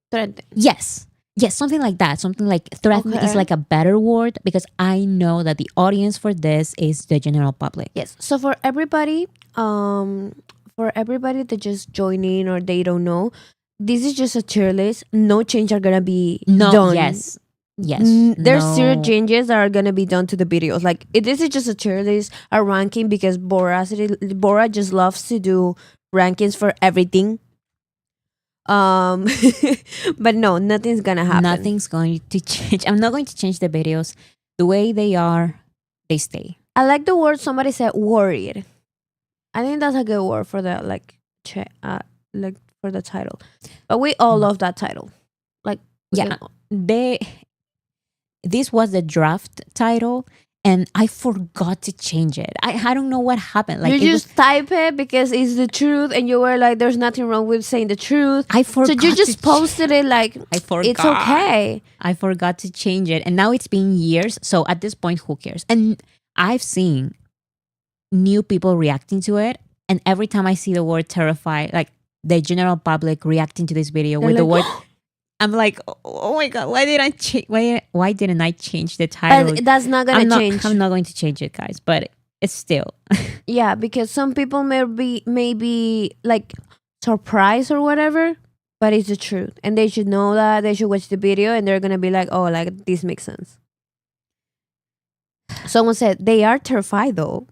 Yes, something like that. Something like threaten is like a better word, because I know that the audience for this is the general public.
Yes. So for everybody that just join in or they don't know, this is just a tier list. No change are gonna be done.
Yes.
There's zero changes that are gonna be done to the videos. Like this is just a tier list, a ranking, because Bora just loves to do rankings for everything. But no, nothing's gonna happen.
Nothing's going to change. I'm not going to change the videos. The way they are, they stay.
I like the word somebody said, worried. I think that's a good word for the for the title. But we all love that title. Like,
yeah, this was the draft title, and I forgot to change it. I don't know what happened. Like
you just type it because it's the truth, and you were like, "There's nothing wrong with saying the truth."
I forgot.
So you just posted it like,
I forgot.
It's okay.
I forgot to change it, and now it's been years. So at this point, who cares? And I've seen new people reacting to it, and every time I see the word terrified, like the general public reacting to this video with the word. I'm like, oh my god, why didn't I change the title?
But that's not gonna change.
I'm not going to change it, guys. But it's still.
Yeah, because some people may be like surprised or whatever, but it's the truth, and they should know that. They should watch the video, and they're gonna be like, oh, like this makes sense. Someone said they are terrified though.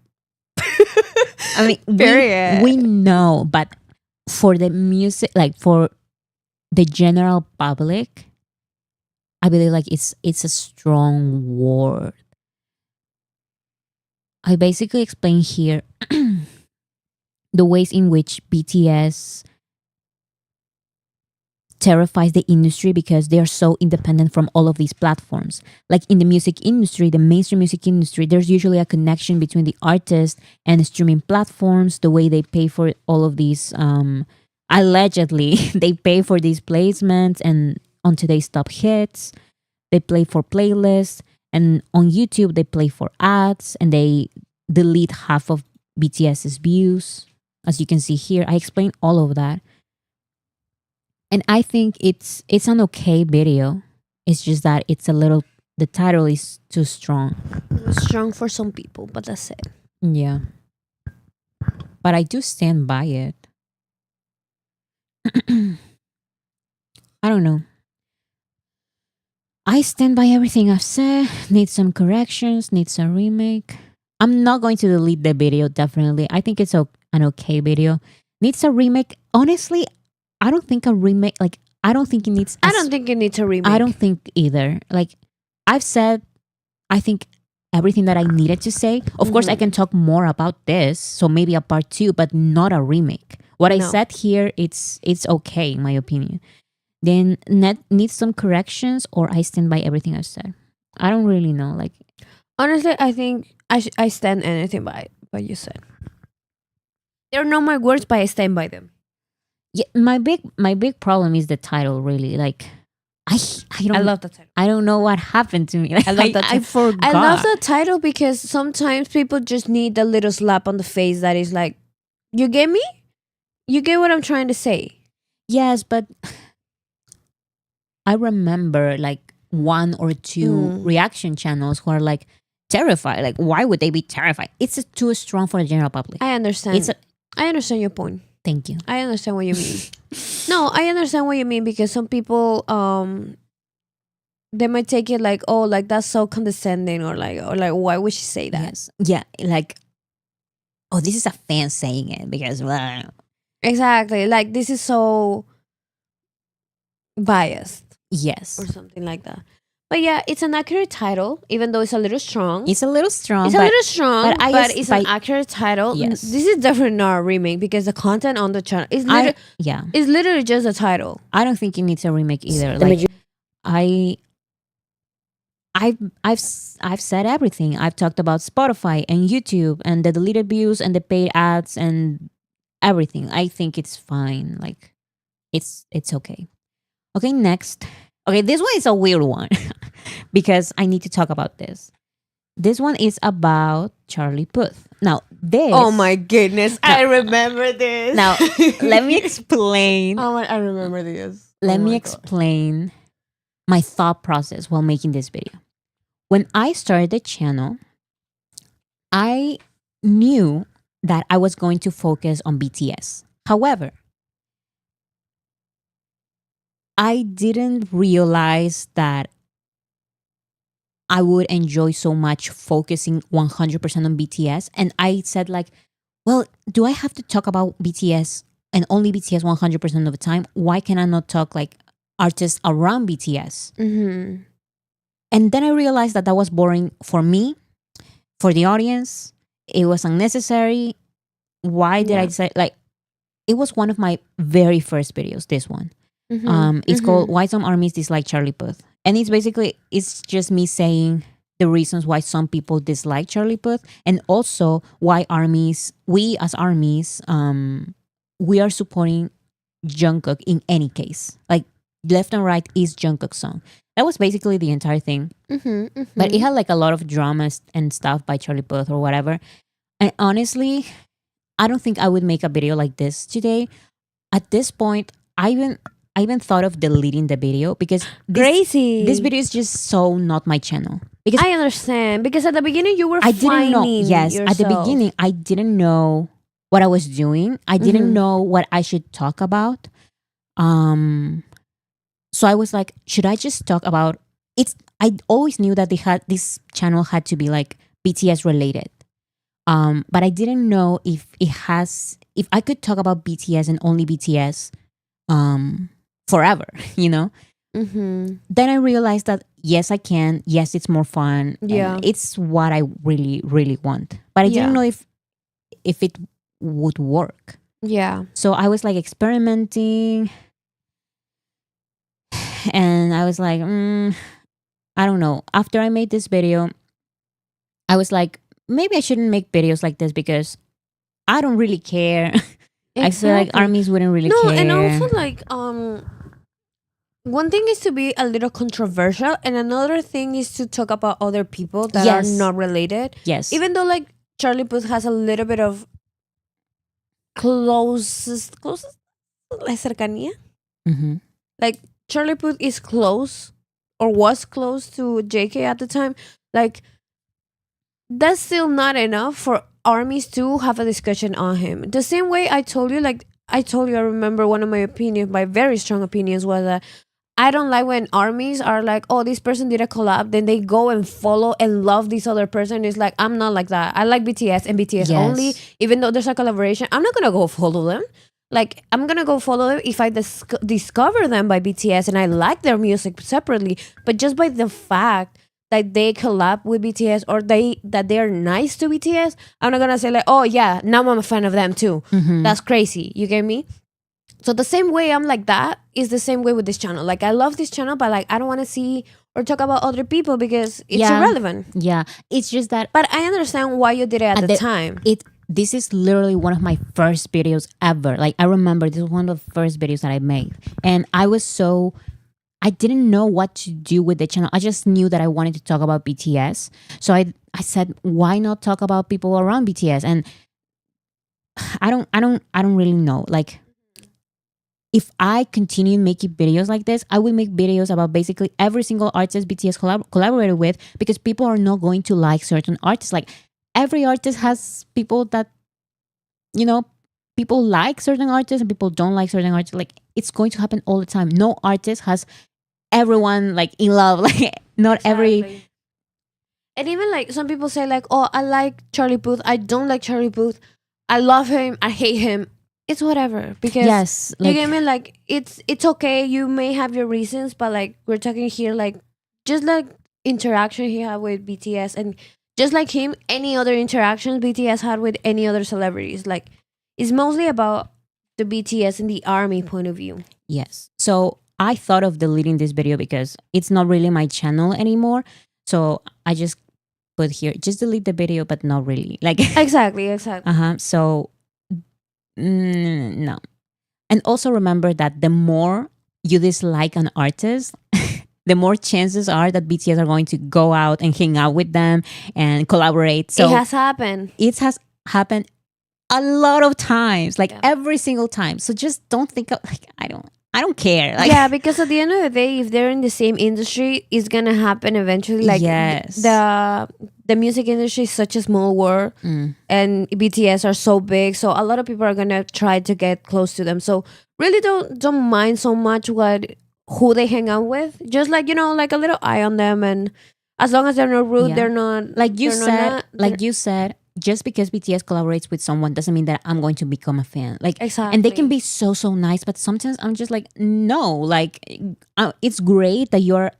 I mean,
Period.
we know, but for the music, like for the general public, I believe like it's a strong word. I basically explain here the ways in which BTS terrifies the industry because they are so independent from all of these platforms. Like in the music industry, the mainstream music industry, there's usually a connection between the artist and the streaming platforms, the way they pay for all of these allegedly they pay for these placements and on today's top hits, they play for playlists, and on YouTube they play for ads and they delete half of BTS's views. As you can see here, I explain all of that. And I think it's an okay video. It's just that it's a little, the title is too strong.
Strong for some people, but that's it.
Yeah. But I do stand by it. I don't know. I stand by everything I've said. Need some corrections, needs a remake. I'm not going to delete the video, definitely. I think it's an okay video. Needs a remake. Honestly, I don't think a remake, like, I don't think it needs...
I don't think it needs a remake.
I don't think either. Like, I've said, I think everything that I needed to say. Of course, I can talk more about this, so maybe a part 2, but not a remake. What I said here, it's okay, in my opinion. Then needs some corrections, or I stand by everything I've said. I don't really know. Like,
honestly, I think I stand anything by what you said. There are no my words, but I stand by them.
Yeah, my big problem is the title. Really, like, I
love the title.
I don't know what happened to me. Like,
I love that.
I forgot.
I love the title because sometimes people just need a little slap on the face that is like, you get me? You get what I'm trying to say?
Yes, but I remember like 1 or 2 reaction channels who are like terrified. Like, why would they be terrified? It's too strong for the general public.
I understand. I understand your point.
Thank you.
I understand what you mean. No, I understand what you mean because some people they might take it like, oh, like that's so condescending, or like why would she say that?
Yes. Yeah, like, oh, this is a fan saying it because blah.
Exactly. Like, this is so biased.
Yes.
Or something like that. But yeah, it's an accurate title, even though it's a little strong.
It's a little strong.
It's a little strong, but it's
by,
an accurate title.
Yes.
This is definitely not a remake because the content on the channel is it's literally just a title.
I don't think it needs a remake either. Like, I've said everything. I've talked about Spotify and YouTube and the deleted views and the paid ads and everything. I think it's fine. Like, it's okay. Okay, next. Okay, this one is a weird one because I need to talk about this. This one is about Charlie Puth. Now, this...
Oh my goodness, I remember this.
Now, let me explain.
Oh I remember this.
Let me explain my thought process while making this video. When I started the channel, I knew that I was going to focus on BTS. However, I didn't realize that I would enjoy so much focusing 100% on BTS. And I said like, well, do I have to talk about BTS and only BTS 100% of the time? Why can I not talk like artists around BTS?
Mm-hmm.
And then I realized that was boring for me, for the audience. It was unnecessary. Why did I decide? Like, it was one of my very first videos, this one.
Mm-hmm.
It's called Why Some Armies Dislike Charlie Puth. And it's just me saying the reasons why some people dislike Charlie Puth, and also why we as armies, we are supporting Jungkook in any case. Like, left and right is Jungkook's song. That was basically the entire thing. But it had like a lot of dramas and stuff by Charlie Puth or whatever. And honestly, I don't think I would make a video like this today. At this point, I even thought of deleting the video because this video is just so not my channel. Because
I understand, because at the beginning you were
I didn't know. Yes,
yourself.
At the beginning I didn't know what I was doing. I didn't know what I should talk about. So I was like, should I just talk about it? I always knew that this channel had to be like BTS related. But I didn't know if I could talk about BTS and only BTS forever, you know?
Mm-hmm.
Then I realized that yes, I can. Yes, it's more fun.
Yeah.
And it's what I really, really want. But I didn't know if it would work.
Yeah.
So I was like experimenting, and I was like, I don't know. After I made this video, I was like, maybe I shouldn't make videos like this because I don't really care. I feel like armies wouldn't really care.
No, and also like one thing is to be a little controversial, and another thing is to talk about other people that are not related.
Yes.
Even though like Charlie Puth has a little bit of closest la cercanía.
Mm-hmm.
Like Charlie Puth is close or was close to JK at the time. Like that's still not enough for armies to have a discussion on him. The same way I told you, I remember one of my opinions, my very strong opinions was that I don't like when armies are like, oh, this person did a collab, then they go and follow and love this other person. It's like, I'm not like that. I like BTS and BTS only. Even though there's a collaboration, I'm not going to go follow them. Like, I'm going to go follow them if I discover them by BTS and I like their music separately. But just by the fact that they collab with BTS or that they are nice to BTS, I'm not going to say like, oh yeah, now I'm a fan of them too.
Mm-hmm.
That's crazy. You get me? So the same way I'm like that is the same way with this channel. Like I love this channel, but like I don't want to see or talk about other people because it's irrelevant.
Yeah, it's just that.
But I understand why you did it at the time.
This is literally one of my first videos ever. Like I remember this was one of the first videos that I made, and I didn't know what to do with the channel. I just knew that I wanted to talk about BTS, so I said, why not talk about people around BTS? And I don't really know, like. If I continue making videos like this, I will make videos about basically every single artist BTS collaborated with, because people are not going to like certain artists. Like every artist has people that, you know, people like certain artists and people don't like certain artists. Like it's going to happen all the time. No artist has everyone like in love. Like not every.
And even like some people say like, oh, I like Charlie Puth. I don't like Charlie Puth. I love him. I hate him. It's whatever, because
like,
you get me, like it's okay, you may have your reasons, but like we're talking here like just like interaction he had with BTS, and just like him, any other interactions BTS had with any other celebrities. Like it's mostly about the BTS and the army point of view.
Yes. So I thought of deleting this video because it's not really my channel anymore. So I just put here, just delete the video, but not really. Like
exactly.
So no. And also remember that the more you dislike an artist, the more chances are that BTS are going to go out and hang out with them and collaborate. So
it has happened.
It has happened a lot of times, like every single time. So just don't think of like I don't care. Like,
yeah, because at the end of the day, if they're in the same industry, it's gonna happen eventually. Like the music industry is such a small world, and BTS are so big, so a lot of people are gonna try to get close to them. So really, don't mind so much who they hang out with. Just like, you know, like a little eye on them, and as long as they're not rude, they're not
like you said. Just because BTS collaborates with someone doesn't mean that I'm going to become a fan. Like,
exactly.
And they can be so nice, but sometimes I'm just like, no. Like, it's great that you're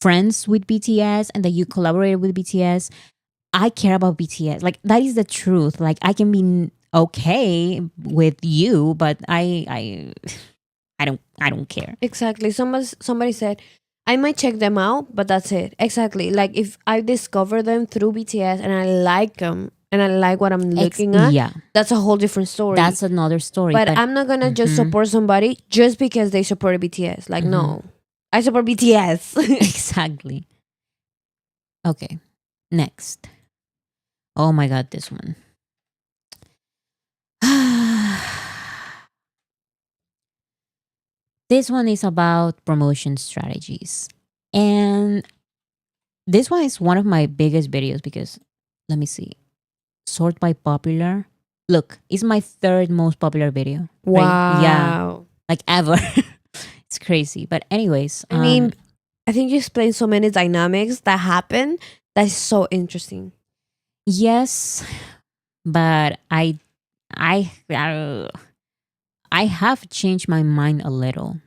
friends with BTS and that you collaborated with BTS. I care about BTS. Like, that is the truth. Like, I can be okay with you, but I don't care.
Exactly. Somebody said, I might check them out, but that's it. Exactly. Like if I discover them through BTS and I like them and I like what I'm looking at, that's a whole different story.
That's another story.
But I'm not gonna just support somebody just because they supported BTS. Like no, I support BTS.
Exactly. Okay, next. Oh my God, this one. This one is about promotion strategies. And this one is one of my biggest videos because, let me see, sort by popular. Look, it's my third most popular video.
Wow.
Right? Yeah. Like ever. It's crazy. But anyways.
I mean, I think you explained so many dynamics that happen. That's so interesting.
Yes, but I have changed my mind a little.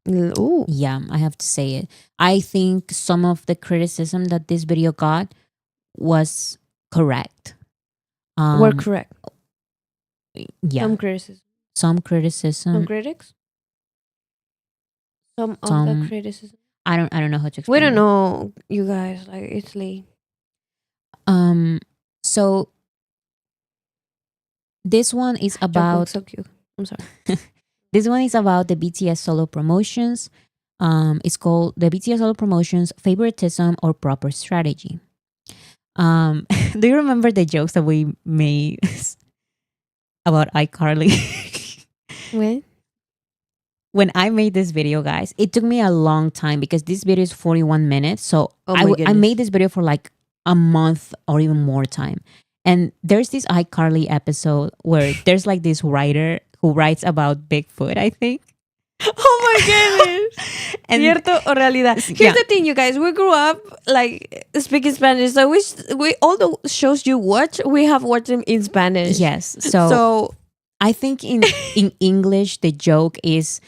Ooh.
Yeah, I have to say it. I think some of the criticism that this video got was correct.
We're correct.
Yeah,
Some criticism.
some criticism.
Some critics? Some of
Some-
the criticism.
I don't know how to explain.
We don't
it.
know, you guys. Like, it's late.
So this one is
Jungkook's
about
so cute. I'm sorry.
this one is about the BTS solo promotions. It's called the BTS solo promotions, favoritism or proper strategy. Do you remember the jokes that we made about iCarly?
When?
When I made this video, guys, it took me a long time because this video is 41 minutes. So
Oh my
I
goodness.
made this video for like a month or even more time. And there's this iCarly episode where there's like this writer who writes about Bigfoot, I think.
Oh my goodness.
And
Cierto o realidad. Here's
Yeah.
the thing, you guys. We grew up like speaking Spanish. So we all the shows you watch, we have watched them in Spanish.
yes,
So
I think in English the joke is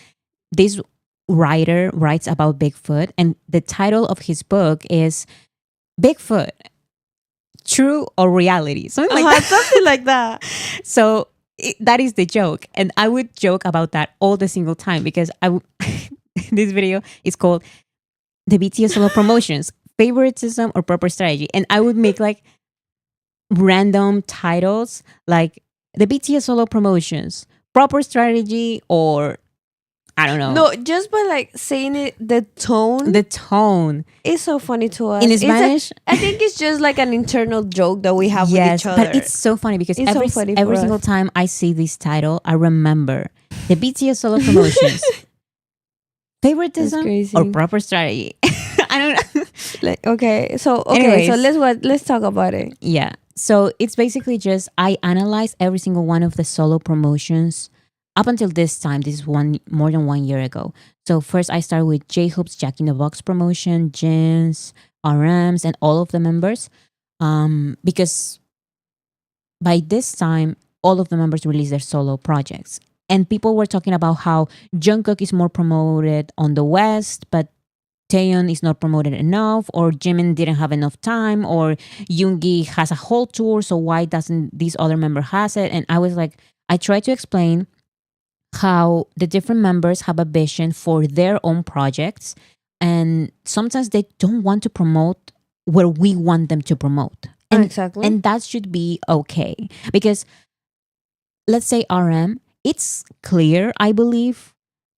this writer writes about Bigfoot, and the title of his book is Bigfoot, True or Reality, something like that.
something like that.
So that is the joke, and I would joke about that all the single time because this video is called the BTS solo promotions, favoritism or proper strategy, and I would make like random titles like the BTS solo promotions, proper strategy, or I don't know.
No, just by like saying it, the tone
The tone
is so funny to us.
in
It's
Spanish.
I think it's just like an internal joke that we have with
Yes,
each other.
but it's so funny because
It's so
every
funny
every
for
single
us.
time I see this title, I remember the BTS solo promotions, favoritism
crazy.
or proper strategy. I don't know.
like, okay, so
Anyways.
let's talk about it.
Yeah. So it's basically just I analyze every single one of the solo promotions up until this time. This is more than 1 year ago. So first I start with J-Hope's Jack in the Box promotion, Jin's, RM's, and all of the members. Because by this time, all of the members released their solo projects. And people were talking about how Jungkook is more promoted on the West, but Taeyeon is not promoted enough, or Jimin didn't have enough time, or Yoongi has a whole tour, so why doesn't this other member has it? And I was like, I tried to explain how the different members have a vision for their own projects, and sometimes they don't want to promote where we want them to promote. And,
Exactly.
and that should be okay. Because let's say RM, it's clear, I believe,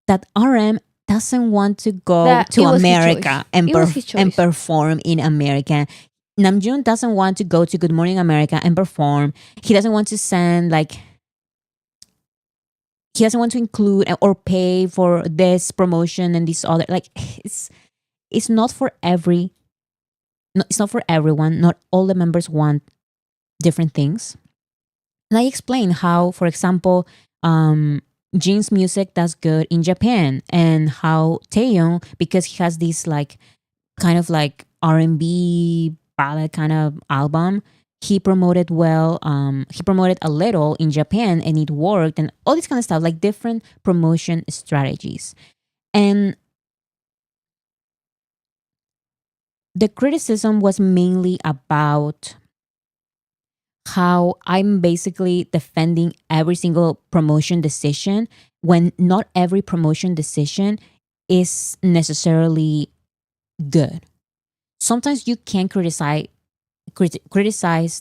that RM doesn't want to go
That
to
it was his
America
choice.
and,
It was his
and
choice.
perform in America. Namjoon doesn't want to go to Good Morning America and perform. He doesn't want to send he doesn't want to include or pay for this promotion and this other. Like it's not for it's not for everyone. Not all the members want different things. And I explain how, for example, Jin's music does good in Japan, and how Taeyeon, because he has this like kind of like R&B ballad kind of album, he promoted well. He promoted a little in Japan and it worked, and all this kind of stuff, like different promotion strategies. And the criticism was mainly about how I'm basically defending every single promotion decision when not every promotion decision is necessarily good. Sometimes you can criticize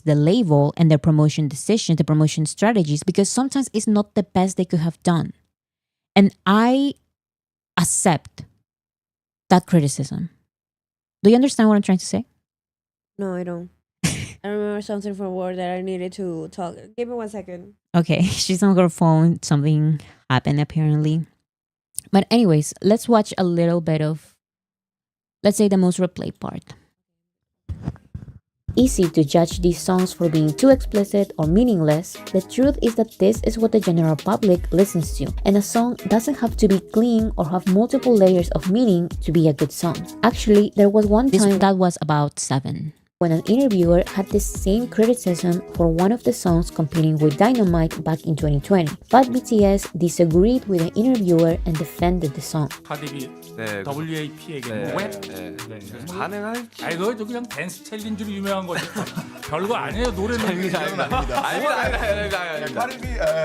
the label and their promotion decision, the promotion strategies, because sometimes it's not the best they could have done. And I accept that criticism. Do you understand what I'm trying to say?
No, I don't. I remember something from work that I needed to talk. Give me 1 second.
Okay, she's on her phone. Something happened apparently. But anyways, let's watch a little bit of, let's say, the most replayed part.
Easy to judge these songs for being too explicit or meaningless. The truth is that this is what the general public listens to, and a song doesn't have to be clean or have multiple layers of meaning to be a good song. Actually, there was one time
That was about 7.
when an interviewer had the same criticism for one of the songs competing with Dynamite back in 2020. But BTS disagreed with the interviewer and defended the song.
하디비
네,
WAP에게
네,
웹?
네.
네.
가능할지.
아니 그거 그냥 댄스 챌린지로 유명한 거지. 별거 아니에요. 노래는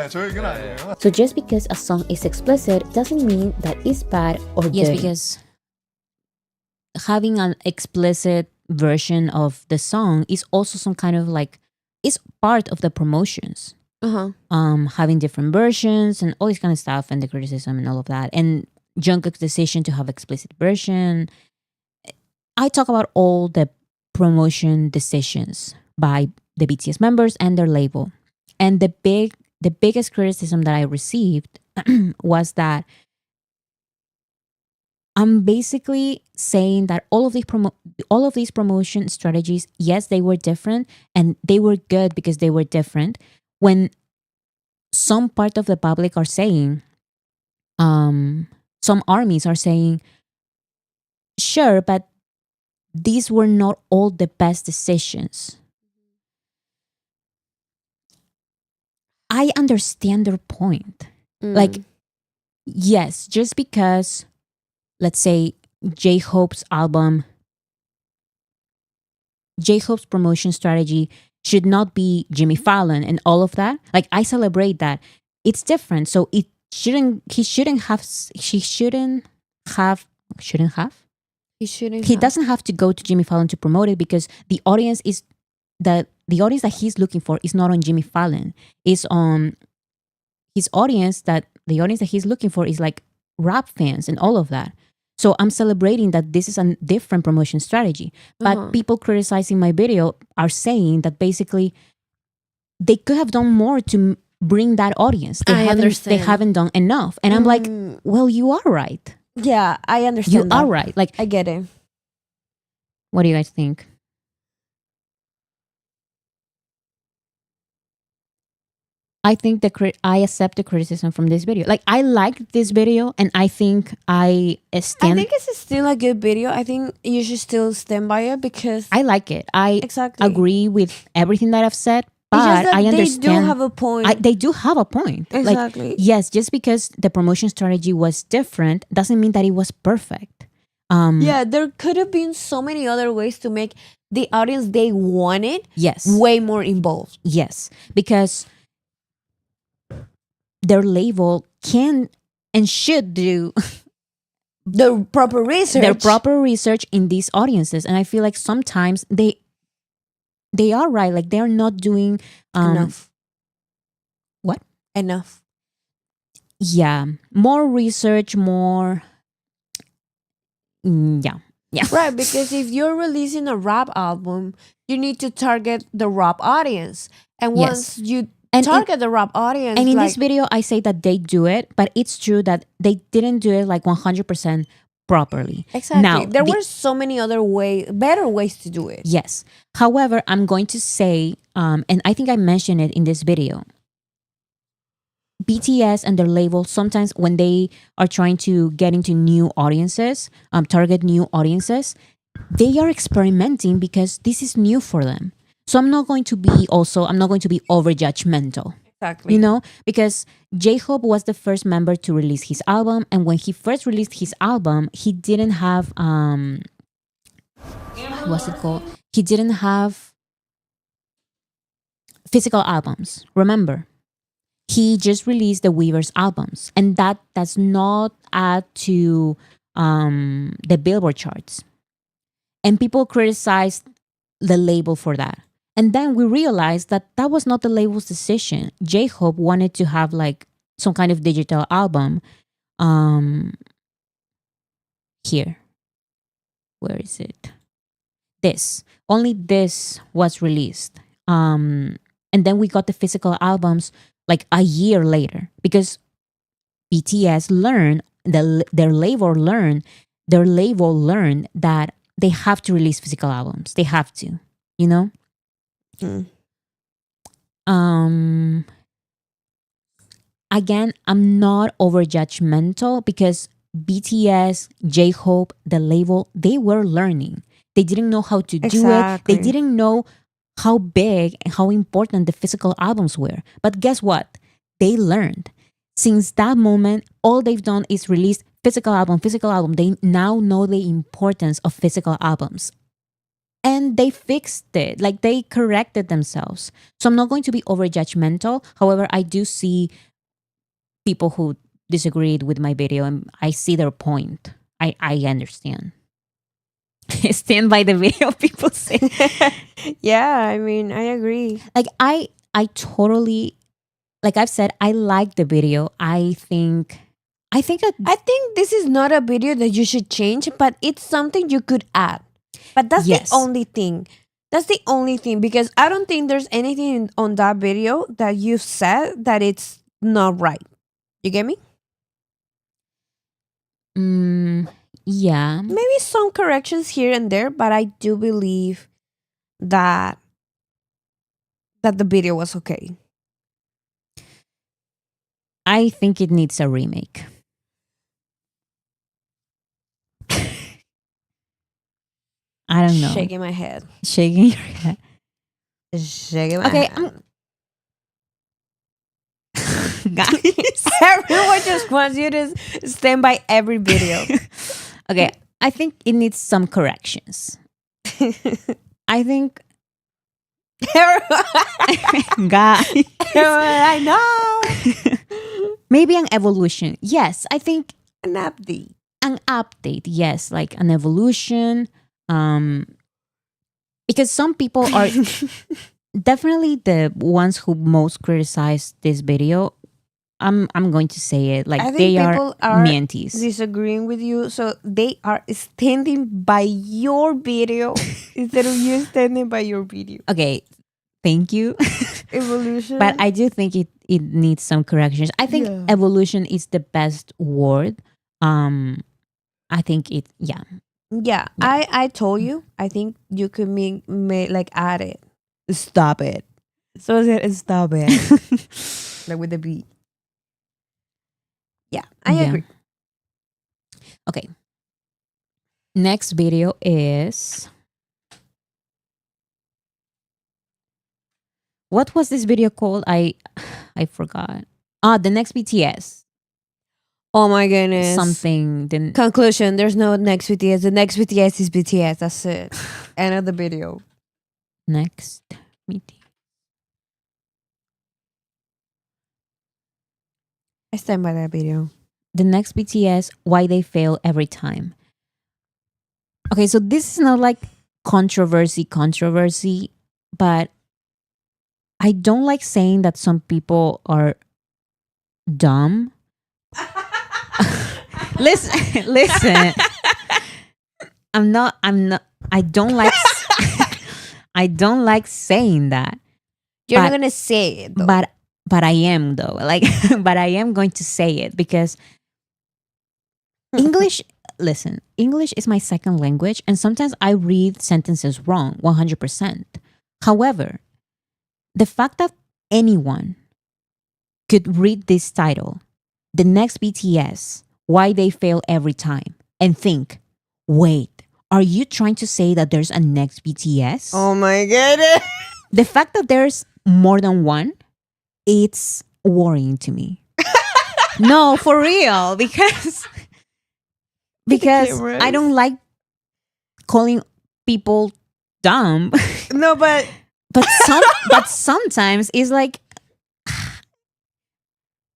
저 얘기는 아니에요.
So just because a song is explicit doesn't mean that it's bad or
Yes,
dirty.
because having an explicit version of the song is also some kind of like, it's part of the promotions. Having different versions and all this kind of stuff and the criticism and all of that. And Jungkook's decision to have explicit version. I talk about all the promotion decisions by the BTS members and their label. And the biggest criticism that I received was that I'm basically saying that all of these promotion strategies, yes, they were different and they were good because they were different. When some part of the public are saying, some armies are saying, sure, but these were not all the best decisions. I understand their point. Like, yes, just because, let's say, J-Hope's promotion strategy should not be Jimmy Fallon and all of that. Like, I celebrate that. It's different. So he shouldn't he doesn't have to go to Jimmy Fallon to promote it, because the audience that he's looking for is not on Jimmy Fallon. It's on his audience. That the audience that he's looking for is like rap fans and all of that. So I'm celebrating that this is a different promotion strategy. But people criticizing my video are saying that basically they could have done more to bring that audience. They haven't done enough. And I'm like, well, you are right.
Yeah, I understand.
You are right. Like,
I get it.
What do you guys think? I think I accept the criticism from this video. Like, I like this video, and I think I stand.
I think it's still a good video. I think you should still stand by it because
I like it. I
exactly
agree with everything that I've said, but I understand
they do have a point.
They do have a point.
Exactly.
Like, yes, just because the promotion strategy was different doesn't mean that it was perfect.
Yeah, there could have been so many other ways to make the audience they wanted.
Yes,
way more involved.
Yes, because their label can and should do
the proper research
in these audiences. And I feel like sometimes they are right. Like, they're not doing
enough.
What?
Enough.
Yeah. More research, more. Yeah.
Right, because if you're releasing a rap album, you need to target the rap audience. And once you target the rap audience.
And in this video, I say that they do it, but it's true that they didn't do it like 100% properly.
Exactly.
Now,
there were so many other better ways to do it.
Yes. However, I'm going to say, and I think I mentioned it in this video, BTS and their label, sometimes when they are trying to get into new audiences, target new audiences, they are experimenting because this is new for them. So I'm not going to be over judgmental.
Exactly.
You know, because J-Hope was the first member to release his album. And when he first released his album, he didn't have, what's it called? He didn't have physical albums. Remember, he just released the Weavers albums. And that does not add to the Billboard charts. And people criticized the label for that. And then we realized that that was not the label's decision. J-Hope wanted to have like some kind of digital album. Here. Where is it? Only this was released. And then we got the physical albums like a year later, because BTS learned, their label learned that they have to release physical albums. They have to, you know? Again, I'm not over judgmental because BTS, J-Hope, the label, they were learning. They didn't know how to do
Exactly.
it. They didn't know how big and how important the physical albums were. But guess what? They learned. Since that moment, all they've done is release physical album, physical album. They now know the importance of physical albums. And they fixed it. Like, they corrected themselves. So I'm not going to be over judgmental. However, I do see people who disagreed with my video, and I see their point. I understand. Stand by the video, people say.
Yeah, I mean, I agree.
Like, I totally, like I've said, I like the video. I think
this is not a video that you should change, but it's something you could add. But that's
Yes.
the only thing. That's the only thing, because I don't think there's anything on that video that you said that it's not right. You get me?
Yeah.
Maybe some corrections here and there, but I do believe that the video was okay.
I think it needs a remake. I don't know.
Shaking my head.
Shaking your head.
Shaking my
Okay,
head.
Guys.
Everyone just wants you to stand by every video.
Okay, I think it needs some corrections. I think guys.
I know.
Maybe an evolution. Yes, I think
An update.
an update. Yes, like an evolution. Because some people are definitely the ones who most criticize this video. I'm going to say it, like,
I think
they
people
are mentees.
disagreeing with you, so they are standing by your video instead of you standing by your video.
Okay, thank you.
Evolution.
But I do think it needs some corrections. I think evolution is the best word. I think it,
yeah. I told you. I think you could make like add it. Stop it. So I said stop it. Like with the beat. Yeah, I agree.
Okay. Next video is, what was this video called? I forgot. The next BTS.
Oh my goodness.
Something.
Conclusion, there's no next BTS. The next BTS is BTS. That's it. End of the video.
Next BTS.
I stand by that video.
The next BTS, why they fail every time. Okay, so this is not like controversy, but I don't like saying that some people are dumb. Listen. I don't like saying that.
You're not gonna say it though.
But I am, though. Like, but I am going to say it because English is my second language, and sometimes I read sentences wrong 100%. However, the fact that anyone could read this title, the next BTS, why they fail every time, and think, wait, are you trying to say that there's a next BTS?
Oh my goodness.
The fact that there's more than one, it's worrying to me. No, for real, because I don't like calling people dumb.
No, but
sometimes it's like,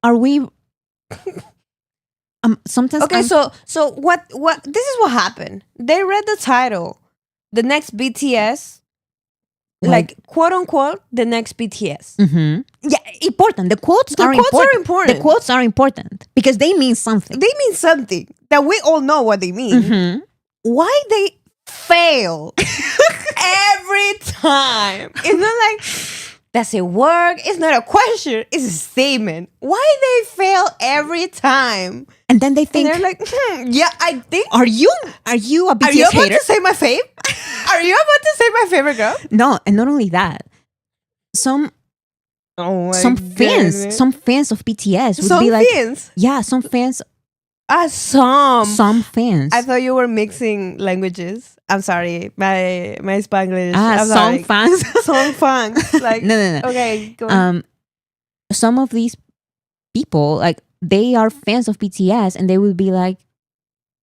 are we? Sometimes.
Okay, so what? This is what happened. They read the title, the next BTS. Like, quote unquote, the next BTS.
Mm-hmm. Yeah, important. The quotes are important. The quotes are important because they mean something.
They mean something that we all know what they mean.
Mm-hmm.
Why they fail every time? It's not like, does it work? It's not a question. It's a statement. Why they fail every time?
And then they think,
and they're like, yeah, I think.
Are you a BTS
Are you about
hater?
to say my fave? Are you about to say my favorite girl?
No, and not only that, some fans of BTS would be like,
fans?
yeah, some fans
Some
fans.
I thought you were mixing languages. I'm sorry, my Spanglish.
Song fans.
Song fans. Like
no.
Okay, go on.
Some of these people, like, they are fans of BTS, and they will be like,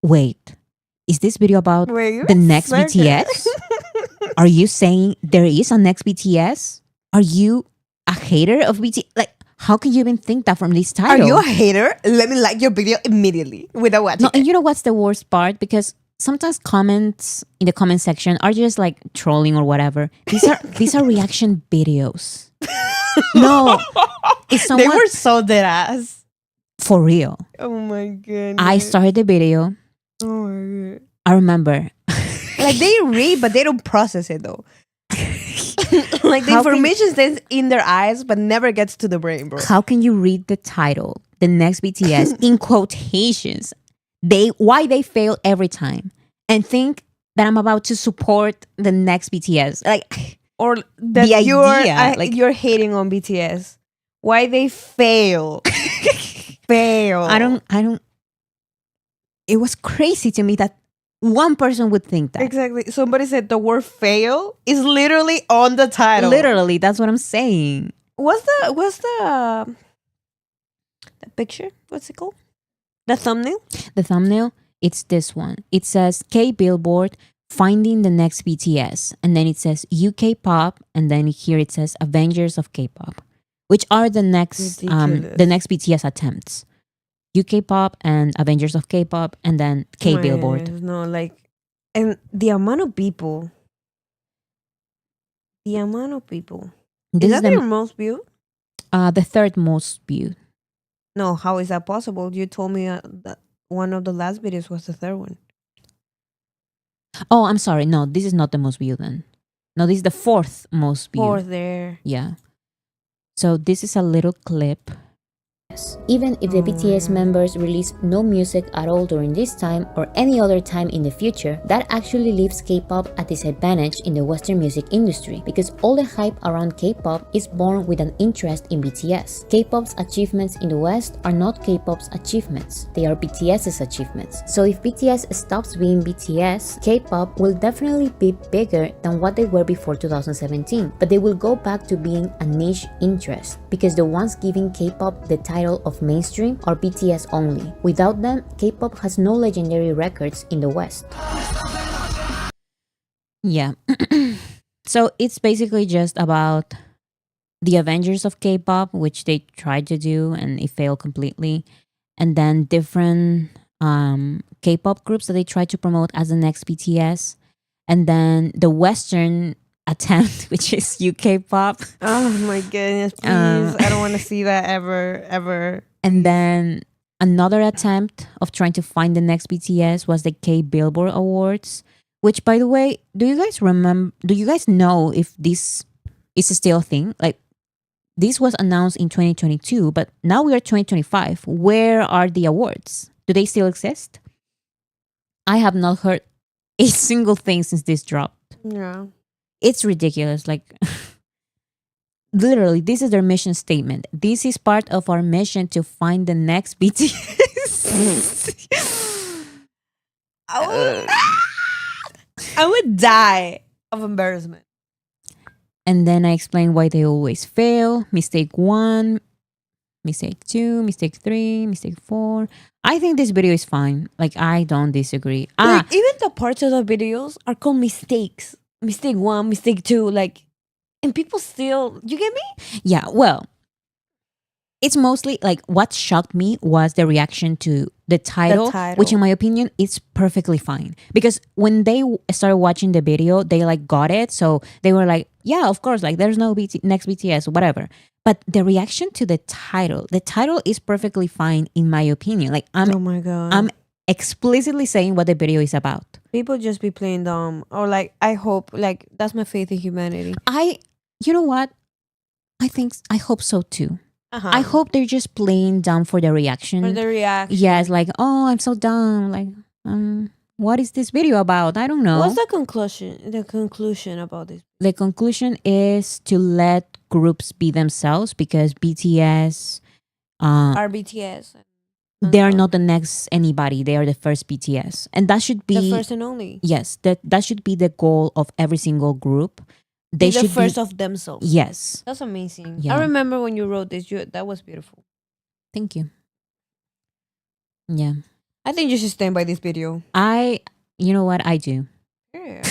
"Wait, is this video about the next BTS? Are you saying there is a next BTS? Are you a hater of BTS? Like, how can you even think that from this title?
Are you a hater? Let me like your video immediately without watching.
No, and you know what's the worst part? Because sometimes comments in the comment section are just like trolling or whatever. These are reaction videos. No, it's someone,
they were so dead ass.
For real.
Oh my goodness.
I started the video.
Oh my god.
I remember.
Like they read, but they don't process it though. Like the information stays in their eyes, but never gets to the brain, bro.
How can you read the title, the next BTS, in quotations? Why they fail every time, and think that I'm about to support the next BTS, like,
or that
the idea,
you're hating on BTS. Why they fail? Fail.
I don't. It was crazy to me that one person would think that.
Exactly. Somebody said the word fail is literally on the title.
Literally, that's what I'm saying.
What's the picture? What's it called? The thumbnail?
The thumbnail, it's this one. It says K Billboard finding the next BTS, and then it says UK pop, and then here it says Avengers of K-pop, which are the next BTS attempts. UK pop and Avengers of K-pop, and then K Billboard.
No, like, and the amount of people. This is that your most viewed?
The third most viewed.
No, how is that possible? You told me that one of the last videos was the third one.
Oh, I'm sorry. No, this is not the most viewed then. No, this is the fourth most viewed.
Fourth there.
Yeah. So this is a little clip.
Even if the BTS members release no music at all during this time or any other time in the future, that actually leaves K-pop at disadvantage in the Western music industry because all the hype around K-pop is born with an interest in BTS. K-pop's achievements in the West are not K-pop's achievements, they are BTS's achievements. So if BTS stops being BTS, K-pop will definitely be bigger than what they were before 2017, but they will go back to being a niche interest because the ones giving K-pop the title of mainstream are BTS only. Without them, K-pop has no legendary records in the West.
Yeah. So it's basically just about the Avengers of K-pop, which they tried to do and it failed completely. And then different K-pop groups that they tried to promote as the next BTS. And then the Western attempt, which is UK pop.
Oh my goodness, please. I don't want to see that ever.
And then another attempt of trying to find the next BTS was the K Billboard Awards, which, by the way, do you guys know if this is still a thing? Like, this was announced in 2022, but now we are 2025. Where are the awards? Do they still exist? I have not heard a single thing since this dropped.
Yeah.
It's ridiculous. Like, literally, this is their mission statement. This is part of our mission to find the next BTS.
I would die of embarrassment.
And then I explain why they always fail. Mistake 1, mistake 2, mistake 3, mistake 4. I think this video is fine. Like, I don't disagree.
Like, even the parts of the videos are called mistakes. Mistake 1, mistake 2, like, and people still, you get me?
Yeah, well, it's mostly like what shocked me was the reaction to the title, which in my opinion is perfectly fine. Because when they started watching the video, they like got it. So they were like, yeah, of course, like there's no next BTS, whatever. But the reaction to the title is perfectly fine in my opinion. Like,
oh my God.
I'm explicitly saying what the video is about.
People just be playing dumb. Or like, I hope, like, that's my faith in humanity.
You know what? I hope so too. I hope they're just playing dumb for the reaction.
For the reaction.
Yeah, it's like, oh, I'm so dumb. Like, what is this video about? I don't know.
What's the conclusion? The conclusion about this?
The conclusion is to let groups be themselves because BTS
are BTS.
they are not the next anybody. They are the first BTS, and that should be
The first and only.
yes. That should be the goal of every single group.
They
They
the
should
first
be
of themselves.
yes.
That's amazing.
Yeah.
I remember when you wrote this. That was beautiful.
Thank you. Yeah,
I think you should stand by this video.
you know what I do.
Yeah.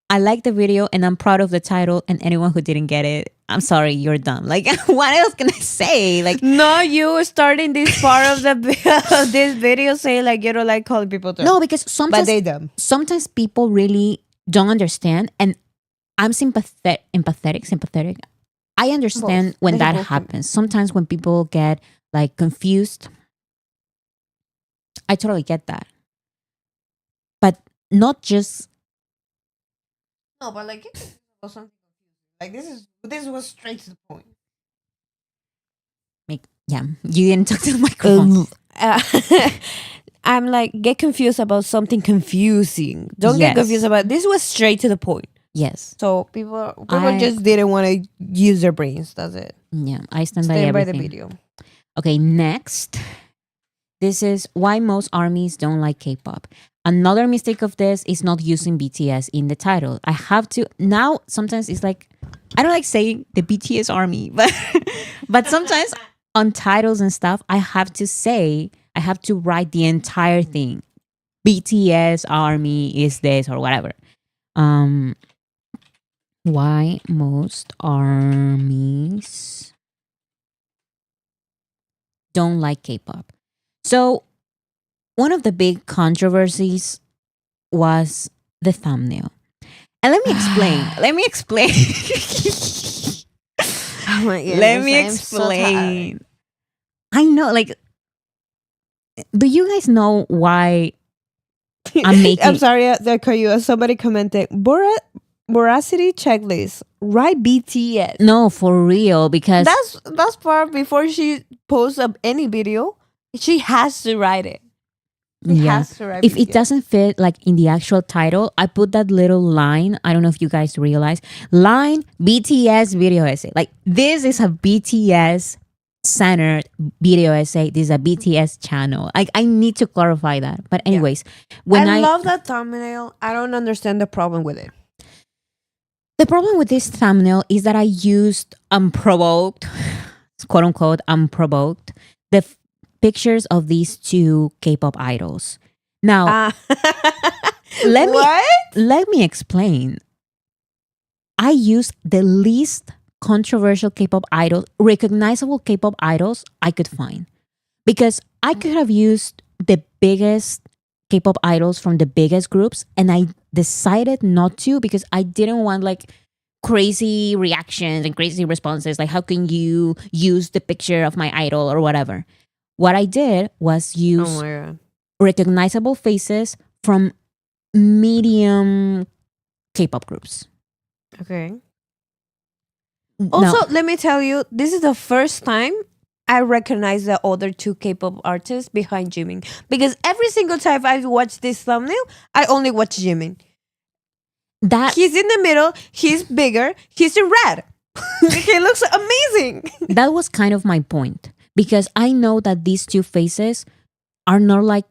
I like the video and I'm proud of the title. And anyone who didn't get it, I'm sorry, you're dumb. Like, what else can I say? Like,
No, you starting this part of this video saying like you don't like calling people dumb.
no, because
But
sometimes
they dumb.
sometimes people really don't understand, and I'm sympathetic. I understand
Both.
when
They
that
both can be.
happens. Sometimes when people get like confused, I totally get that. But not just
No, but like it was something like this was straight to the point.
make. Yeah, you didn't talk to the microphone.
I'm like get confused about something confusing. Don't get
Yes.
confused about this was straight to the point.
Yes.
So people
I-
just didn't want to use their brains. That's it.
Yeah, I stand by
Stand by the
everything.
video.
Okay, next. This is why most armies don't like K-pop. Another mistake of this is not using BTS in the title. I have to now. Sometimes it's like I don't like saying the BTS army, but sometimes on titles and stuff, I have to write the entire thing. BTS army is this or whatever. Why most armies don't like K-pop. So one of the big controversies was the thumbnail. And let me explain.
Oh my goodness,
Let me
I'm so tired.
explain. I know, like, do you guys know why I'm making...
I'm sorry that cut you. Somebody commented voracity checklist. Write BTS.
No, for real, because...
That's part before she posts up any video. She has to write it. She has to write
If it
BTS.
doesn't fit like in the actual title, I put that little line. I don't know if you guys realize. Line BTS video essay. Like this is a BTS centered video essay. This is a BTS channel. Like I need to clarify that. But anyways, when
I love that thumbnail. I don't understand the problem with it.
the problem with this thumbnail is that I used unprovoked, quote unquote, unprovoked, the pictures of these two K-pop idols. Now, let me explain. I used the least controversial K-pop idols, recognizable K-pop idols I could find. Because I could have used the biggest K-pop idols from the biggest groups, and I decided not to because I didn't want like crazy reactions and crazy responses. Like, how can you use the picture of my idol or whatever? What I did was use
Oh my god.
recognizable faces from medium K-pop groups.
Okay.
Now-
Also, let me tell you, this is the first time I recognize the other two K-pop artists behind Jimin. Because every single time I watch this thumbnail, I only watch Jimin. He's in the middle, he's bigger, he's in red. He looks amazing.
that was kind of my point, because I know that these two faces are not like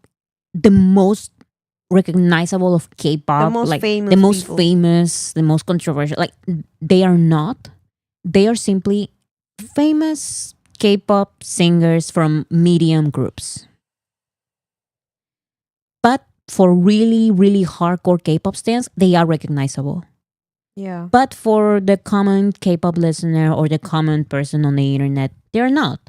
the most recognizable of K-pop,
The most
like
famous
the most
people.
famous, the most controversial. Like they are not. They are simply famous K-pop singers from medium groups. But for really, really hardcore K-pop stans, they are recognizable.
Yeah.
But for the common K-pop listener or the common person on the internet, they're not.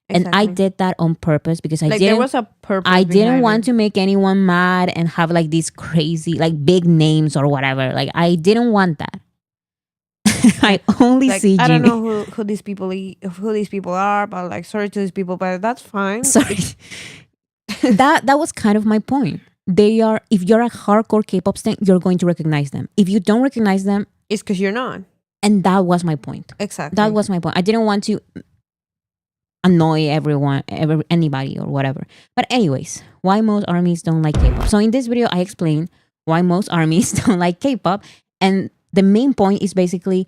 And I
Exactly.
did that on purpose because I
Like there
didn't.
was a purpose.
I didn't
behind
want
it.
to make anyone mad and have like these crazy, like big names or whatever. Like I didn't want that. I only
Like,
see
I
Jimmy.
don't know who these people are, but like sorry to these people, but that's fine.
Sorry. that was kind of my point. They are. If you're a hardcore K-pop stan, you're going to recognize them. If you don't recognize them,
It's because you're not.
and that was my point.
Exactly.
That was my point. I didn't want to annoy anybody or whatever. But anyways, why most armies don't like K-pop. So in this video, I explain why most armies don't like K-pop. And the main point is basically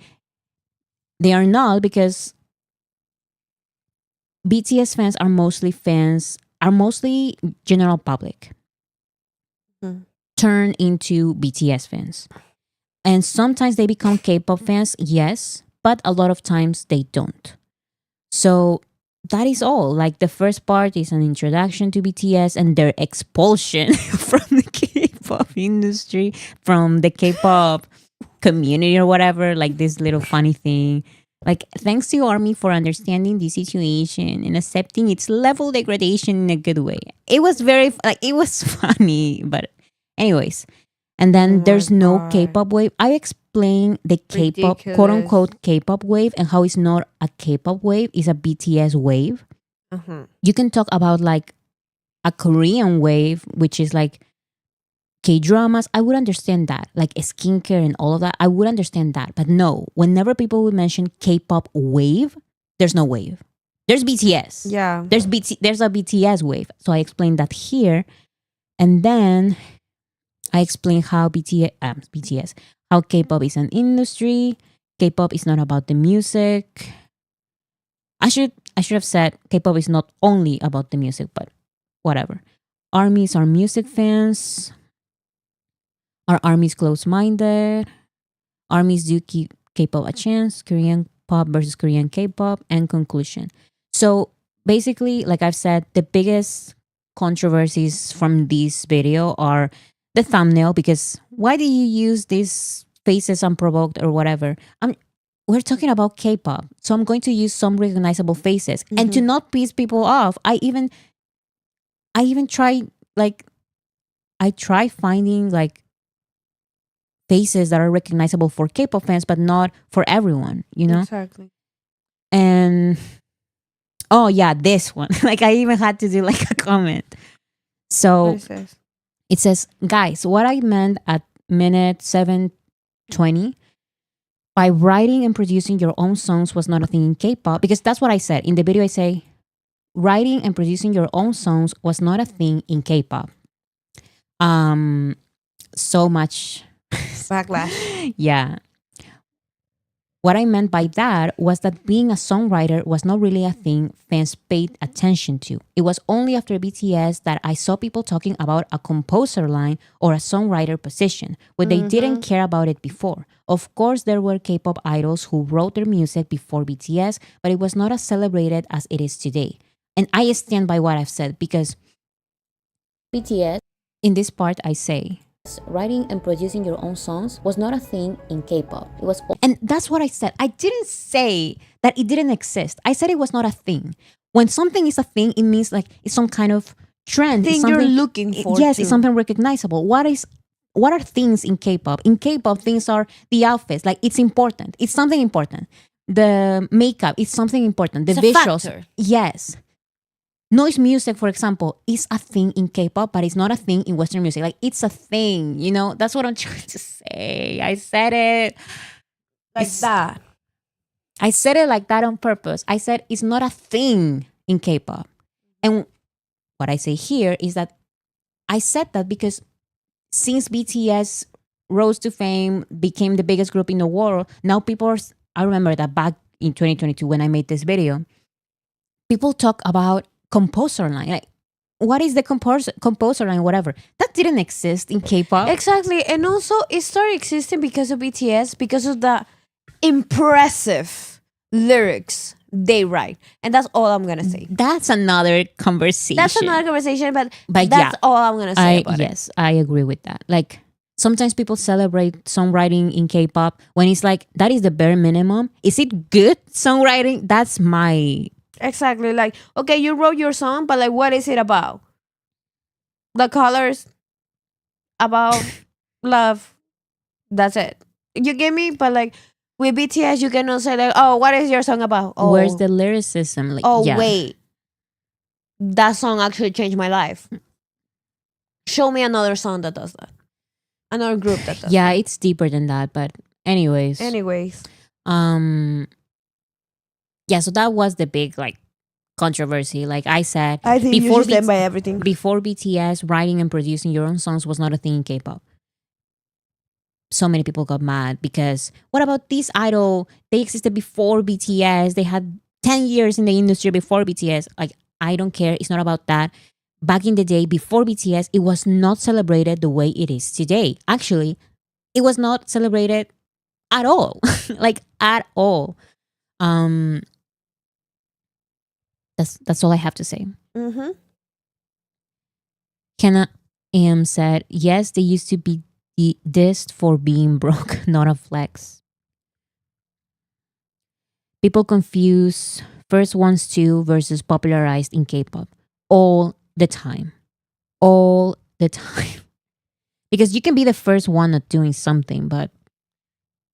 they are not because BTS fans are mostly general public turn into BTS fans. And sometimes they become K-pop fans, yes, but a lot of times they don't. So that is all. Like the first part is an introduction to BTS and their expulsion from the K-pop industry, from the K-pop community or whatever, like this little funny thing. Like, thanks to ARMY for understanding the situation and accepting its level degradation in a good way. It was it was funny, but anyways. And then there's no K-pop wave. I explained the K-pop, quote unquote K-pop wave, and how it's not a K-pop wave, it's a BTS wave. You can talk about like a Korean wave, which is like K-dramas. I would understand that, like skincare and all of that. I would understand that. But no, whenever people would mention K-pop wave, there's no wave. There's BTS.
Yeah.
There's a BTS wave. So I explained that here. And then I explained how BTS, how K-pop is an industry. K-pop is not about the music. I should have said K-pop is not only about the music, but whatever. ARMYs are music fans. Are ARMYs close-minded? ARMYs do keep K-pop a chance. Korean pop versus Korean K-pop, and conclusion. So basically, like I've said, the biggest controversies from this video are the thumbnail, because why do you use these faces unprovoked or whatever? We're talking about K-pop, so I'm going to use some recognizable faces. And to not piss people off, I even try, like, I try finding like faces that are recognizable for K-pop fans, but not for everyone, you know?
Exactly.
And oh yeah, this one. Like I even had to do like a comment. So it says, guys, what I meant at minute 7:20 by writing and producing your own songs was not a thing in K-pop, because that's what I said. In the video I say, writing and producing your own songs was not a thing in K-pop. So much
backlash.
Yeah. What I meant by that was that being a songwriter was not really a thing fans paid attention to. It was only after BTS that I saw people talking about a composer line or a songwriter position, where they didn't care about it before. Of course, there were K-pop idols who wrote their music before BTS, but it was not as celebrated as it is today. And I stand by what I've said, because
BTS,
in this part I say,
writing and producing your own songs was not a thing in K-pop. It was,
and that's what I said. I didn't say that it didn't exist. I said it was not a thing. When something is a thing, it means like it's some kind of trend.
Thing you're looking for.
Yes,
too.
it's something recognizable. What are things in K-pop? In K-pop, things are the outfits. Like it's important. It's something important. The makeup, it's something important. The visuals, yes. Noise music, for example, is a thing in K-pop, but it's not a thing in Western music. Like, it's a thing, you know? That's what I'm trying to say. I said it
like that.
I said it like that on purpose. I said it's not a thing in K-pop. And what I say here is that I said that because since BTS rose to fame, became the biggest group in the world, now people are... I remember that back in 2022 when I made this video, people talk about composer line, like what is the composer line, whatever. That didn't exist in K-pop.
Exactly. And also it started existing because of BTS, because of the impressive lyrics they write. And that's all I'm gonna say.
That's another conversation.
But that's
yeah,
all I'm gonna say about it.
Yes, I agree with that. Like sometimes people celebrate songwriting in K-pop when it's like that is the bare minimum. Is it good songwriting? That's my...
Exactly. Like, okay, you wrote your song, but like, what is it about? The colors, about love. That's it. You get me? But like with BTS, you cannot say like, oh, what is your song about? Oh,
where's the lyricism? Like,
oh, yeah. Wait, that song actually changed my life. Show me another song that does that. Another group that does.
Yeah,
that.
it's deeper than that. But anyways. Yeah, so that was the big like controversy. Like I said,
I think you should stand by everything.
Before BTS, writing and producing your own songs was not a thing in K-pop. So many people got mad because what about this idol? They existed before BTS. They had 10 years in the industry before BTS. Like, I don't care. It's not about that. Back in the day, before BTS, it was not celebrated the way it is today. Actually, it was not celebrated at all. Like, at all. That's all I have to say.
Mm-hmm.
Kenna M said, yes, they used to be dissed for being broke, not a flex. People confuse first ones too versus popularized in K-pop all the time. All the time. Because you can be the first one at doing something, but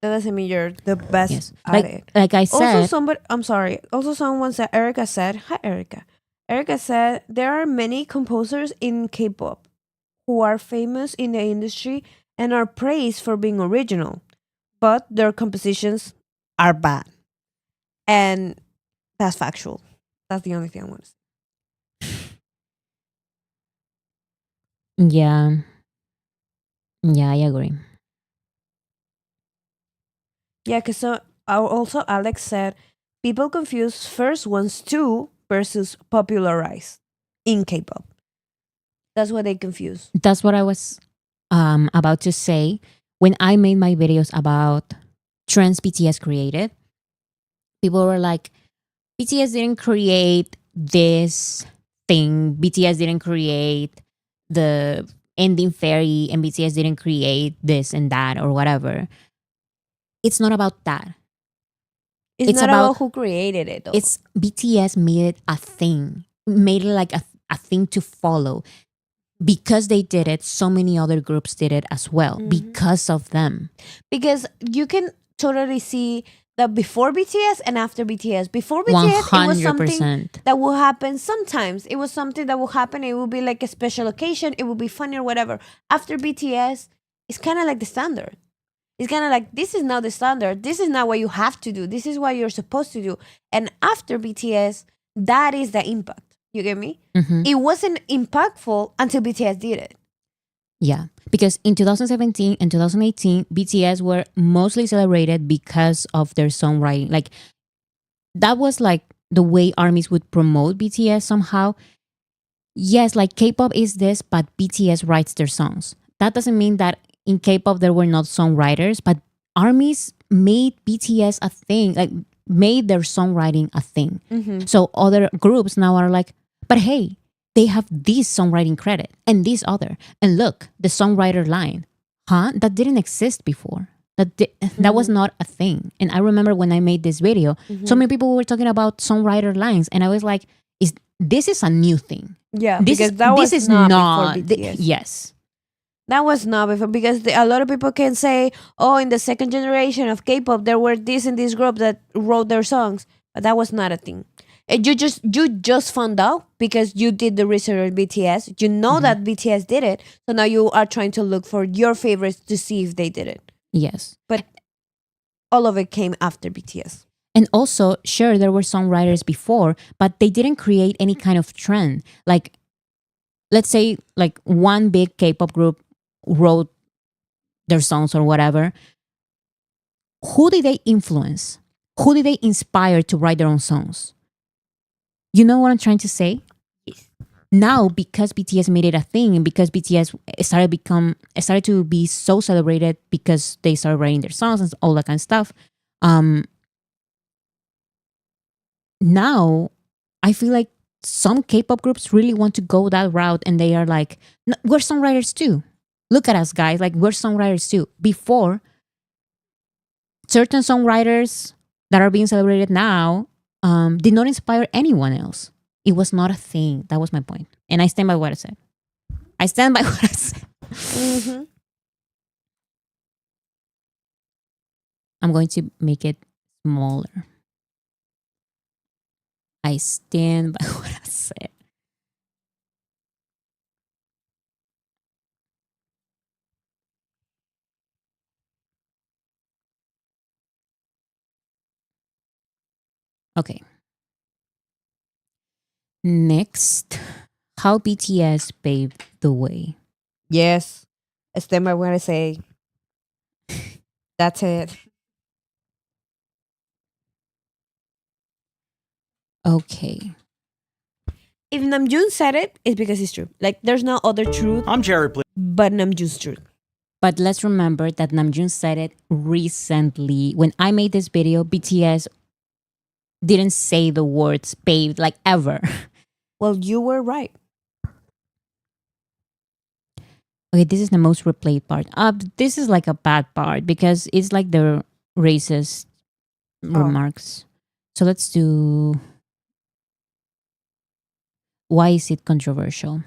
that doesn't mean you're the best
yes.
at it.
Like I said.
I'm sorry. Also, someone said, Erica said, hi, Erica. Erica said, there are many composers in K-pop who are famous in the industry and are praised for being original, but their compositions are bad. And that's factual. That's the only thing I want to say.
Yeah. Yeah, I agree.
Yeah, because also Alex said, people confuse first ones too versus popularized in K-pop. That's what they confuse.
That's what I was about to say. When I made my videos about trends BTS created, people were like, BTS didn't create this thing. BTS didn't create the ending fairy, and BTS didn't create this and that or whatever. It's not about that.
It's not about who created it, though.
It's BTS made it a thing, made it like a thing to follow. Because they did it, so many other groups did it as well because of them.
Because you can totally see that before BTS and after BTS. Before BTS, 100%. It was something that will happen sometimes. It was something that will happen. It will be like a special occasion. It will be funny or whatever. After BTS, it's kind of like the standard. It's kind of like, this is now the standard. This is not what you have to do. This is what you're supposed to do. And after BTS, that is the impact. You get me?
Mm-hmm.
It wasn't impactful until BTS did it.
Yeah, because in 2017 and 2018, BTS were mostly celebrated because of their songwriting. Like, that was like the way armies would promote BTS somehow. Yes, like K-pop is this, but BTS writes their songs. That doesn't mean that in K-pop there were not songwriters, but armies made BTS a thing, like made their songwriting a thing.
Mm-hmm.
So other groups now are like, but hey, they have this songwriting credit and this other. And look, the songwriter line. That didn't exist before. That was not a thing. And I remember when I made this video, so many people were talking about songwriter lines. And I was like, this is a new thing.
Yeah, because that was not before BTS.
Yes.
That was not before, because a lot of people can say, oh, in the second generation of K-pop, there were this and this group that wrote their songs. But that was not a thing. And you just found out because you did the research on BTS. You know that BTS did it. So now you are trying to look for your favorites to see if they did it.
Yes.
But all of it came after BTS.
And also, sure, there were songwriters before, but they didn't create any kind of trend. Like, let's say like one big K-pop group wrote their songs or whatever. Who did they influence? Who did they inspire to write their own songs? You know what I'm trying to say?
Yes.
Now, because BTS made it a thing, and because BTS started to be so celebrated because they started writing their songs and all that kind of stuff. Now, I feel like some K-pop groups really want to go that route, and they are like, no, we're songwriters too. Look at us, guys. Like, we're songwriters too. Before, certain songwriters that are being celebrated now did not inspire anyone else. It was not a thing. That was my point. And I stand by what I said.
Mm-hmm.
I'm going to make it smaller. I stand by what I said. Okay. Next, how BTS paved the way.
Yes. I stand by what I say. That's it.
Okay.
If Namjoon said it, it's because it's true. Like, there's no other truth
I'm Jerry, please.
but Namjoon's truth.
But let's remember that Namjoon said it recently. When I made this video, BTS didn't say the words paved like ever.
Well, you were right.
Okay, this is the most replayed part. This is like a bad part because it's like the racist remarks. So let's do. Why is it controversial?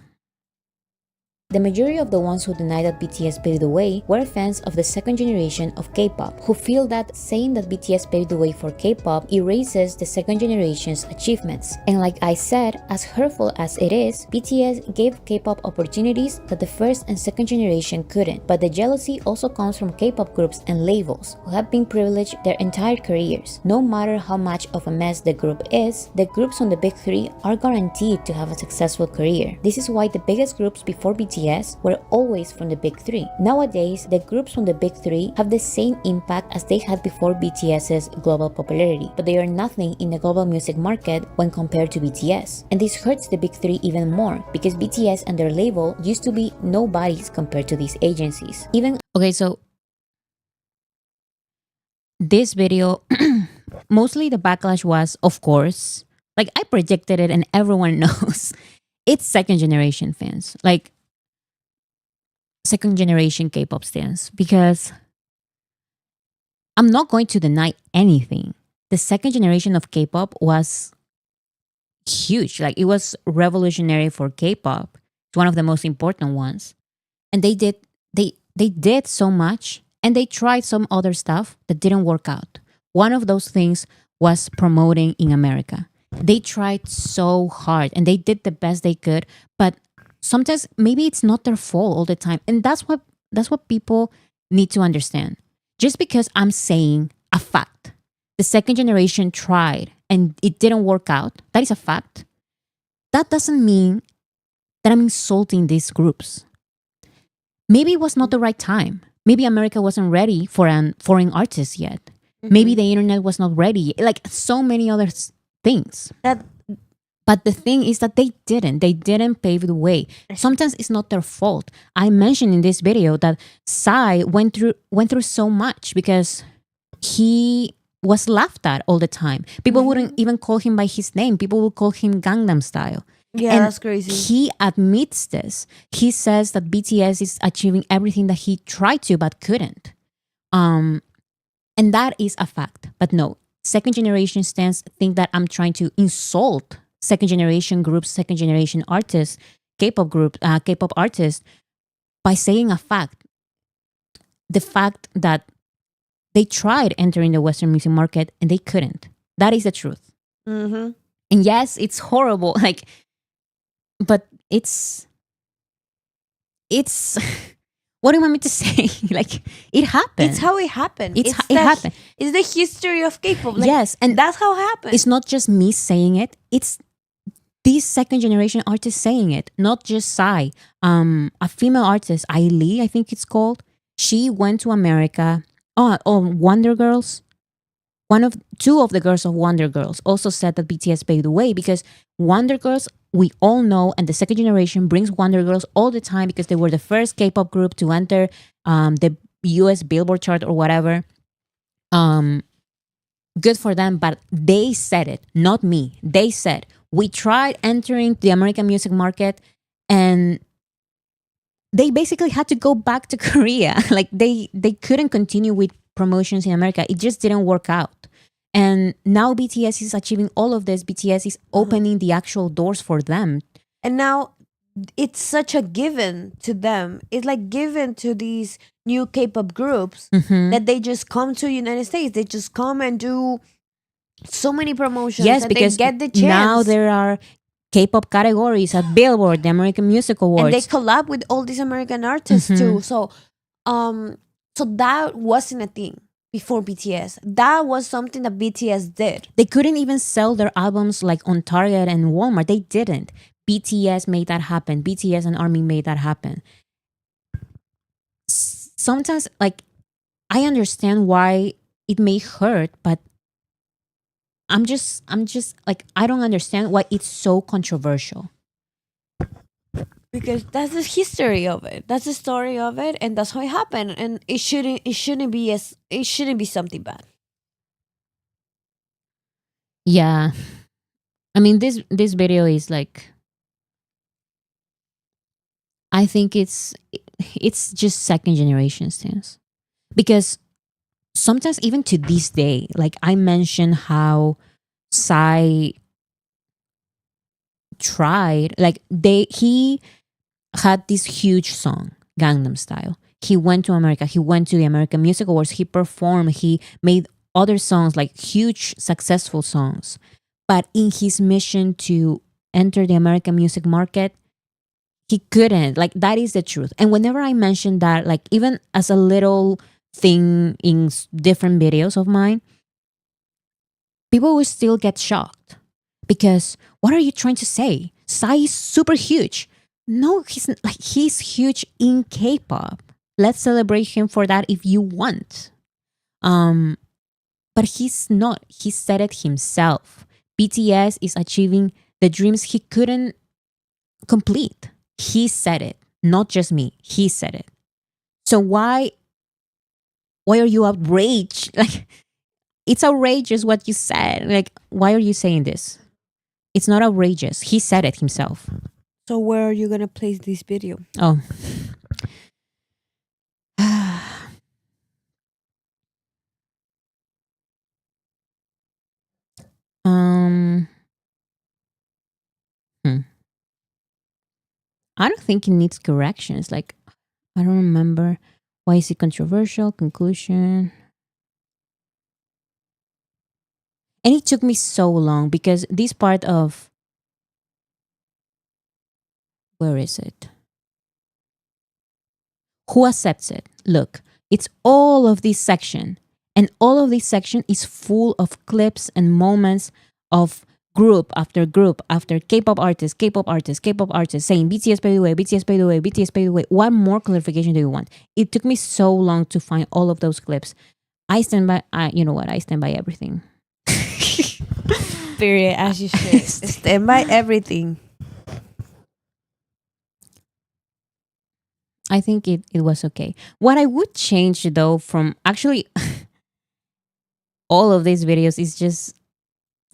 The majority of the ones who deny that BTS paved the way were fans of the second generation of K-pop, who feel that saying that BTS paved the way for K-pop erases the second generation's achievements. And like I said, as hurtful as it is, BTS gave K-pop opportunities that the first and second generation couldn't. But the jealousy also comes from K-pop groups and labels, who have been privileged their entire careers. No matter how much of a mess the group is, the groups on the big three are guaranteed to have a successful career. This is why the biggest groups before BTS were always from the big three. Nowadays, the groups from the big three have the same impact as they had before BTS's global popularity, but they are nothing in the global music market when compared to BTS. And this hurts the big three even more, because BTS and their label used to be nobodies compared to these agencies.
Okay, so this video, mostly the backlash was, of course, like I predicted it and everyone knows, it's second generation fans. Like, second generation K-pop stans, because I'm not going to deny anything. The second generation of K-pop was huge. Like, it was revolutionary for K-pop. It's one of the most important ones. And they did so much, and they tried some other stuff that didn't work out. One of those things was promoting in America. They tried so hard and they did the best they could, but sometimes maybe it's not their fault all the time. And that's what people need to understand. Just because I'm saying a fact, the second generation tried and it didn't work out, that is a fact. That doesn't mean that I'm insulting these groups. Maybe it was not the right time. Maybe America wasn't ready for an foreign artist yet. Mm-hmm. Maybe the internet was not ready. Like, so many other things. But the thing is that they didn't pave the way. Sometimes it's not their fault. I mentioned in this video that Psy went through so much because he was laughed at all the time. People wouldn't even call him by his name. People would call him Gangnam Style.
Yeah,
and
that's crazy.
He admits this. He says that BTS is achieving everything that he tried to but couldn't. And that is a fact. But no, second generation stans think that I'm trying to insult second generation groups, second generation artists, K-pop artists, by saying a fact. The fact that they tried entering the Western music market and they couldn't. That is the truth.
Mm-hmm.
And yes, it's horrible. Like, but it's what do you want me to say? Like, it happened.
It's how it happened.
It happened.
It's the history of K-pop. Like,
yes, and
that's how it happened.
It's not just me saying it. It's these second generation artists saying it, not just Psy. A female artist, Ailee, I think it's called. She went to America. Wonder Girls. Two of the girls of Wonder Girls also said that BTS paved the way, because Wonder Girls, we all know, and the second generation brings Wonder Girls all the time because they were the first K-pop group to enter the US Billboard chart or whatever. Good for them, but they said it, not me. They said, we tried entering the American music market and they basically had to go back to Korea. Like, they couldn't continue with promotions in America. It just didn't work out. And now BTS is achieving all of this. BTS is opening the actual doors for them.
And now it's such a given to them. It's like given to these new K-pop groups that they just come to United States. They just come and do so many promotions.
Yes,
that
because
they get the chance.
now there are K-pop categories at Billboard, the American Music Awards.
And they collab with all these American artists too. So that wasn't a thing before BTS. That was something that BTS did.
They couldn't even sell their albums like on Target and Walmart. They didn't. BTS made that happen. BTS and ARMY made that happen. Sometimes, like, I understand why it may hurt, but I'm just like, I don't understand why it's so controversial.
Because that's the history of it. That's the story of it, and that's how it happened. And it shouldn't be something bad.
Yeah. I mean, this video is like, I think it's just second generation stance. Because sometimes even to this day, like I mentioned how Psy tried, like he had this huge song, Gangnam Style. He went to America, he went to the American Music Awards, he performed, he made other songs, like huge successful songs. But in his mission to enter the American music market, he couldn't. Like, that is the truth. And whenever I mention that, like even as a little thing in different videos of mine, people will still get shocked. Because what are you trying to say? Psy is super huge. No, he's huge in K-pop. Let's celebrate him for that if you want. But he's not. He said it himself. BTS is achieving the dreams he couldn't complete. He said it, not just me. He said it. So why are you outraged? Like, it's outrageous what you said. Like, why are you saying this? It's not outrageous. He said it himself.
So where are you gonna place this video?
Oh. I don't think it needs corrections. Like, I don't remember. Why is it controversial? Conclusion. And it took me so long because this part of, where is it? Who accepts it? Look, it's all of this section. And all of this section is full of clips and moments of group after K-pop artist saying BTS paved the way, BTS paved the way, BTS paved the way. What more clarification do you want? It took me so long to find all of those clips. I stand by everything.
Period, as you should. Stand by everything.
I think it was okay. What I would change though from actually all of these videos is just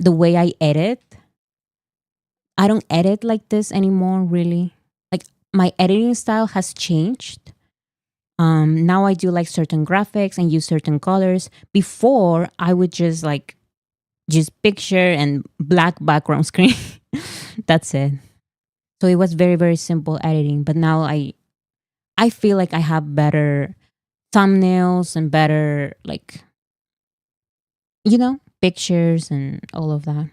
the way I edit. I don't edit like this anymore, really. Like, my editing style has changed. Now I do like certain graphics and use certain colors. Before, I would just picture and black background screen. That's it. So it was very, very simple editing. But now I feel like I have better thumbnails and better, like, pictures and all of that.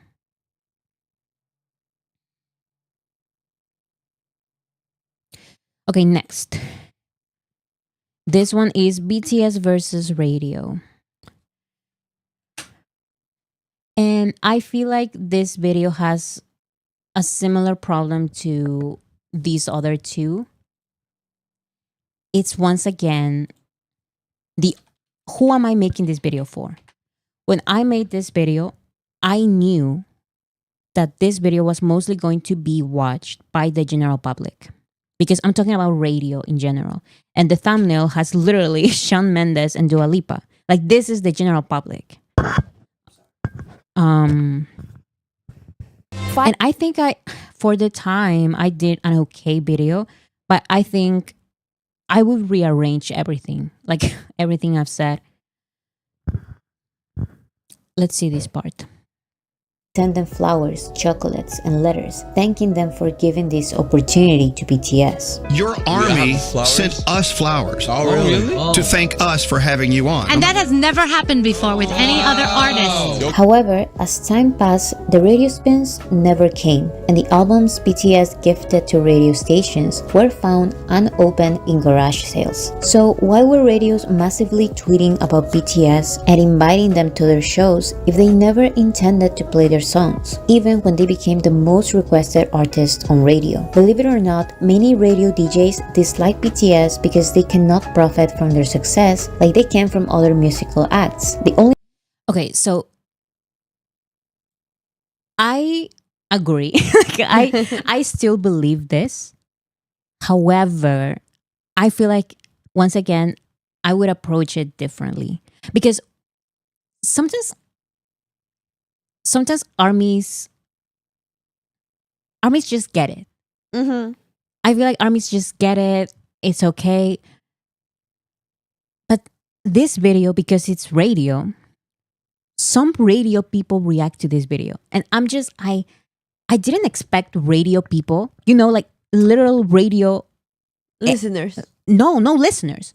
Okay, next. This one is BTS versus radio. And I feel like this video has a similar problem to these other two. It's once again who am I making this video for? When I made this video, I knew that this video was mostly going to be watched by the general public. Because I'm talking about radio in general. And the thumbnail has literally Shawn Mendes and Dua Lipa. Like, this is the general public. And I think for the time, I did an okay video. But I think I would rearrange everything. Like, everything I've said. Let's see this part.
Send them flowers, chocolates, and letters, thanking them for giving this opportunity to BTS.
Your army sent us flowers.
Oh, really?
To thank us for having you on.
And that has never happened before with any other artist.
However, as time passed, the radio spins never came, and the albums BTS gifted to radio stations were found unopened in garage sales. So why were radios massively tweeting about BTS and inviting them to their shows if they never intended to play their songs, even when they became the most requested artists on radio? Believe it or not, many radio DJs dislike BTS because they cannot profit from their success like they can from other musical acts.
Okay, so I agree. I still believe this. However, I feel like once again I would approach it differently because sometimes armies just get it.
Mm-hmm.
I feel like armies just get it. It's okay. But this video, because it's radio, some radio people react to this video. And I didn't expect radio people, like literal radio
Listeners.
No listeners.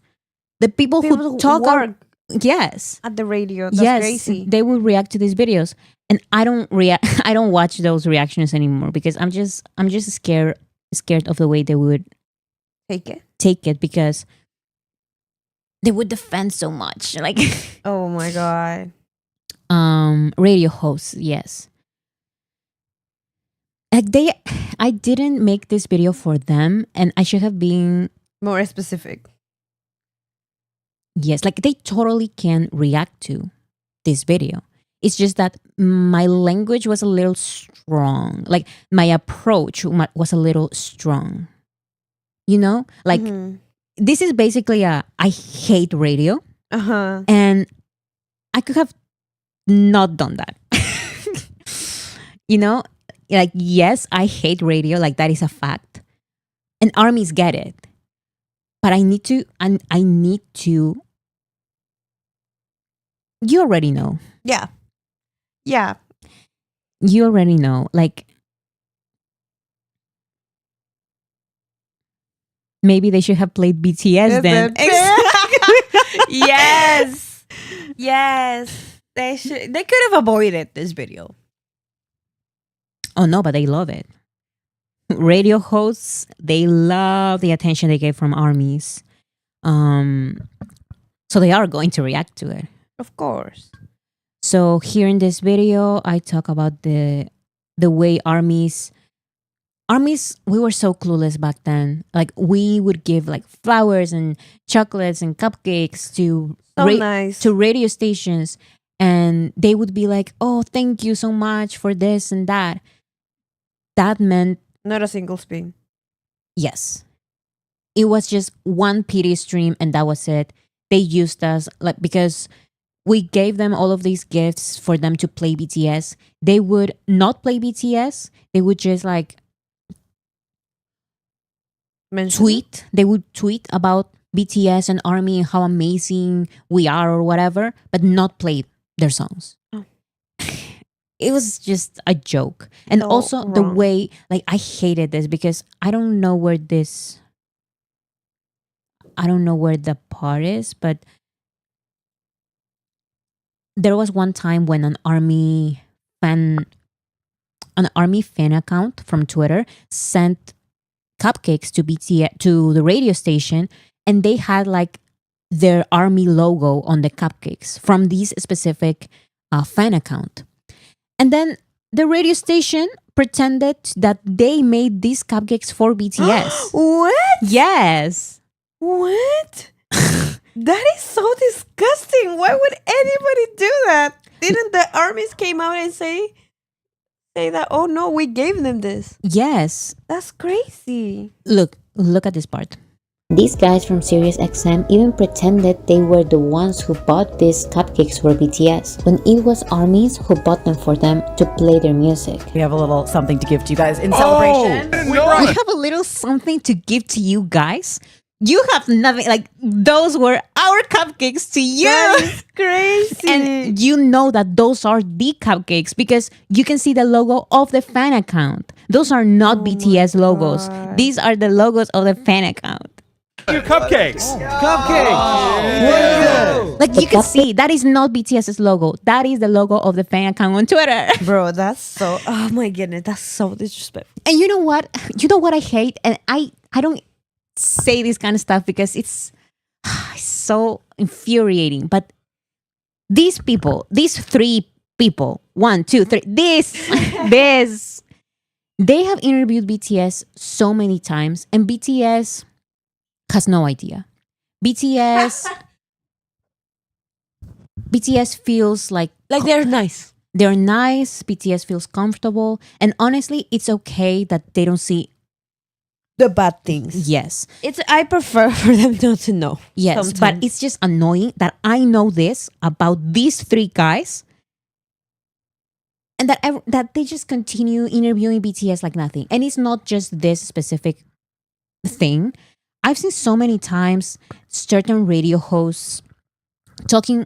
The people who talk
work
yes.
at the radio. That's
Yes,
crazy.
they will react to these videos. And I don't I don't watch those reactions anymore because I'm just scared of the way they would
Take it.
because they would defend so much. Like
Oh my God.
radio hosts, yes. Like I didn't make this video for them and I should have been
More specific.
yes, like they totally can react to this video. It's just that my language was a little strong. Like my approach was a little strong. Like this is basically I hate radio.
Uh-huh.
And I could have not done that. Like, yes, I hate radio. Like, that is a fact. And armies get it. But I need to, you already know.
Yeah. Yeah.
You already know. Like, maybe they should have played BTS then.
Yes. Yes. They could have avoided this video.
Oh no, but they love it. Radio hosts, they love the attention they get from armies. So they are going to react to it.
Of course.
So here in this video, I talk about the way armies, we were so clueless back then. Like we would give like flowers and chocolates and cupcakes to
nice.
to radio stations, and they would be like, "Oh, thank you so much for this and that." That meant
not a single spin.
Yes, it was just one pity stream, and that was it. They used us like because we gave them all of these gifts for them to play BTS. They would not play BTS. They would just like tweet. They would tweet about BTS and ARMY and how amazing we are or whatever, but not play their songs.
Oh.
It was just a joke. And also the way, like, I hated this because I don't know where the part is, but there was one time when an ARMY fan account from Twitter sent cupcakes to BTS to the radio station, and they had like their ARMY logo on the cupcakes from this specific fan account. And then the radio station pretended that they made these cupcakes for BTS.
What?
Yes.
What? That is so disgusting. Why would anybody do that? Didn't the armies came out and say that, oh no, we gave them this?
Yes.
That's crazy.
Look at this part.
These guys from SiriusXM even pretended they were the ones who bought these cupcakes for BTS, when it was armies who bought them for them to play their music.
We have a little something to give to you guys in celebration.
We have a little something to give to you guys. You have nothing. Like, those were our cupcakes to you.
That is crazy.
And you know that those are the cupcakes because you can see the logo of the fan account. Those are not BTS logos. These are the logos of the fan account.
Your cupcakes.
Like, you can see that is not BTS's logo. That is the logo of the fan account on Twitter.
Bro, that's so, oh my goodness, that's so disrespectful.
And you know what? You know what I hate? And I don't say this kind of stuff because it's so infuriating. But these people, these three people, 1, 2, 3, this, they have interviewed BTS so many times, and BTS has no idea. BTS feels like
they're nice.
They're nice. BTS feels comfortable. And honestly, it's okay that they don't see.
The bad things.
Yes.
I prefer for them not to know.
Yes.
sometimes.
But it's just annoying that I know this about these three guys. And that they just continue interviewing BTS like nothing. And it's not just this specific thing. I've seen so many times certain radio hosts talking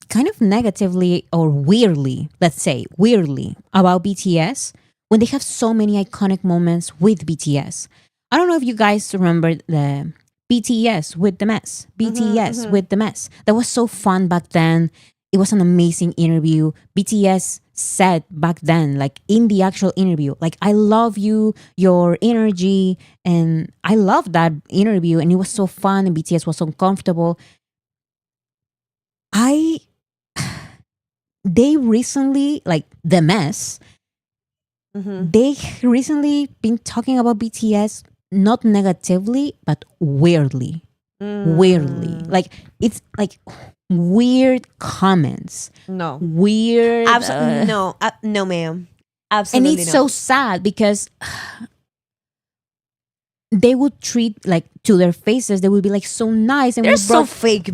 kind of negatively or weirdly, let's say, weirdly about BTS when they have so many iconic moments with BTS. I don't know if you guys remember the BTS with the mess. BTS with the mess. That was so fun back then. It was an amazing interview. BTS said back then, like in the actual interview, like, I love you, your energy. And I loved that interview. And it was so fun. And BTS was so comfortable. They recently, like the mess, they recently been talking about BTS not negatively, but weirdly. Weirdly. Like, it's like weird comments.
No.
Weird.
No, ma'am. Absolutely
and it's
not.
so sad because they would treat, like, to their faces, they would be like so nice. And
They're so fake,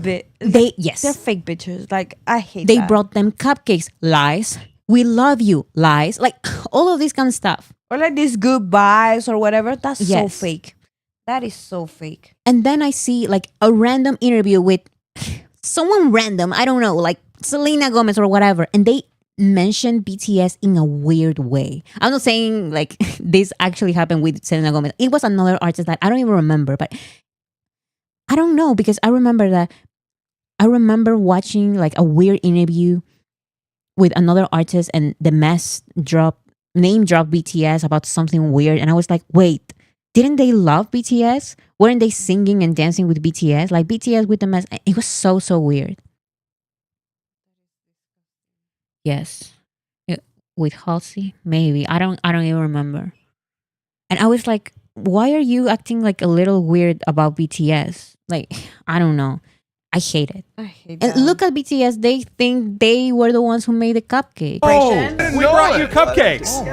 yes.
They're fake bitches. Like, I hate
They
that.
brought them cupcakes. Lies. We love you. Lies. Like, all of this kind of stuff.
Or like these goodbyes or whatever. That's so
Yes.
fake. That is so fake.
And then I see like a random interview with someone random, I don't know, like Selena Gomez or whatever, and they mention BTS in a weird way. I'm not saying like this actually happened with Selena Gomez. It was another artist that I don't even remember, but I don't know, because I remember watching like a weird interview with another artist, and the name drop BTS about something weird, and I was like, wait, didn't they love BTS? Weren't they singing and dancing with BTS? Like BTS with the mess. It was so weird. Yes. With Halsey? Maybe. I don't even remember. And I was like, why are you acting like a little weird about BTS? Like, I don't know. I hate it.
I hate
And
that.
look at BTS. They think they were the ones who made the cupcake.
We brought you cupcakes.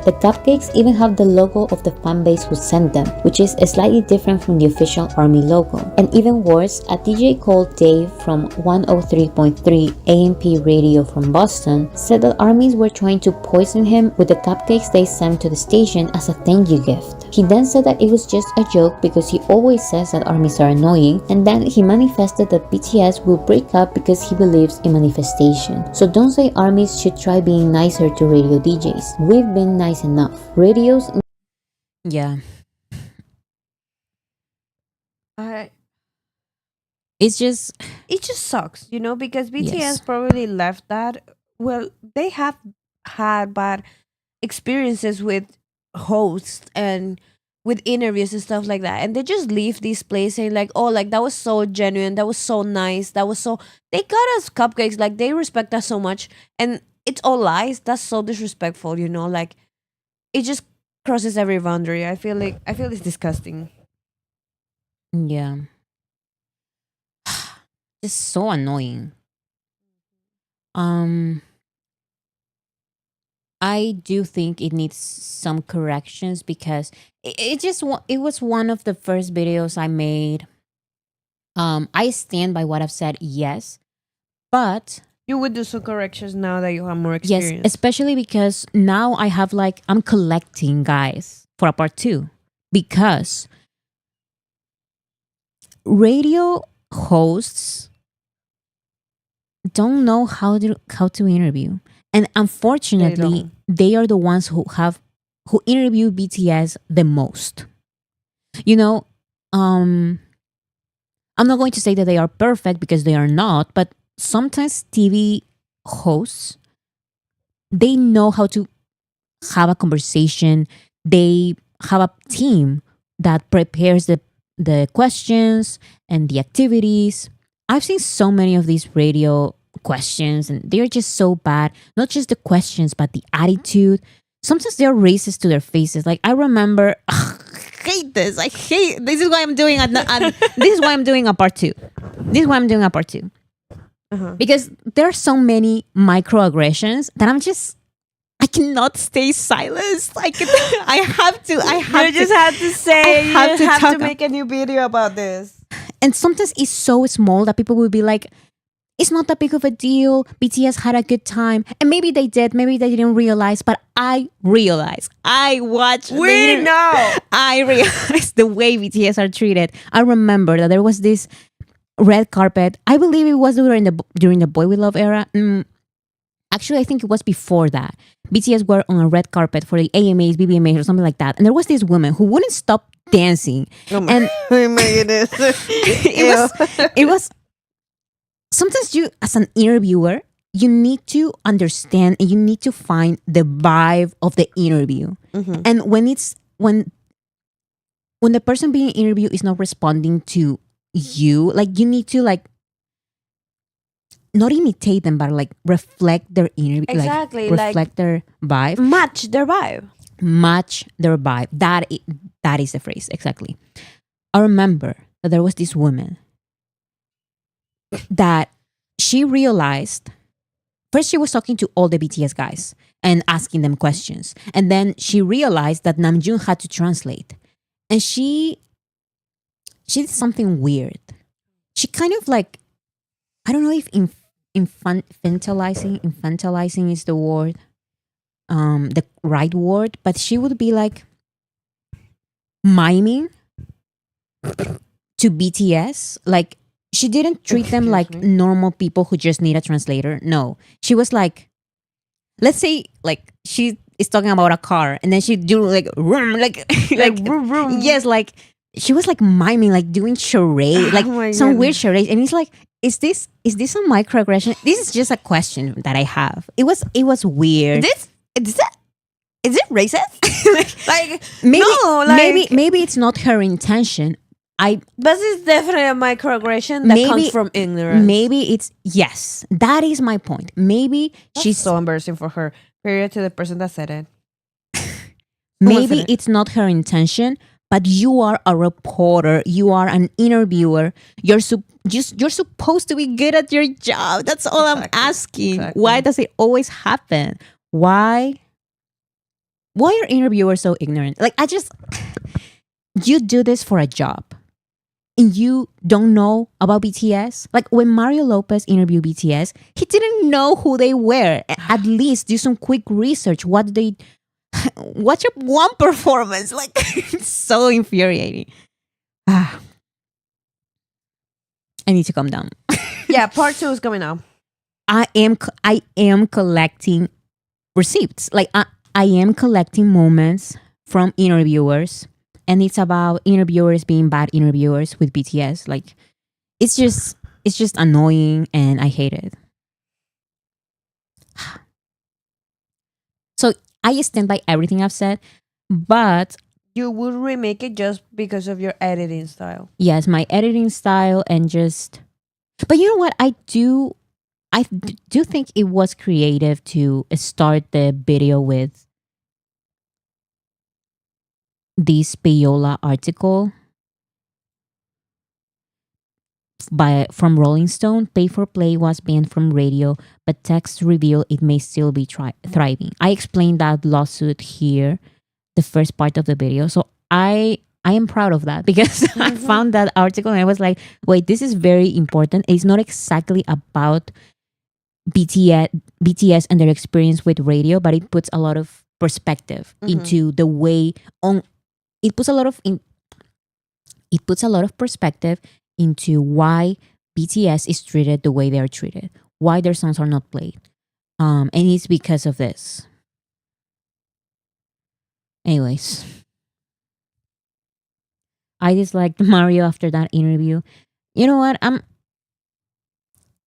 The cupcakes even have the logo of the fanbase who sent them, which is slightly different from the official ARMY logo. And even worse, a DJ called Dave from 103.3 AMP radio from Boston said that ARMYs were trying to poison him with the cupcakes they sent to the station as a thank you gift. He then said that it was just a joke because he always says that ARMYs are annoying, and then he manifested that BTS will break up because he believes in manifestation. So don't say ARMYs should try being nicer to radio DJs. We've been nice enough. Radios.
Yeah. It just
sucks, you know, because BTS
Yes.
probably left that. Well, they have had bad experiences with hosts and with interviews and stuff like that, and they just leave this place saying like, oh, like that was so genuine, that was so nice, that was so, they got us cupcakes, like they respect us so much, and it's all lies. That's so disrespectful, you know, like it just crosses every boundary. I feel it's disgusting.
Yeah. It's so annoying. I do think it needs some corrections because it was one of the first videos I made. I stand by what I've said, yes, but
You would do some corrections now that you have more
yes,
experience.
especially because now I have like, I'm collecting guys for a part 2 because radio hosts don't know how to interview, and unfortunately they are the ones who interview BTS the most. You know, I'm not going to say that they are perfect because they are not, but sometimes TV hosts, they know how to have a conversation. They have a team that prepares the questions and the activities. I've seen so many of these radio questions and they're just so bad. Not just the questions, but the attitude. Sometimes they're racist to their faces. Like I remember, hate this. I hate this. Is why I'm doing this is why I'm doing a part 2. This is why I'm doing a part 2. because there are so many microaggressions that I cannot stay silent. I have to.
You just have to say.
I
You have
talk
to make a new video about this.
And sometimes it's so small that people will be like, it's not that big of a deal. BTS had a good time. And maybe they did. Maybe they didn't realize. But I realized. I watched.
We know.
I realized the way BTS are treated. I remember that there was this red carpet. I believe it was during the Boy We Love era. Actually, I think it was before that. BTS were on a red carpet for the AMAs, BBMAs, or something like that. And there was this woman who wouldn't stop dancing.
Oh my goodness.
It was sometimes you, as an interviewer, you need to understand and you need to find the vibe of the interview. And when the person being interviewed is not responding to you, like, you need to, like, not imitate them, but like reflect their interview.
Exactly,
like reflect their vibe.
Match their vibe.
Match their vibe. That is the phrase, exactly. I remember that there was this woman that she realized, first she was talking to all the BTS guys and asking them questions. And then she realized that Namjoon had to translate. And she did something weird. She kind of like, I don't know if infantilizing is the word, the right word, but she would be like miming to BTS. Like, she didn't treat them like normal people who just need a translator. No, she was like, let's say, like, she is talking about a car, and then she do like vroom, like
vroom, vroom.
Yes, like she was like miming, like doing charade, like some weird charade, and it's like, is this a microaggression? This is just a question that I have. It was weird.
Is it racist?
Maybe it's not her intention.
But it's definitely a microaggression that comes from ignorance.
Maybe it's, yes, that is my point. Maybe she's
so embarrassing for her. Period to the person that said it.
Maybe it's not her intention, but you are a reporter. You are an interviewer. You're supposed to be good at your job. That's all I'm asking. Exactly. Why does it always happen? Why are interviewers so ignorant? Like, you do this for a job. And you don't know about BTS? Like, when Mario Lopez interviewed BTS, he didn't know who they were. At least do some quick research. Watch one performance. Like, it's so infuriating. I need to calm down.
Yeah, part 2 is coming out.
I am collecting receipts. Like, I am collecting moments from interviewers. And it's about interviewers being bad interviewers with BTS. Like, it's just annoying, and I hate it. So I stand by everything I've said, but
you would remake it just because of your editing style.
Yes, my editing style, and but you know what? I do think it was creative to start the video with this Payola article from Rolling Stone. Pay for Play was banned from radio, but texts reveal it may still be thriving. I explained that lawsuit here, the first part of the video. So I am proud of that, because I found that article and I was like, wait, this is very important. It's not exactly about BTS and their experience with radio, but it puts a lot of perspective into the way on. It puts a lot of perspective into why BTS is treated the way they are treated, why their songs are not played, and it's because of this. Anyways, I disliked Mario after that interview. You know what?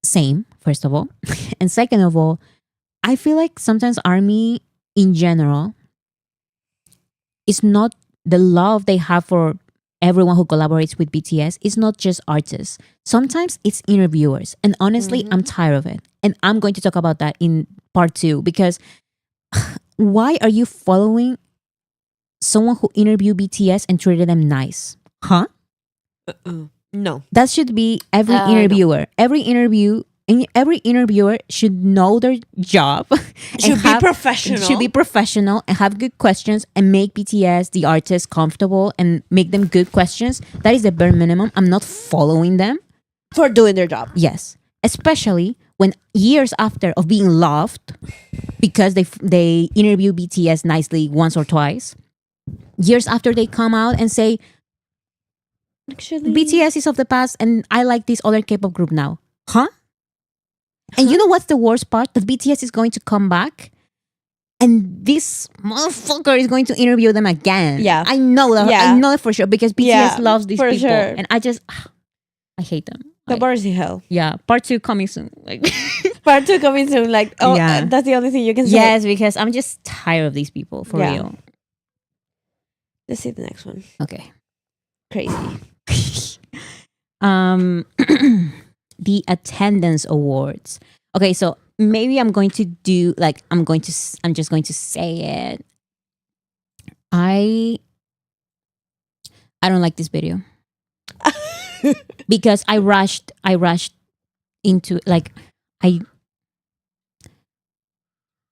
Same, first of all, and second of all, I feel like sometimes ARMY in general is not. The love they have for everyone who collaborates with BTS is not just artists. Sometimes it's interviewers. And honestly, I'm tired of it. And I'm going to talk about that in part 2, because why are you following someone who interviewed BTS and treated them nice? Huh?
No.
That should be every interviewer. No. Every And every interviewer should know their job. and
Should be professional.
Should be professional and have good questions and make BTS, the artists, comfortable and make them good questions. That is the bare minimum. I'm not following them.
For doing their job.
Yes. Especially when years after of being loved, because they interview BTS nicely once or twice, years after they come out and say,
actually,
BTS is of the past and I like this other K-pop group now. Huh? And you know what's the worst part? That BTS is going to come back and this motherfucker is going to interview them again.
Yeah.
I know that.
Yeah.
I know it for sure because BTS loves these
for
people.
sure.
And I hate them.
The bar is in hell.
Yeah. Part 2 coming soon. Like
Part 2 coming soon. Like, oh,
Yeah.
that's the only thing you can say.
Yes, because I'm just tired of these people, for
Yeah.
real.
Let's see the next one.
Okay.
Crazy.
The attendance awards. Okay, so maybe I'm going to do I'm just going to say it. I don't like this video. Because I rushed into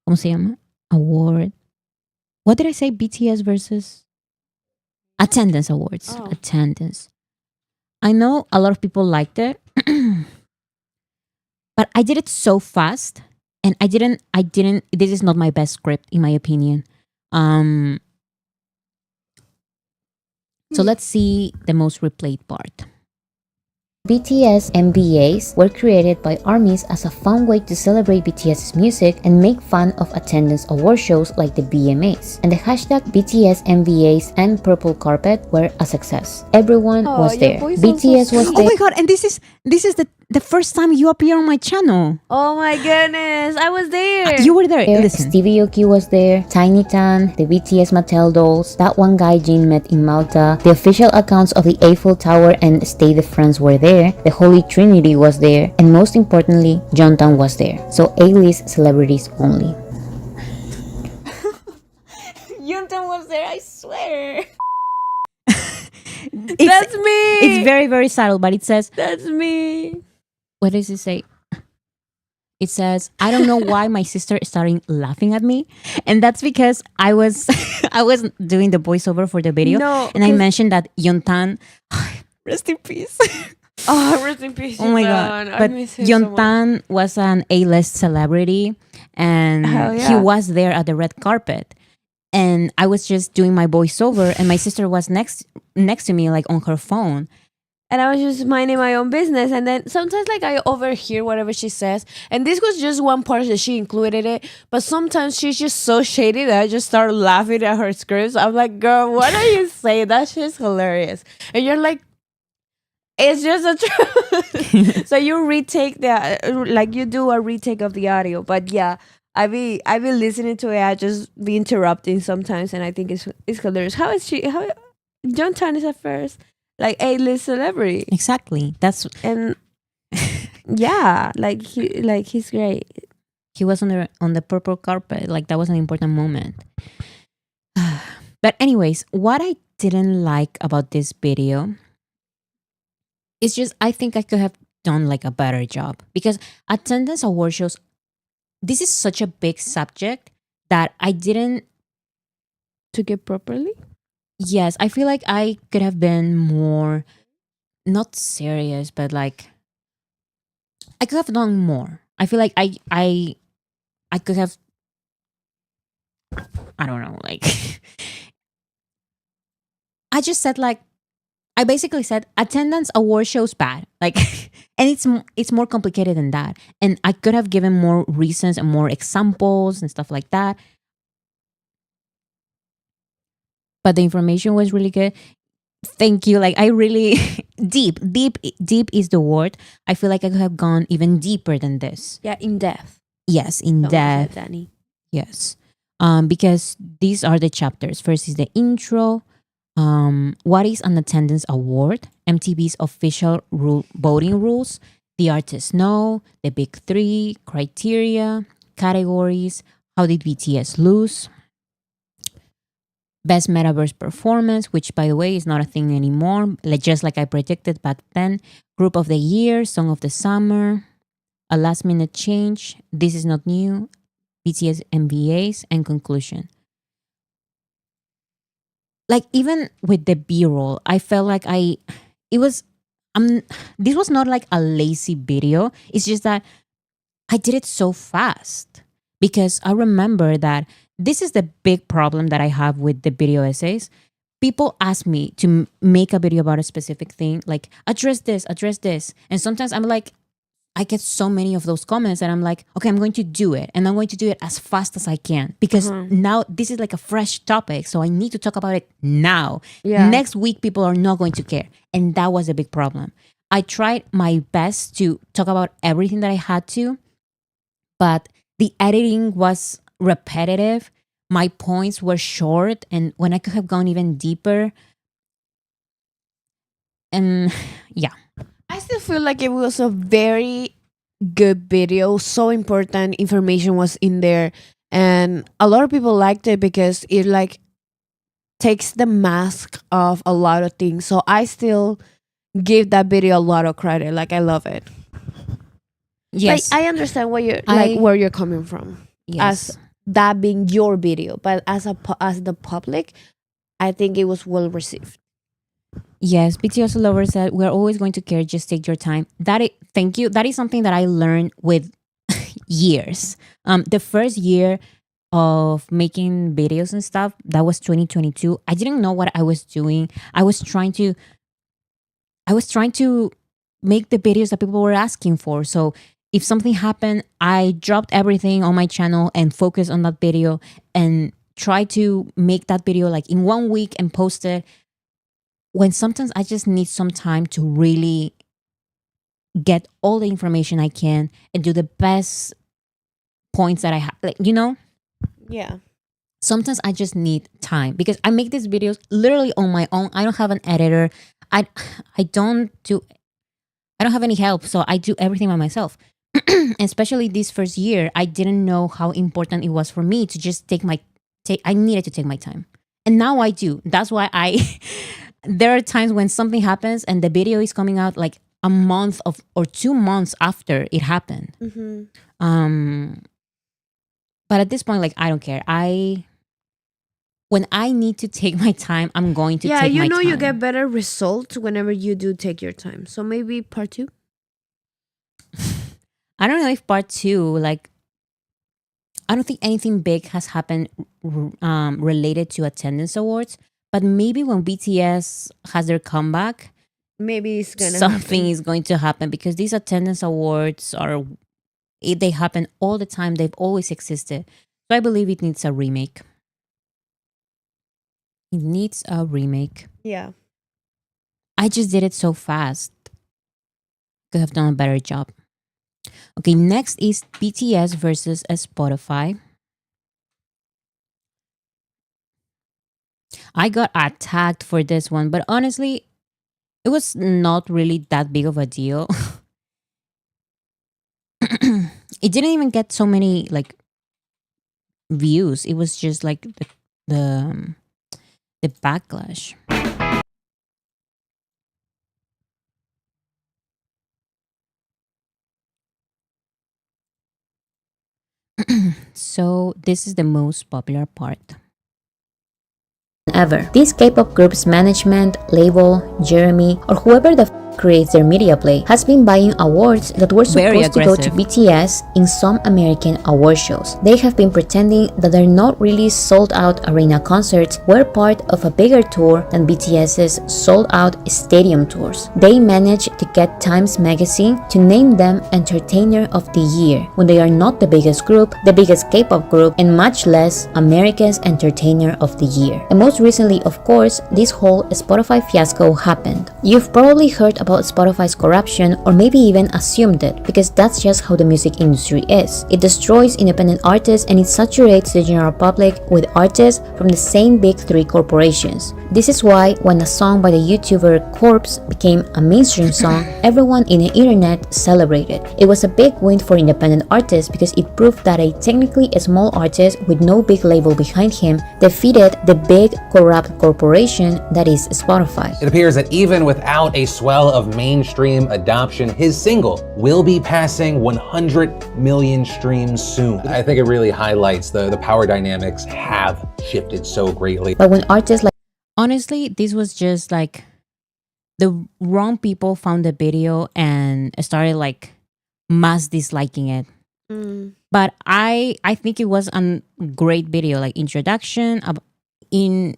¿cómo se llama? Award. What did I say? BTS versus attendance awards.
Oh.
Attendance. I know a lot of people liked it. But I did it so fast and I didn't this is not my best script in my opinion. So let's see the most replayed part.
BTS MBAs were created by ARMYs as a fun way to celebrate BTS's music and make fun of attendance award shows like the BMAs. And the hashtag BTS MBAs and Purple Carpet were a success. Everyone was there. BTS was
Oh
there.
my god, and this is the first time you appear on my channel.
Oh my goodness. I was there.
You were there. Listen.
Stevie Aoki was there, Tiny Tan, the BTS Mattel dolls, that one guy Jin met in Malta, the official accounts of the Eiffel Tower and Stade de France were there, the Holy Trinity was there, and most importantly, Jontan was there. So A-list celebrities only.
Yuntan was there, I swear.
That's
me.
It's very, very subtle, but it says,
That's me.
what does it say? It says, I don't know why my sister started laughing at me. And that's because I was doing the voiceover for the video.
No,
and I mentioned that Yontan, rest in peace.
Oh, rest in peace.
Oh my
Yuntan.
god.
I
But
miss him so much.
Yontan was an A-list celebrity and
Hell
he
yeah.
was there at the red carpet. And I was just doing my voiceover and my sister was next to me like on her phone.
And I was just minding my own business. And then sometimes like I overhear whatever she says. And this was just one part that she included it. But sometimes she's just so shady that I just start laughing at her scripts. I'm like, girl, what are you saying? That shit's hilarious. And you're like, it's just a truth. So you retake you do a retake of the audio. But yeah, I be listening to it. I just be interrupting sometimes. And I think it's hilarious. How John Tan is at first like A-list celebrity.
Exactly.
And yeah, he's great.
He was on the purple carpet. Like that was an important moment. But anyways, what I didn't like about this video is just I think I could have done like a better job because attendance award shows. This is such a big subject that I didn't
took it properly.
Yes, I feel like I could have been more, not serious, but like I could have done more. I feel like I could have, I don't know, like I just said like I basically said attendance award shows bad, like, and it's more complicated than that. And I could have given more reasons and more examples and stuff like that. But the information was really good. Thank you. Like I really deep is the word. I feel like I could have gone even deeper than this.
Yeah, in depth.
Yes, in depth.
Danny.
Yes. Because these are the chapters. First is the intro. What is an attendance award? MTV's official voting rules. The artists know. The big three. Criteria. Categories. How did BTS lose? Best Metaverse Performance, which by the way is not a thing anymore, just like I predicted back then. Group of the Year, Song of the Summer, a last minute change, this is not new, BTS MVAs, and conclusion. Like even with the B-roll, I felt like it was this was not like a lazy video. It's just that I did it so fast because I remember that this is the big problem that I have with the video essays. People ask me to make a video about a specific thing, like address this. And sometimes I'm like, I get so many of those comments and I'm like, okay, I'm going to do it. And I'm going to do it as fast as I can because now this is like a fresh topic. So I need to talk about it now.
Yeah.
Next week, people are not going to care. And that was a big problem. I tried my best to talk about everything that I had to, but the editing was repetitive. My points were short. And when I could have gone even deeper. And yeah.
I still feel like it was a very good video. So important information was in there. And a lot of people liked it because it like takes the mask off a lot of things. So I still give that video a lot of credit. Like I love it.
Yes.
Like, I understand where you're coming from.
Yes.
As that being your video. But as the public, I think it was well received.
Yes, BTS lovers said we're always going to care. Just take your time. Thank you. That is something that I learned with years. The first year of making videos and stuff, that was 2022. I didn't know what I was doing. I was trying to make the videos that people were asking for. So if something happened, I dropped everything on my channel and focused on that video and try to make that video like in 1 week and post it. When sometimes I just need some time to really get all the information I can and do the best points that I have. Like, you know?
Yeah.
Sometimes I just need time because I make these videos literally on my own. I don't have an editor. I don't have any help. So I do everything by myself. Especially this first year, I didn't know how important it was for me to just I needed to take my time. And now I do. That's why there are times when something happens and the video is coming out like a month or 2 months after it happened. But at this point, like, I don't care. When I need to take my time, I'm going to take my time.
Yeah, you know you get better results whenever you do take your time. So maybe part 2?
I don't know if part 2, like, I don't think anything big has happened related to attendance awards. But maybe when BTS has their comeback,
maybe
something is going to happen because these attendance awards they happen all the time. They've always existed. So I believe it needs a remake. It needs a remake.
Yeah.
I just did it so fast. Could have done a better job. Okay, next is BTS versus Spotify. I got attacked for this one, but honestly, it was not really that big of a deal. It didn't even get so many like views. It was just like the backlash. So this is the most popular part.
Ever. These K-pop groups' management, label, Jeremy, or whoever the creates their media play has been buying awards that were supposed to go to BTS in some American award shows. They have been pretending that they're not really sold-out arena concerts were part of a bigger tour than BTS's sold-out stadium tours. They managed to get Times Magazine to name them Entertainer of the Year when they are not the biggest group, the biggest K-pop group, and much less America's Entertainer of the Year. And most recently, of course, this whole Spotify fiasco happened. You've probably heard about Spotify's corruption or maybe even assumed it because that's just how the music industry is. It destroys independent artists and it saturates the general public with artists from the same big three corporations. This is why when a song by the YouTuber Corpse became a mainstream song, everyone in the internet celebrated. It was a big win for independent artists because it proved that a technically small artist with no big label behind him defeated the big corrupt corporation that is Spotify.
It appears that even without a swell of mainstream adoption, his single will be passing 100 million streams soon. I think it really highlights the power dynamics have shifted so greatly.
But when artists like
Honestly, this was just like the wrong people found the video and started like mass disliking it. But I think it was a great video, like introduction in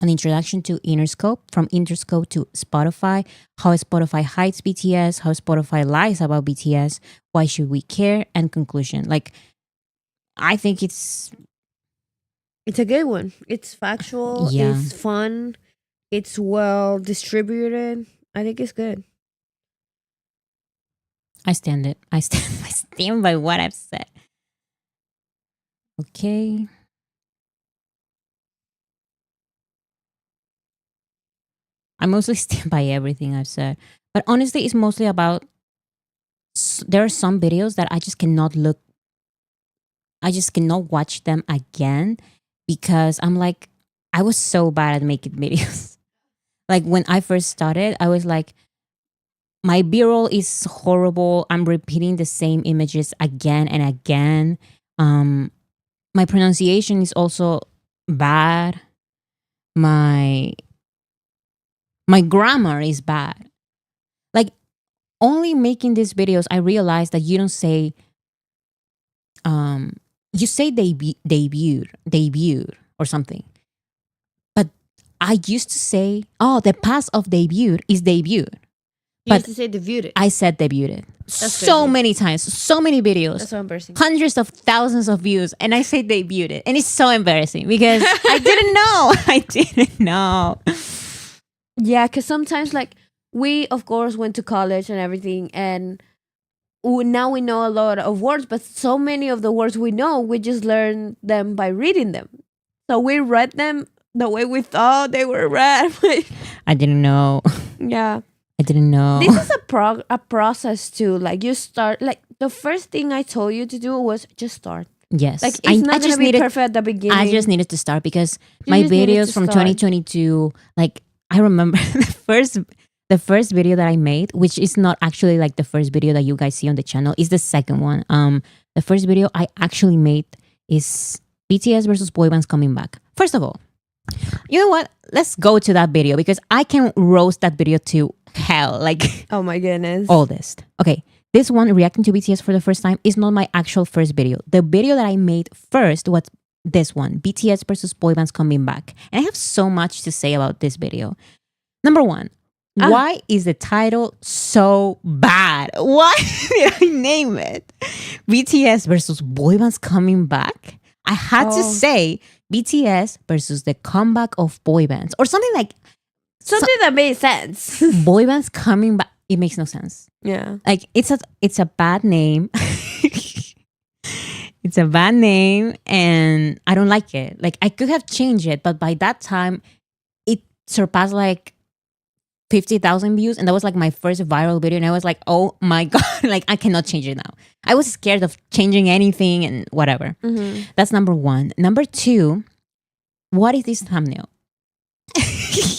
an introduction to Interscope, from Interscope to Spotify, how Spotify hides BTS, how Spotify lies about BTS, why should we care, and conclusion. Like, I think it's
a good one. It's factual.
Yeah.
It's fun. It's well distributed. I think it's good.
I stand it. I stand by what I've said. Okay. I mostly stand by everything I've said. But honestly, it's mostly about, there are some videos that I just cannot watch them again because I'm like, I was so bad at making videos. Like when I first started, I was like, my B-roll is horrible. I'm repeating the same images again and again. My pronunciation is also bad. My grammar is bad. Like, only making these videos, I realized that you don't say, you say debuted or something. But I used to say, the past of debuted is debuted.
You used to say debuted.
I said debuted. So many times, so many videos.
That's so embarrassing.
Hundreds of thousands of views, and I say debuted. And it's so embarrassing because I didn't know. I didn't know.
Yeah, because sometimes, like, we, of course, went to college and everything, and now we know a lot of words, but so many of the words we know, we just learn them by reading them. So we read them the way we thought they were read.
I didn't know.
Yeah.
I didn't know.
This is a process too. Like, you start, like, the first thing I told you to do was just start.
Yes.
Like, it's not going to be perfect at the beginning.
I just needed to start because my videos from 2022, like, I remember the first video that I made, which is not actually like the first video that you guys see on the channel, is the second one. The first video I actually made is BTS versus boy bands coming back. First of all, you know what? Let's go to that video because I can roast that video to hell. Like,
oh my goodness.
Oldest. Okay. This one, reacting to BTS for the first time, is not my actual first video. The video that I made first was this one, BTS versus boy bands coming back. And I have so much to say about this video. Number one, why is the title so bad? Why did I name it BTS versus boy bands coming back? I had to say BTS versus the comeback of boy bands or something like
something that made sense.
Boy bands coming back. It makes no sense.
Yeah.
Like, it's a bad name. It's a bad name and I don't like it. Like, I could have changed it, but by that time it surpassed like 50,000 views, and that was like my first viral video, and I was like, oh my god, like, I cannot change it now. I was scared of changing anything and whatever. That's number one. Number two, what is this thumbnail?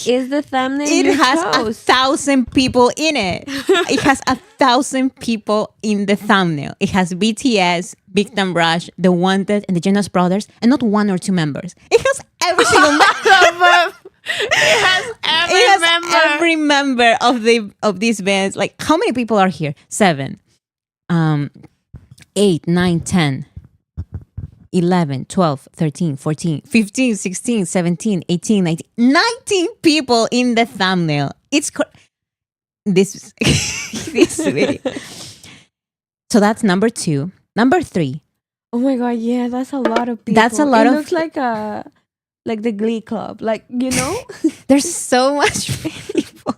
Is the thumbnail
it has 1,000 people in it. It has 1,000 people in the thumbnail. It has BTS, Big Time Rush, The Wanted, and the Jonas Brothers, and not one or two members. It has every single member.
It has
every member of these bands. Like, how many people are here? 7, 8, 9, 10, 11, 12, 13, 14, 15, 16, 17, 18, 19, 19 people in the thumbnail. It's this video. So that's number 2. Number 3.
Oh my god, yeah, that's a lot of people.
That's a lot
it
of...
looks like the Glee Club, like, you know?
There's so much people.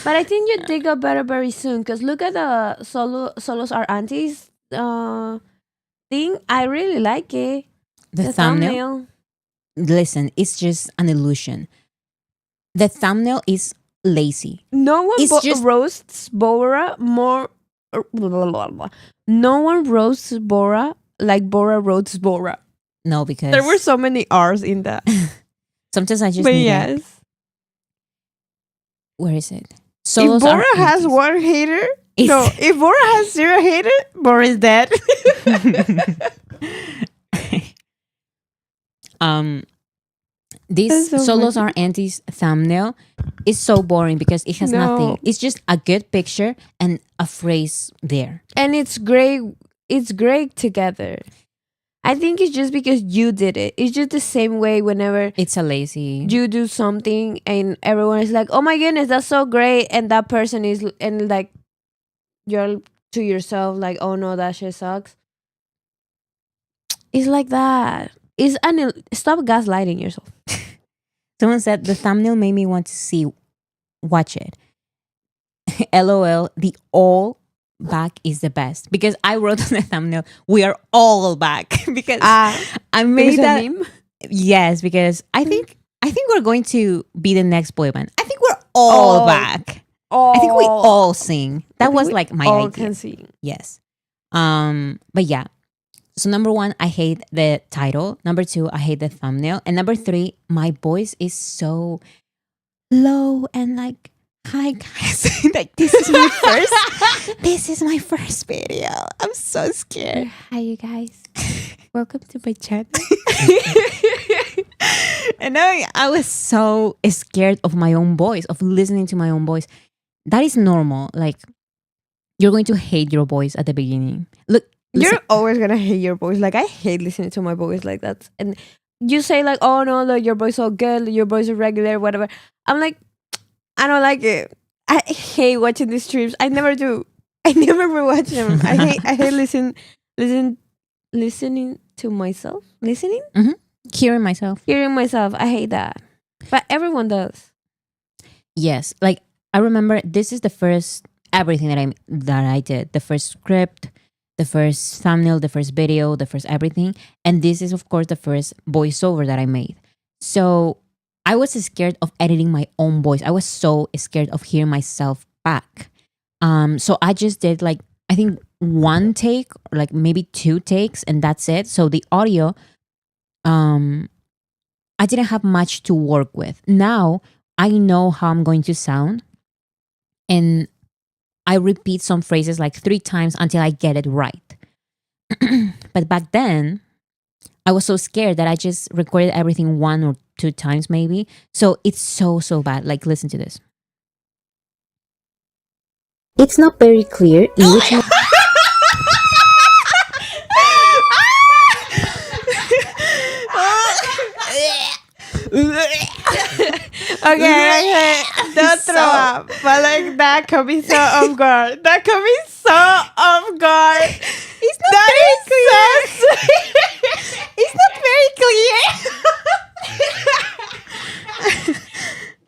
But I think you dig up better very soon, because look at the Solos Are Aunties thing. I really like it.
The thumbnail? Listen, it's just an illusion. The thumbnail is lazy.
No one roasts Bora more... No one roasts Bora like Bora roasts Bora.
No, because...
There were so many R's in that.
Sometimes I just
but
need
yes.
Where is it? Solos
if
are
Bora has
antis.
one hater,
It's-
no. If Bora has 0 hater, Bora is dead.
This
That's so
solos
funny.
are antis thumbnail is so boring because it has
No.
nothing. It's just a good picture and a phrase there.
And it's great. It's great together. I think it's just because you did it. It's just the same way whenever
It's a lazy.
you do something and everyone is like, "Oh my goodness, that's so great," and that person is, and like you're to yourself like, "Oh no, that shit sucks." It's like that. Stop gaslighting yourself.
Someone said the thumbnail made me want to watch it. LOL, the all back is the best because I wrote on the thumbnail, we are all back because I made that
meme.
Yes, because I think we're going to be the next boy band. I think we're all back. I think we all sing. That was like my
all
idea.
can sing.
Yes. But yeah. So number 1, I hate the title. Number 2, I hate the thumbnail. And number 3, my voice is so low and like, hi guys. Like this is my first video. I'm so scared.
Hi you guys. Welcome to my channel.
And I was so scared of my own voice, of listening to my own voice. That is normal. Like you're going to hate your voice at the beginning. Look, listen.
You're always gonna hate your voice. Like I hate listening to my voice like that. And you say like, "Oh no, look, your voice so good. Your voice is regular, whatever." I'm like, I don't like it. I hate watching these streams. I never do. I never rewatch them. I hate listening to myself. Listening,
Hearing myself.
hearing myself. I hate that. But everyone does.
Yes, like I remember this is the first everything that I did. The first script, the first thumbnail, the first video, the first everything, and this is of course the first voiceover that I made. So I was scared of editing my own voice. I was so scared of hearing myself back. So I just did like I think 1 take, or like maybe 2 takes, and that's it. So the audio, I didn't have much to work with. Now I know how I'm going to sound, and I repeat some phrases like 3 times until I get it right. But back then, I was so scared that I just recorded everything 1 or 2 times maybe. So it's so bad. Like listen to this.
It's not very clear in which
Okay, don't throw up. But like that caught me so off guard. That caught me so off guard.
It's not very clear. It's not very clear.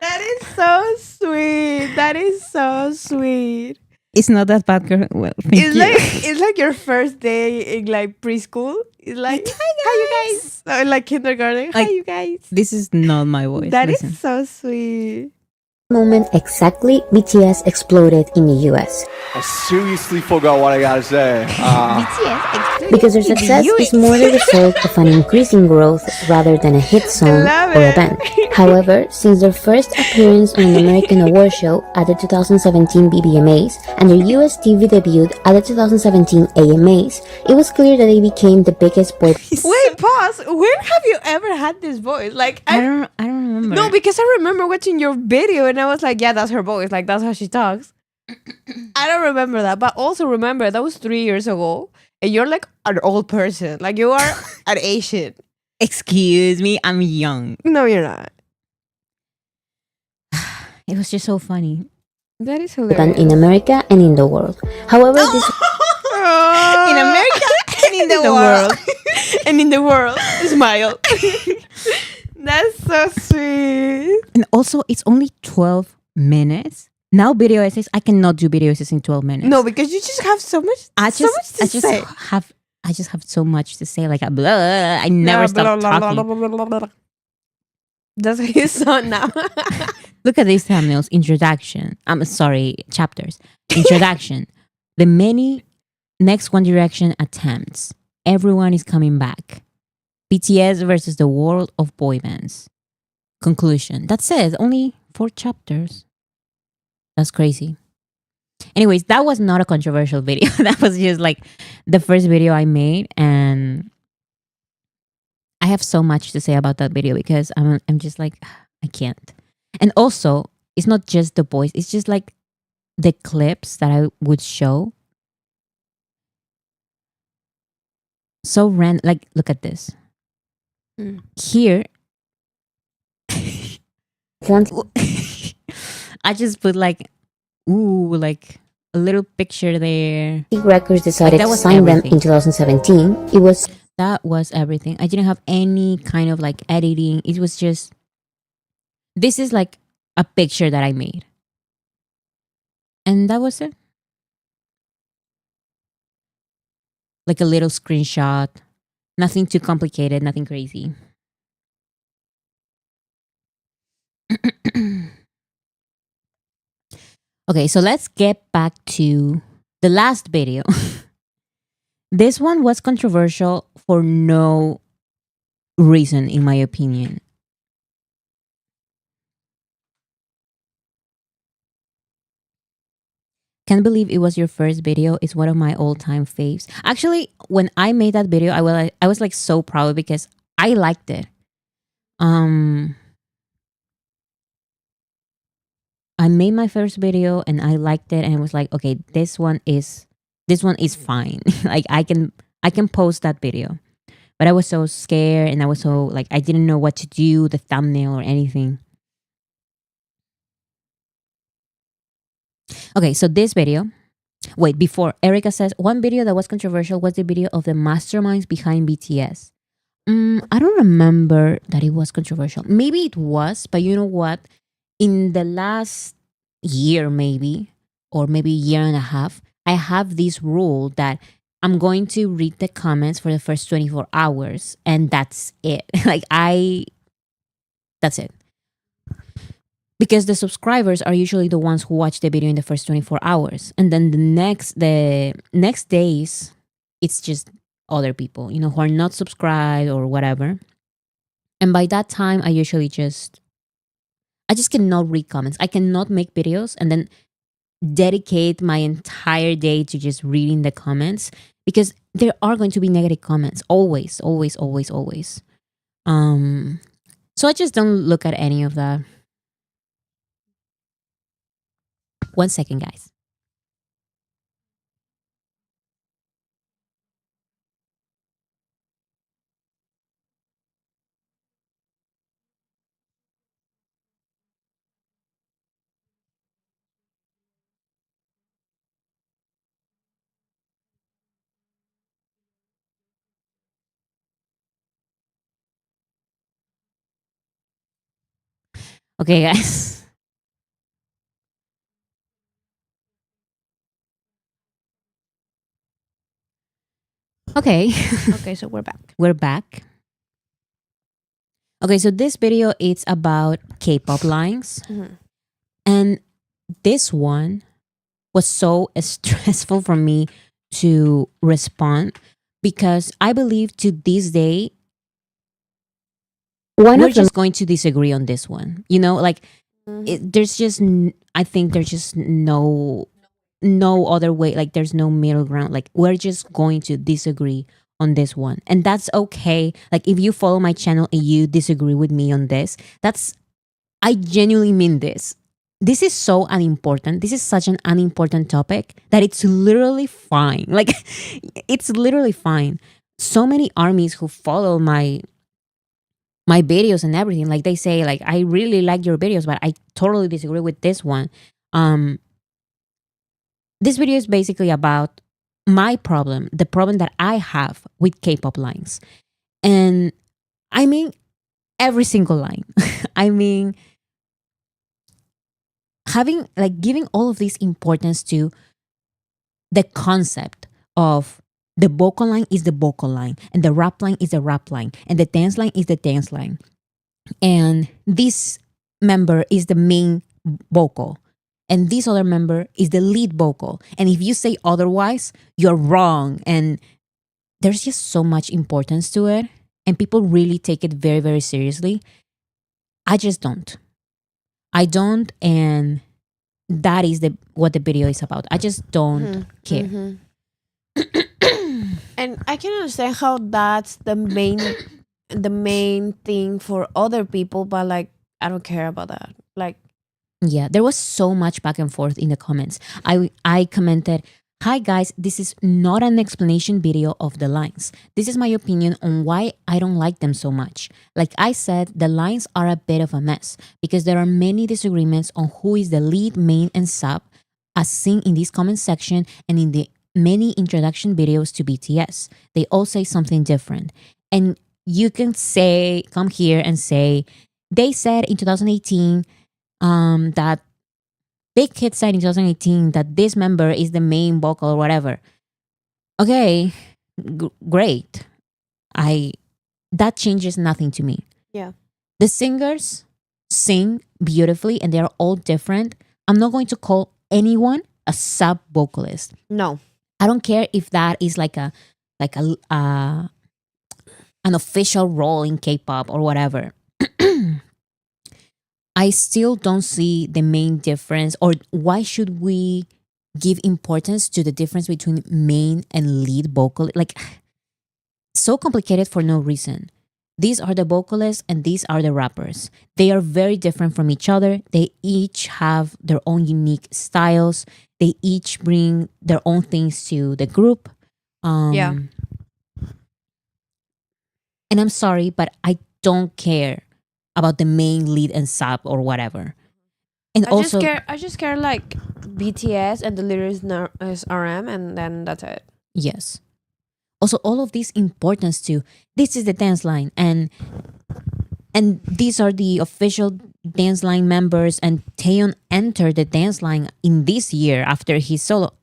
That is so sweet. That is so sweet.
It's not that bad, girl. Well, thank
It's
you.
like it's like your first day in like preschool. It's like hi you guys. Or like kindergarten. Hi
Like,
you guys.
This is not my voice.
That
Listen.
is so sweet.
moment exactly BTS exploded in the US.
I seriously forgot what I gotta say.
Because their success is more the result of an increasing growth rather than a hit song or a band. However, since their first appearance on an American award show at the 2017 BBMAs and their US TV debut at the 2017 AMAs, it was clear that they became the biggest boy.
Wait, pause. Where have you ever had this voice? Like
I don't remember.
No, because I remember watching your video and I was like, yeah, that's her voice. Like that's how she talks. I don't remember that, but also remember that was 3 years ago, and you're like an old person. Like you are an Asian.
Excuse me, I'm young.
No, you're not.
It was just so funny.
That is
Than
hilarious.
in America and in the world. However, this
In America and in the world. And in the world. Smile. That's so sweet.
And also, it's only 12 minutes. Now video essays, I cannot do video essays in 12 minutes.
No, because you just have so much
I
so
just,
much to
I just
say.
have so much to say. Like I never stop talking.
That's how you sound now.
Look at these thumbnails. Introduction. I'm sorry, chapters. Introduction. The many next One Direction attempts. Everyone is coming back. BTS versus the world of boy bands. Conclusion. That's it. Only 4 chapters. That's crazy. Anyways, that was not a controversial video. That was just like the first video I made, and I have so much to say about that video because I'm just like I can't. And also, it's not just the voice; it's just like the clips that I would show. So random. Like, look at this. Here, I just put like, ooh, like a little picture there.
Records decided to sign them in 2017.
That was everything. I didn't have any kind of like editing. It was just, this is like a picture that I made. And that was it. Like a little screenshot. Nothing too complicated, nothing crazy. Okay, so let's get back to the last video. This one was controversial for no reason, in my opinion. Can't believe it was your first video. It's one of my all-time faves. Actually, when I made that video, I was like so proud because I liked it. I made my first video and I liked it, and it was like, okay, this one is fine. Like I can post that video. But I was so scared, and I was so like I didn't know what to do, the thumbnail or anything. Okay, so this video. Wait, before Erica says one video that was controversial was the video of the masterminds behind BTS. I don't remember that it was controversial. Maybe it was, but you know what? In the last year, maybe, or maybe year and a half, I have this rule that I'm going to read the comments for the first 24 hours, and that's it. That's it. Because the subscribers are usually the ones who watch the video in the first 24 hours. And then the next days, it's just other people, who are not subscribed or whatever. And by that time, I just cannot read comments. I cannot make videos and then dedicate my entire day to just reading the comments, because there are going to be negative comments. Always, always, always, always. So I just don't look at any of that. 1 second, guys. Okay, guys. Okay.
Okay, so we're back.
We're back. Okay, so this video it's about K-pop lines. And this one was so stressful for me to respond, because I believe to this day we're just going to disagree on this one. There's just I think there's just no other way. Like there's no middle ground. Like we're just going to disagree on this one, and that's okay. Like if you follow my channel and you disagree with me on this, I genuinely mean this. This is so unimportant. This is such an unimportant topic that it's literally fine. Like it's literally fine. So many armies who follow my videos and everything, like they say, like, I really like your videos, but I totally disagree with this one. This video is basically about my problem, the problem that I have with K-pop lines. And I mean every single line. I mean giving all of this importance to the concept of the vocal line is the vocal line, and the rap line is the rap line, and the dance line is the dance line. And this member is the main vocal, and this other member is the lead vocal. And if you say otherwise, you're wrong. And there's just so much importance to it, and people really take it very, very seriously. I just don't. I don't, and that is what the video is about. I just don't care.
And I can understand how that's the main thing for other people, but like I don't care about that. Like,
yeah, there was so much back and forth in the comments. I commented, "Hi guys, this is not an explanation video of the lines. This is my opinion on why I don't like them so much. Like I said, the lines are a bit of a mess because there are many disagreements on who is the lead, main, and sub, as seen in this comment section and in the many introduction videos to BTS. They all say something different. And you can come here and say, they said in 2018 that Big Hit said in 2018 that this member is the main vocal or whatever. Okay, great. That changes nothing to me.
yeah.
The singers sing beautifully and they're all different. I'm not going to call anyone a sub vocalist.
No.
I don't care if that is like an official role in K-pop or whatever. I still don't see the main difference, or why should we give importance to the difference between main and lead vocal? Like, so complicated for no reason. These are the vocalists and these are the rappers. They are very different from each other. They each have their own unique styles. They each bring their own things to the group.
Yeah.
And I'm sorry, but I don't care about the main lead and sub or whatever. And also,
I just care like BTS and the leader is RM, and then that's it.
yes. Also, all of this importance to this is the dance line, and these are the official dance line members, and Taeyeon entered the dance line in this year after his solo.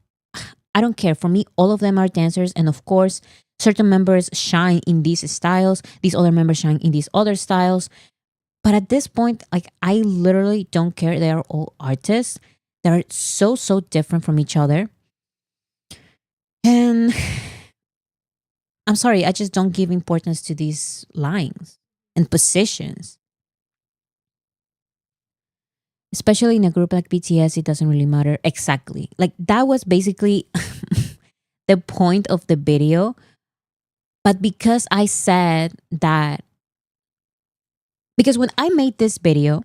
I don't care. For me, all of them are dancers, and of course, certain members shine in these styles. These other members shine in these other styles. But at this point, like, I literally don't care. They are all artists. They're so different from each other. And I'm sorry, I just don't give importance to these lines and positions. Especially in a group like BTS, it doesn't really matter exactly. Like, that was basically the point of the video. But because I said that, because when I made this video,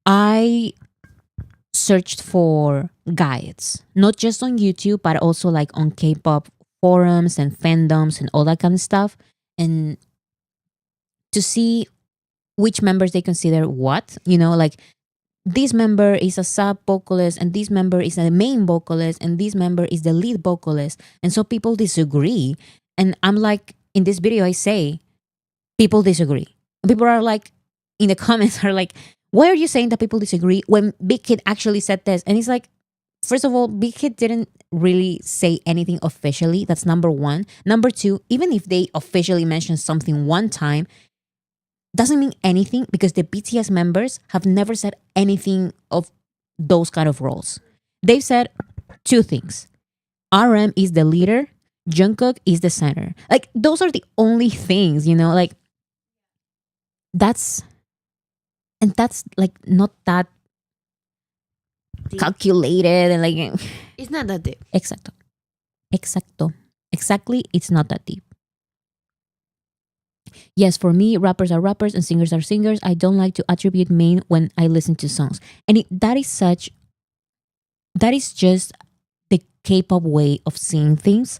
I searched for guides, not just on YouTube, but also like on K-pop forums and fandoms and all that kind of stuff, and to see which members they consider what, like this member is a sub vocalist and this member is a main vocalist and this member is the lead vocalist. And so people disagree. And I'm like, in this video, I say, people disagree. People are like, in the comments are like, why are you saying that people disagree when Big Kid actually said this? And it's like, first of all, Big Kid didn't really say anything officially. That's number one. Number two, even if they officially mentioned something one time, doesn't mean anything because the BTS members have never said anything of those kind of roles. They've said two things. RM is the leader, Jungkook is the center. Like, those are the only things, like, that's like not that
deep.
Calculated and like
It's not that deep.
Exactly, it's not that deep. Yes, for me, rappers are rappers and singers are singers. I don't like to attribute main when I listen to songs. And that is just the K-pop way of seeing things.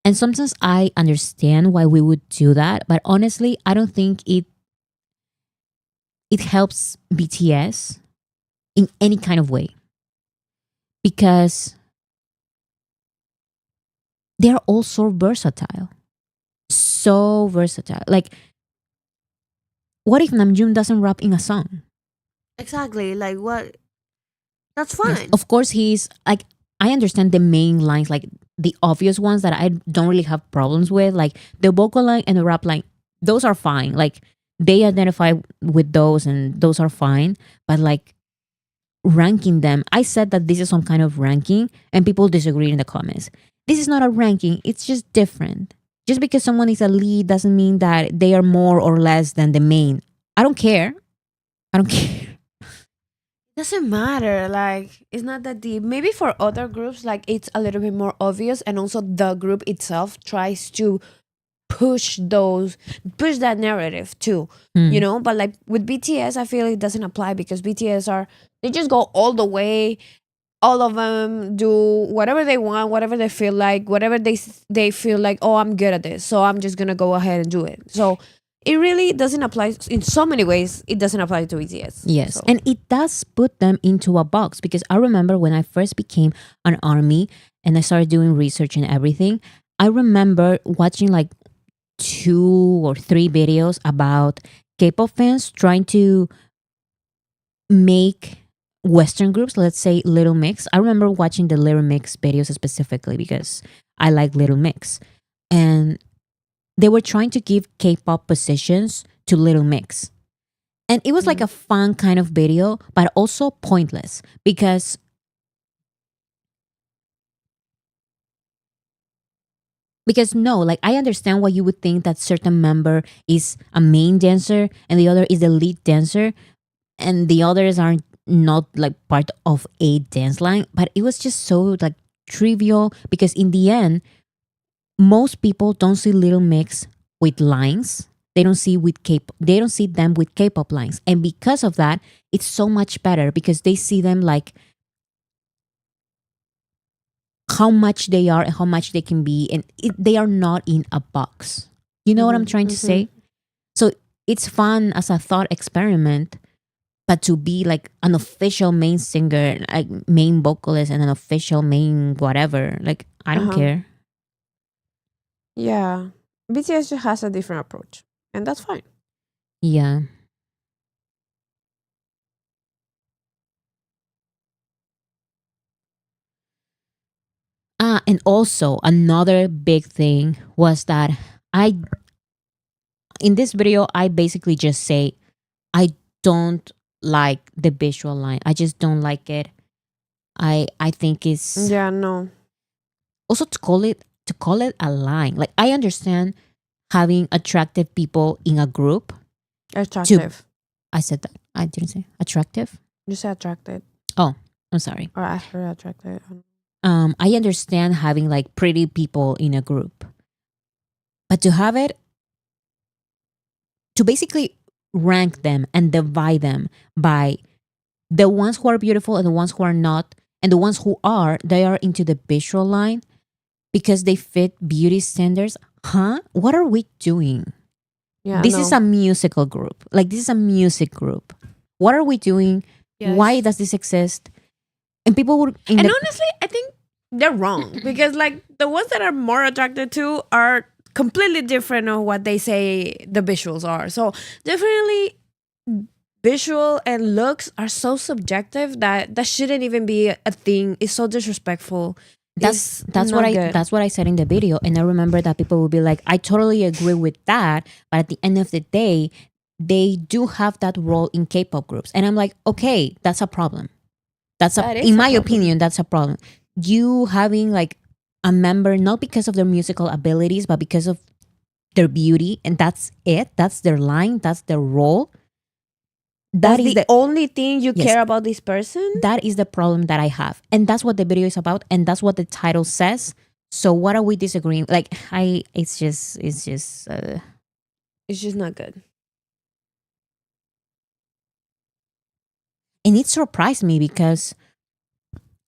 And sometimes I understand why we would do that. But honestly, I don't think it helps BTS in any kind of way. Because they are all so versatile. So versatile. Like, what if Namjoon doesn't rap in a song?
Exactly. Like, what? That's fine.
Yes. Of course, he's like, I understand the main lines, like the obvious ones that I don't really have problems with, like the vocal line and the rap line. Those are fine. Like, they identify with those and those are fine. But like, ranking them, I said that this is some kind of ranking and people disagree in the comments. This is not a ranking. It's just different. Just because someone is a lead doesn't mean that they are more or less than the main. I don't care.
Doesn't matter. Like, it's not that deep. Maybe for other groups, like, it's a little bit more obvious, and also the group itself tries to push that narrative too,
Hmm.
but like with BTS, I feel it doesn't apply because they just go all the way. All of them do whatever they want, whatever they feel like, whatever they feel like, oh, I'm good at this, so I'm just gonna go ahead and do it. So it really doesn't apply. In so many ways it doesn't apply to BTS.
Yes,
So
and it does put them into a box because I remember when I first became an army and I started doing research and everything. I remember watching like 2 or 3 videos about K-pop fans trying to make Western groups, let's say Little Mix. I remember watching the Little Mix videos specifically because I like Little Mix. And they were trying to give K-pop positions to Little Mix. And it was like a fun kind of video, but also pointless because no, like I understand why you would think that certain member is a main dancer and the other is the lead dancer and the others are not like part of a dance line, but it was just so like trivial because in the end most people don't see Little Mix with lines. They don't see them with K-pop lines. And because of that, it's so much better because they see them like how much they are and how much they can be, and they are not in a box. You know what I'm trying to say? So it's fun as a thought experiment, but to be like an official main singer, like main vocalist and an official main whatever, like I don't care.
yeah, BTS just has a different approach, and that's fine.
Yeah. And also another big thing was that I in this video I basically just say I don't like the visual line. I just don't like it. I think it's
Yeah, no.
also to call it a line. Like I understand having attractive people in a group.
Attractive.
I said that. I didn't say attractive.
You said attracted.
Oh, I'm sorry.
Or I heard attracted.
I understand having like pretty people in a group. But to have it to basically rank them and divide them by the ones who are beautiful and the ones who are not, and the ones who are, they are into the visual line because they fit beauty standards. Huh? What are we doing?
Yeah,
This is a musical group. Like this is a music group. What are we doing?
Yes.
Why does this exist? And people would
And honestly, I think they're wrong because like the ones that are more attracted to are completely different of what they say the visuals are. So definitely visual and looks are so subjective that shouldn't even be a thing. It's so disrespectful.
That's what I said in the video, and I remember that people would be like, I totally agree with that, but at the end of the day, they do have that role in K-pop groups, and I'm like, okay, that's a problem. In my opinion, that's a problem. You having like a member not because of their musical abilities, but because of their beauty, and that's it. That's their line. That's their role.
That's the only thing you care about this person?
That is the problem that I have. And that's what the video is about. And that's what the title says. So what are we disagreeing? Like, it's just
not good.
And it surprised me because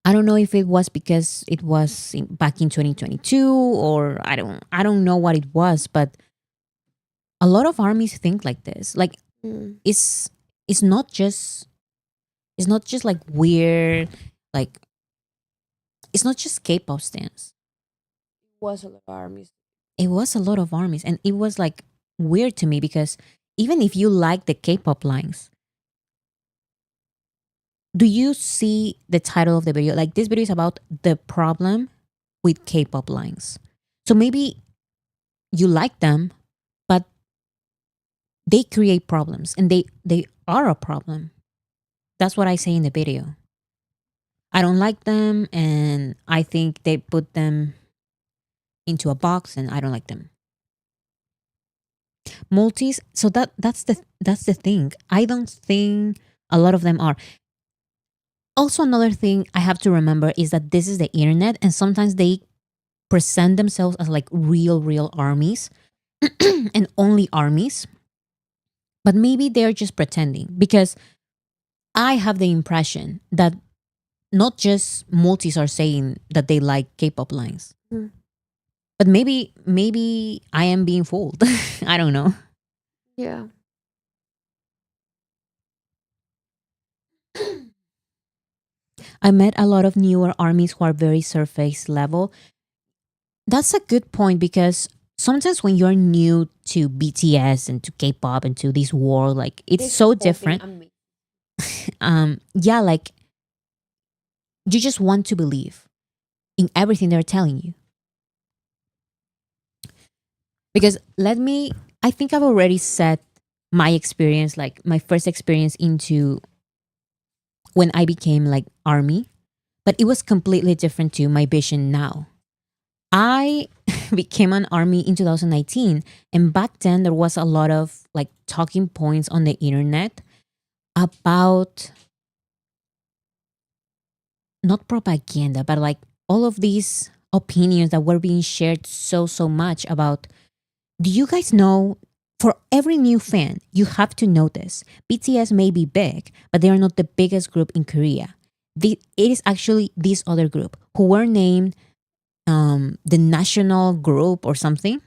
I don't know if it was because it was back in 2022 or I don't know what it was, but a lot of armies think like this. Like it's not just like weird, like it's not just K-pop stans.
It was a lot of armies.
It was a lot of armies, and it was like weird to me because even if you like the K-pop lines, do you see the title of the video? Like this video is about the problem with K-pop lines. So maybe you like them, but they create problems and they are a problem. That's what I say in the video. I don't like them and I think they put them into a box and I don't like them. Multis, so that's the thing. I don't think a lot of them are. also another thing I have to remember is that this is the internet, and sometimes they present themselves as like real armies and only armies, but maybe they're just pretending, because I have the impression that not just multis are saying that they like K-pop lines,
Mm.
but maybe I am being fooled. I don't know.
Yeah.
I met a lot of newer armies who are very surface level. That's a good point, because sometimes when you're new to BTS and to K-pop and to this world, like it's so different. Yeah, like you just want to believe in everything they're telling you. Because I think I've already said my experience, like my first experience into when I became like army, but it was completely different to my vision now. I became an army in 2019, and back then there was a lot of like talking points on the internet about not propaganda, but like all of these opinions that were being shared so much about. Do you guys know, for every new fan, you have to know this. BTS may be big, but they are not the biggest group in Korea. It is actually this other group who were named the national group or something.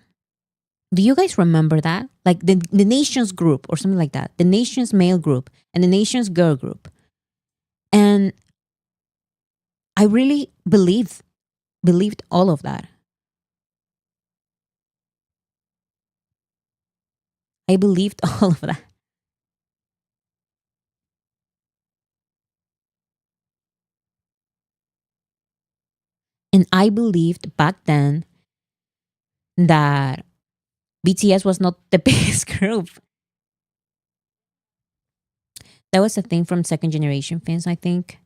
Do you guys remember that? Like the nation's group or something like that. The nation's male group and the nation's girl group. And I really believed all of that. I believed all of that. And I believed back then that BTS was not the biggest group. That was a thing from second generation fans, I think.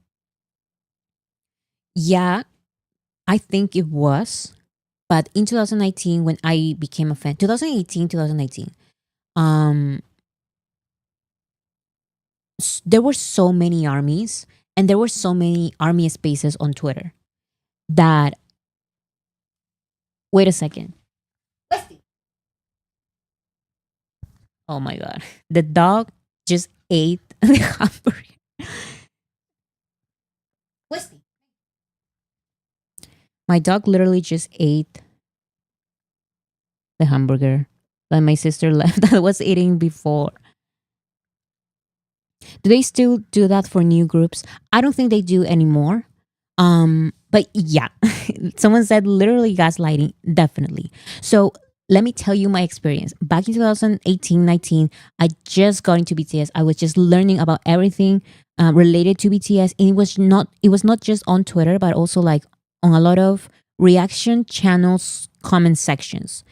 Yeah, I think it was. But in 2019, when I became a fan, 2018, 2019, um, there were so many armies and there were so many army spaces on Twitter that, wait a second. Oh my God. The dog just ate the hamburger. My dog literally just ate the hamburger that my sister left that I was eating before. Do they still do that for new groups? I don't think they do anymore. But yeah, someone said literally gaslighting, definitely. So let me tell you my experience. Back in 2018, 19, I just got into BTS. I was just learning about everything related to BTS. And it was not just on Twitter, but also like on a lot of reaction channels, comment sections.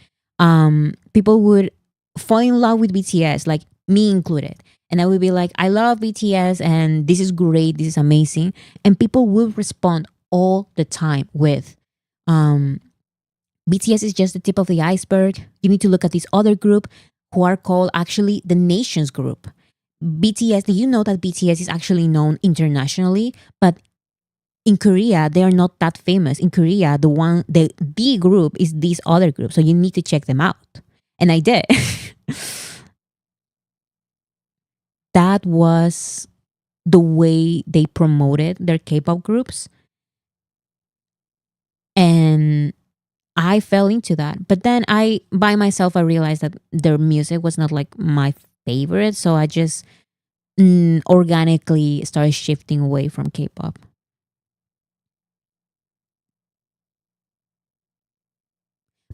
People would fall in love with BTS, like me included. And I would be like, I love BTS and this is great, this is amazing. And people will respond all the time with, BTS is just the tip of the iceberg. You need to look at this other group who are called actually the nations group. BTS, do you know that BTS is actually known internationally? But in Korea, they are not that famous. In Korea, the group is this other group. So you need to check them out. And I did. That was the way they promoted their K-pop groups. And I fell into that. But then I realized that their music was not like my favorite. So I just organically started shifting away from K-pop.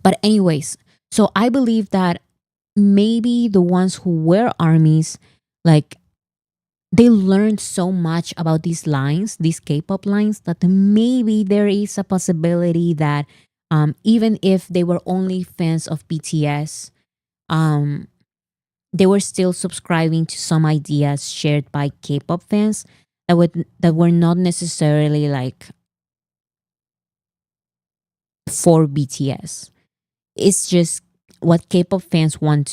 But anyways, so I believe that maybe the ones who were armies, like they learned so much about these lines, these K-pop lines, that maybe there is a possibility that even if they were only fans of BTS, they were still subscribing to some ideas shared by K-pop fans that were not necessarily like for BTS. It's just what K-pop fans want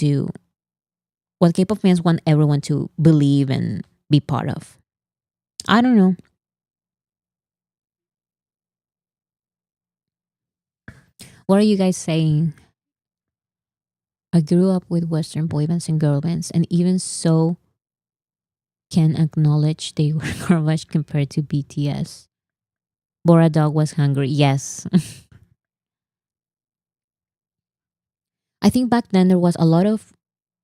everyone to believe and be part of. I don't know. What are you guys saying? I grew up with Western boy bands and girl bands, and even so, can acknowledge they were garbage compared to BTS. Bora Dog was hungry. Yes. I think back then there was a lot of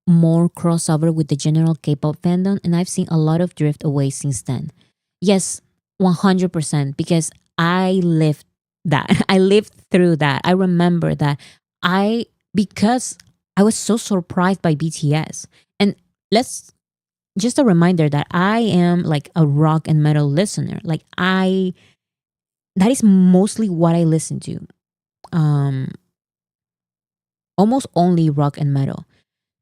more crossover with the general K-pop fandom, and I've seen a lot of drift away since then. Yes, 100%, because I lived that. I lived through that. I remember that. Because I was so surprised by BTS. And let's just a reminder that I am like a rock and metal listener. That is mostly what I listen to. Almost only rock and metal.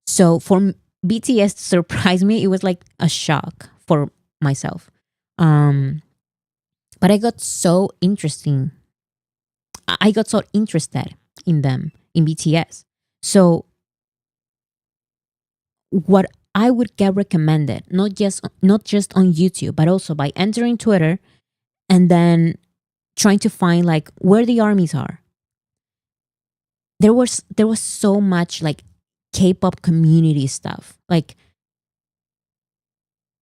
So for BTS to surprise me, it was like a shock for myself. But I got so interesting. I got so interested in them, in BTS. So what I would get recommended, not just on YouTube, but also by entering Twitter and then trying to find like where the armies are. There was so much like K-pop community stuff. Like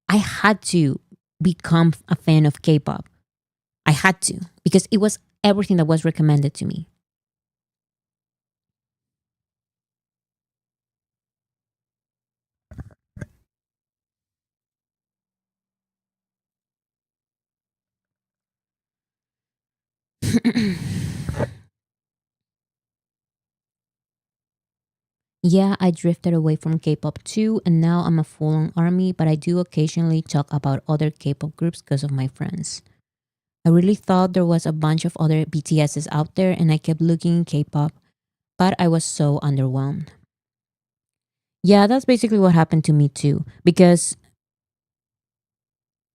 I had to become a fan of K-pop. I had to, because it was everything that was recommended to me. Yeah, I drifted away from K-pop too, and now I'm a full-on army, but I do occasionally talk about other K-pop groups because of my friends. I really thought there was a bunch of other BTSs out there, and I kept looking K-pop, but I was so underwhelmed. Yeah, that's basically what happened to me too, because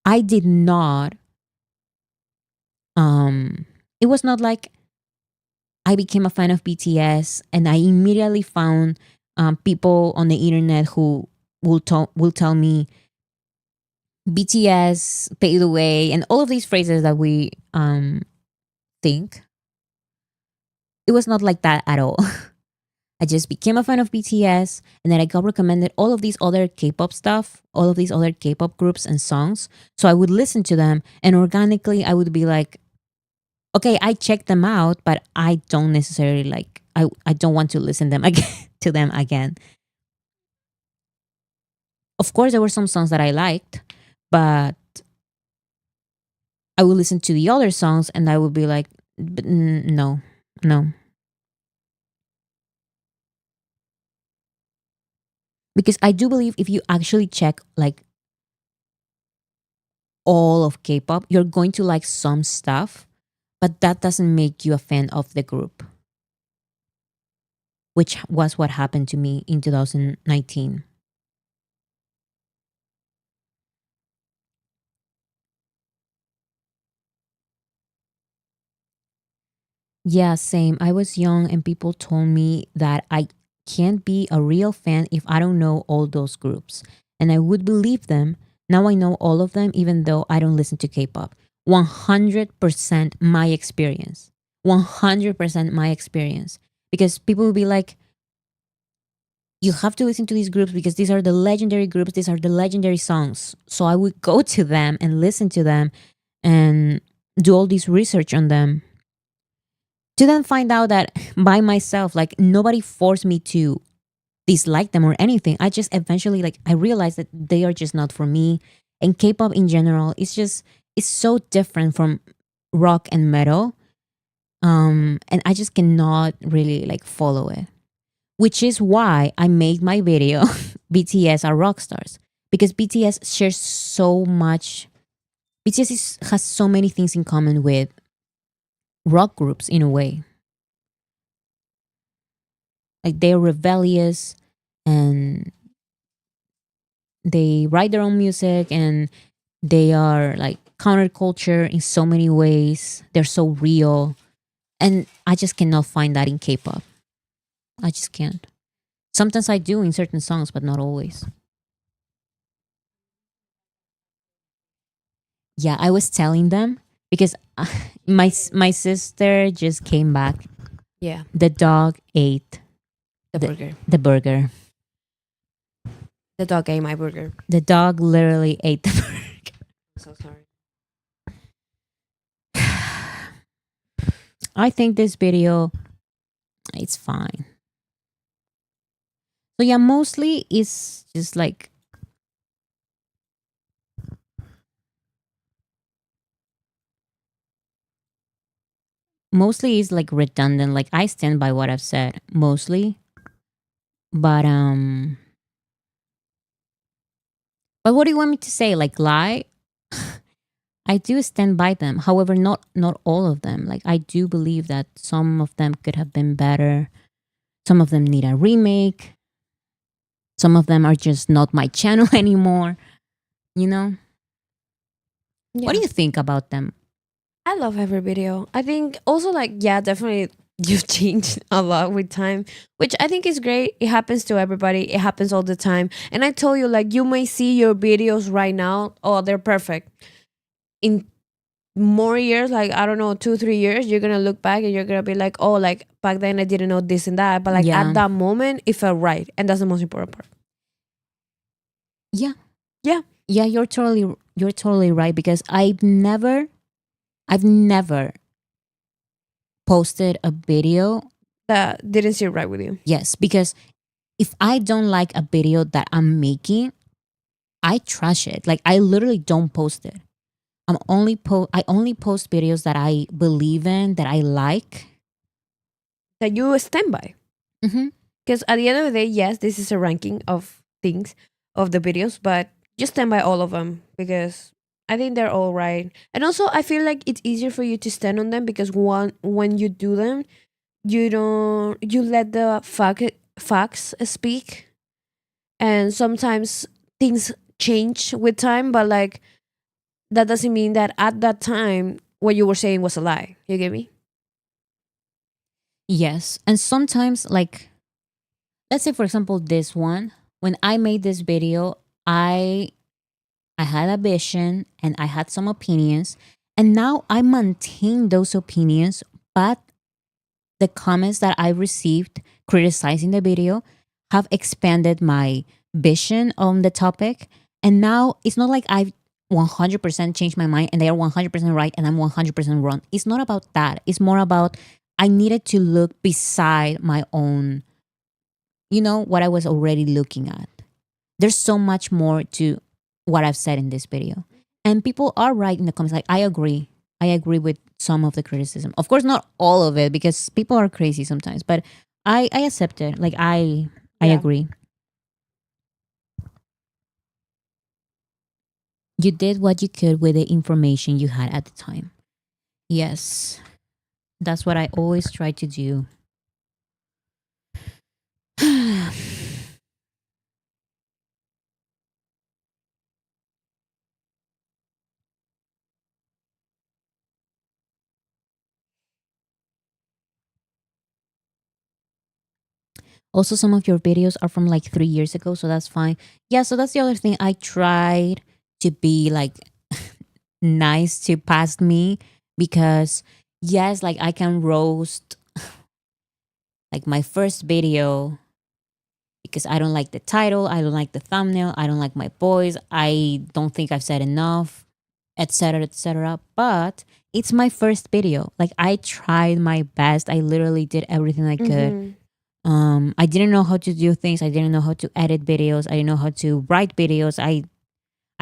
I did not it was not like I became a fan of BTS and I immediately found people on the internet who will tell me BTS paved the way and all of these phrases that we think. It was not like that at all. I just became a fan of BTS and then I got recommended all of these other K-pop stuff, all of these other K-pop groups and songs. So I would listen to them and organically I would be like, okay, I checked them out, but I don't necessarily like, I don't want to listen them again to them again. Of course, there were some songs that I liked, but I would listen to the other songs and I would be like, no. Because I do believe if you actually check like all of K-pop, you're going to like some stuff, but that doesn't make you a fan of the group, which was what happened to me in 2019. Yeah, same. I was young and people told me that I can't be a real fan if I don't know all those groups. And I would believe them. Now I know all of them, even though I don't listen to K-pop. 100% my experience. 100% my experience. Because people will be like, you have to listen to these groups because these are the legendary groups, these are the legendary songs. So I would go to them and listen to them and do all this research on them to then find out that by myself, like nobody forced me to dislike them or anything. I just eventually like I realized that they are just not for me. And K-pop in general, it's so different from rock and metal. And I just cannot really like follow it. Which is why I made my video BTS are rock stars. Because BTS shares so much. Has so many things in common with rock groups in a way. Like they're rebellious and they write their own music and they are like counterculture in so many ways. They're so real. And I just cannot find that in K-pop. I just can't. Sometimes I do in certain songs, but not always. Yeah, I was telling them because my sister just came back
Yeah.
The dog ate
The burger.
the burger.
The dog ate my burger.
The dog literally ate the burger.
I'm so sorry.
I think this video, it's fine. So yeah, mostly it's just like mostly is like redundant. Like I stand by what I've said mostly, but what do you want me to say? Like lie? I do stand by them. However, not all of them. Like I do believe that some of them could have been better. Some of them need a remake. Some of them are just not my channel anymore. You know?
Yeah.
What do you think about them?
I love every video. I think also like, yeah, definitely you've changed a lot with time, which I think is great. It happens to everybody. It happens all the time. And I told you, like, you may see your videos right now, oh, they're perfect. In more years, like, I don't know, 2-3 years, you're gonna look back and you're gonna be like, oh, like back then I didn't know this and that. But like at that moment, it felt right. And that's the most important part.
Yeah.
Yeah.
Yeah, you're totally right, because I've never posted a video
that didn't sit right with you.
Yes, because if I don't like a video that I'm making, I trash it. Like I literally don't post it. I only post videos that I believe in, that I like,
that you stand by. Because at the end of the day, yes, this is a ranking of things, of the videos, but just stand by all of them, because I think they're all right. And also, I feel like it's easier for you to stand on them, because when you do them, you let the facts speak. And sometimes things change with time, but like that doesn't mean that at that time what you were saying was a lie. You get me?
Yes. And sometimes, like, let's say for example this one, when I made this video, I had a vision and I had some opinions, and now I maintain those opinions, but the comments that I received criticizing the video have expanded my vision on the topic. And now it's not like I've 100% changed my mind and they are 100% right and I'm 100% wrong. It's not about that. It's more about I needed to look beside my own, what I was already looking at. There's so much more to what I've said in this video. And people are right in the comments. Like, I agree. I agree with some of the criticism. Of course, not all of it, because people are crazy sometimes. But I accept it. Like, I agree. You did what you could with the information you had at the time. Yes. That's what I always try to do. Also, some of your videos are from like 3 years ago, so that's fine. Yeah, so that's the other thing. I tried to be like nice to past me, because yes, like I can roast like my first video because I don't like the title, I don't like the thumbnail, I don't like my voice, I don't think I've said enough, etc., etc. But it's my first video. Like I tried my best. I literally did everything I could. I didn't know how to do things. I didn't know how to edit videos. I didn't know how to write videos. I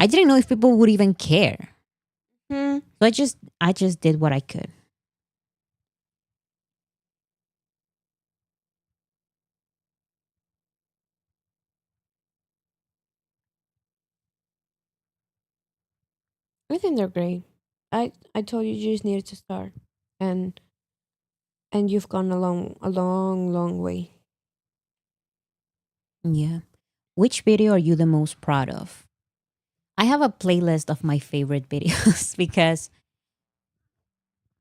didn't know if people would even care. So I just did what I could.
I think they're great. I told you just needed to start, and you've gone a long way.
Yeah. Which video are you the most proud of? I have a playlist of my favorite videos because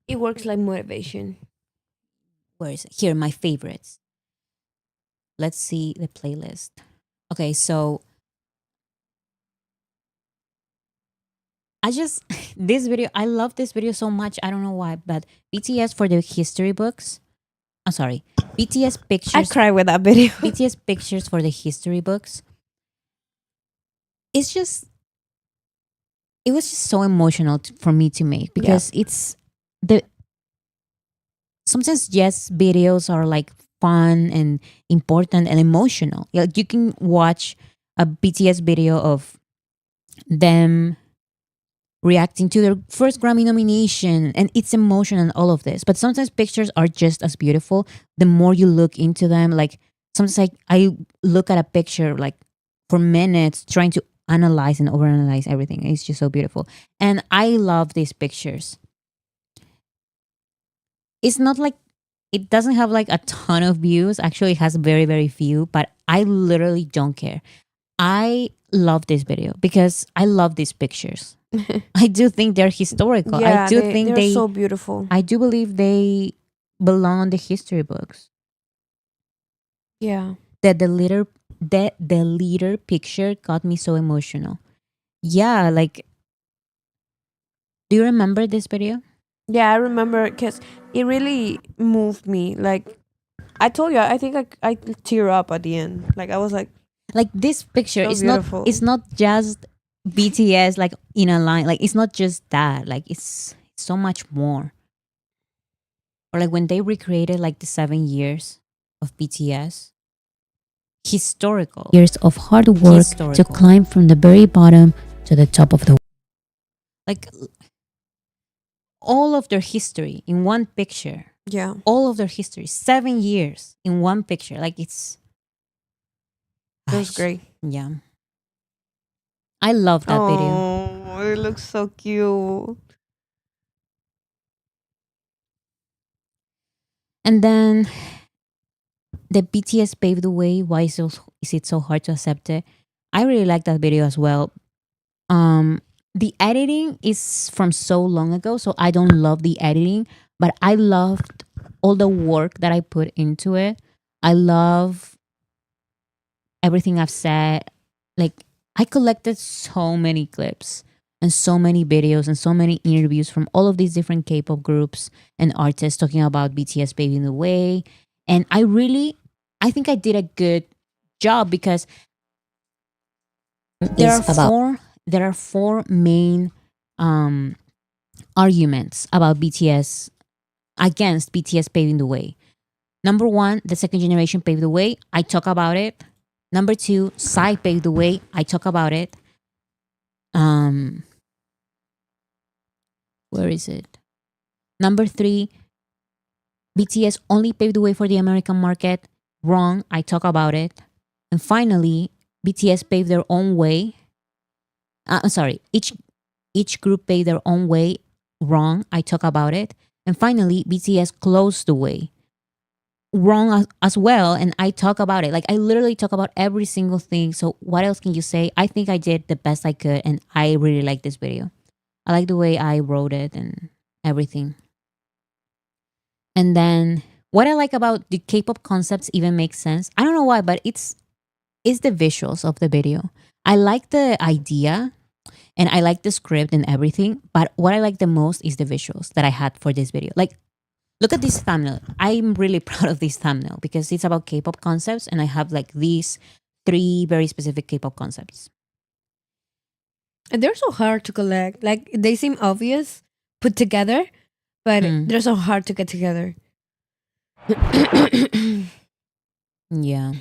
it works like motivation.
Where is it? Here, my favorites. Let's see the playlist. Okay, so this video, I love this video so much. I don't know why, but BTS for the history books. sorry, BTS pictures.
I cry with that video.
BTS pictures for the history books. It was just so emotional for me to make because it's the sometimes yes videos are like fun and important and emotional. Like you can watch a BTS video of them reacting to their first Grammy nomination and it's emotional and all of this. But sometimes pictures are just as beautiful the more you look into them. Like sometimes I look at a picture like for minutes trying to analyze and overanalyze everything. It's just so beautiful. And I love these pictures. It's not like it doesn't have like a ton of views. Actually, it has very, very few, but I literally don't care. I love this video because I love these pictures. I do think they're historical.
Yeah,
I do think
they're so beautiful.
I do believe they belong on the history books.
Yeah.
That the leader picture got me so emotional. Yeah, like do you remember this video?
Yeah, I remember because it really moved me. Like I told you, I think I tear up at the end. Like I was like
this picture
so
is
beautiful.
it's not just BTS like in a line. Like it's not just that. Like it's so much more. Or like when they recreated like the 7 years of BTS. Historical. Years of hard work to climb from the very bottom to the top of the like all of their history in one picture.
Yeah.
All of their history. 7 years in one picture. Like it
was great.
Yeah. I love that video.
Oh, it looks so cute.
And then the BTS paved the way. Why is it so hard to accept it? I really like that video as well. The editing is from so long ago, so I don't love the editing, but I loved all the work that I put into it. I love everything I've said. Like I collected so many clips and so many videos and so many interviews from all of these different K-pop groups and artists talking about BTS paving the way. And I think I did a good job because there are four main arguments about BTS against BTS paving the way. Number one, the second generation paved the way. I talk about it. Number two, Psy paved the way. I talk about it. Where is it? Number three, BTS only paved the way for the American market. Wrong. I talk about it. And finally, BTS paved their own way. Each group paved their own way. Wrong. I talk about it. And finally, BTS closed the way. Wrong as well. And I talk about it. Like I literally talk about every single thing. So what else can you say? I think I did the best I could. And I really like this video. I like the way I wrote it and everything. And then what I like about the K-pop concepts even makes sense. I don't know why, but it's the visuals of the video. I like the idea and I like the script and everything, but what I like the most is the visuals that I had for this video. Like, look at this thumbnail. I'm really proud of this thumbnail because it's about K-pop concepts and I have like these 3 very specific K-pop concepts.
And they're so hard to collect. Like they seem obvious put together, but they're so hard to get together.
Yeah.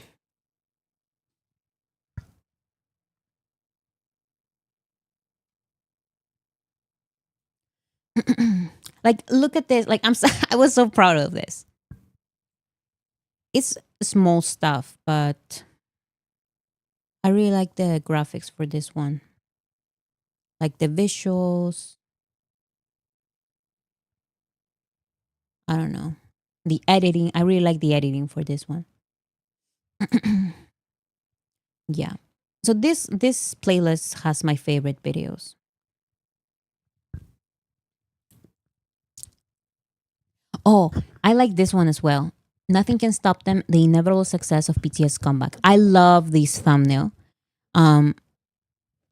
Like look at this. Like I was so proud of this. It's small stuff, but I really like the graphics for this one. Like the visuals. I don't know. The editing. I really like the editing for this one. Yeah. So this playlist has my favorite videos. Oh, I like this one as well. Nothing Can Stop Them, the inevitable success of BTS comeback. I love this thumbnail.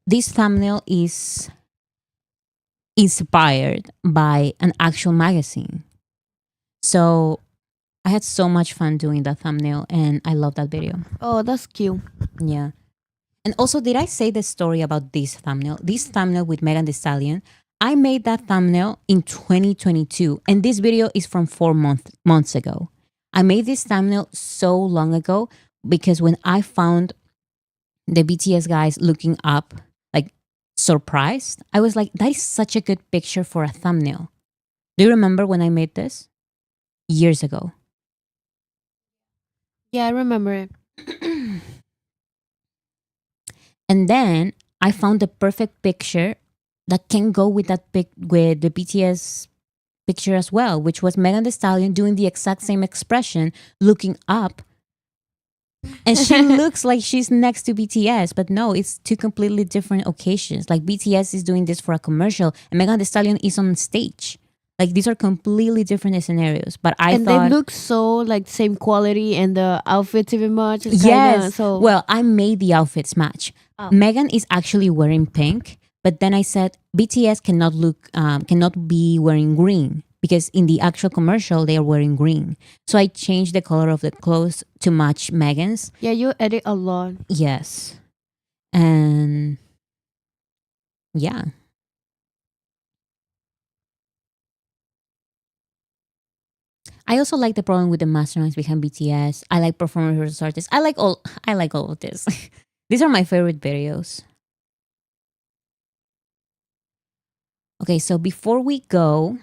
This thumbnail is inspired by an actual magazine. So I had so much fun doing that thumbnail, and I love that video.
Oh, that's cute.
Yeah. And also, did I say the story about this thumbnail? This thumbnail with Megan Thee Stallion, I made that thumbnail in 2022, and this video is from 4 months ago. I made this thumbnail so long ago because when I found the BTS guys looking up, like surprised, I was like, that is such a good picture for a thumbnail. Do you remember when I made this? Years ago.
Yeah, I remember it.
And then I found the perfect picture that can go with with the BTS picture as well, which was Megan Thee Stallion doing the exact same expression, looking up. And she looks like she's next to BTS, but no, it's two completely different occasions. Like BTS is doing this for a commercial, and Megan Thee Stallion is on stage. Like these are completely different scenarios. But I thought
they look so like same quality, and the outfits even much.
Yes.
So
Well, I made the outfits match.
Oh.
Megan is actually wearing pink, but then I said BTS cannot be wearing green because in the actual commercial they are wearing green. So I changed the color of the clothes to match Megan's.
yeah, you edit a lot.
Yes. And yeah. I also like the problem with the masterminds behind BTS. I like performers versus artists. I like all of this. These are my favorite videos. Okay, so before we go,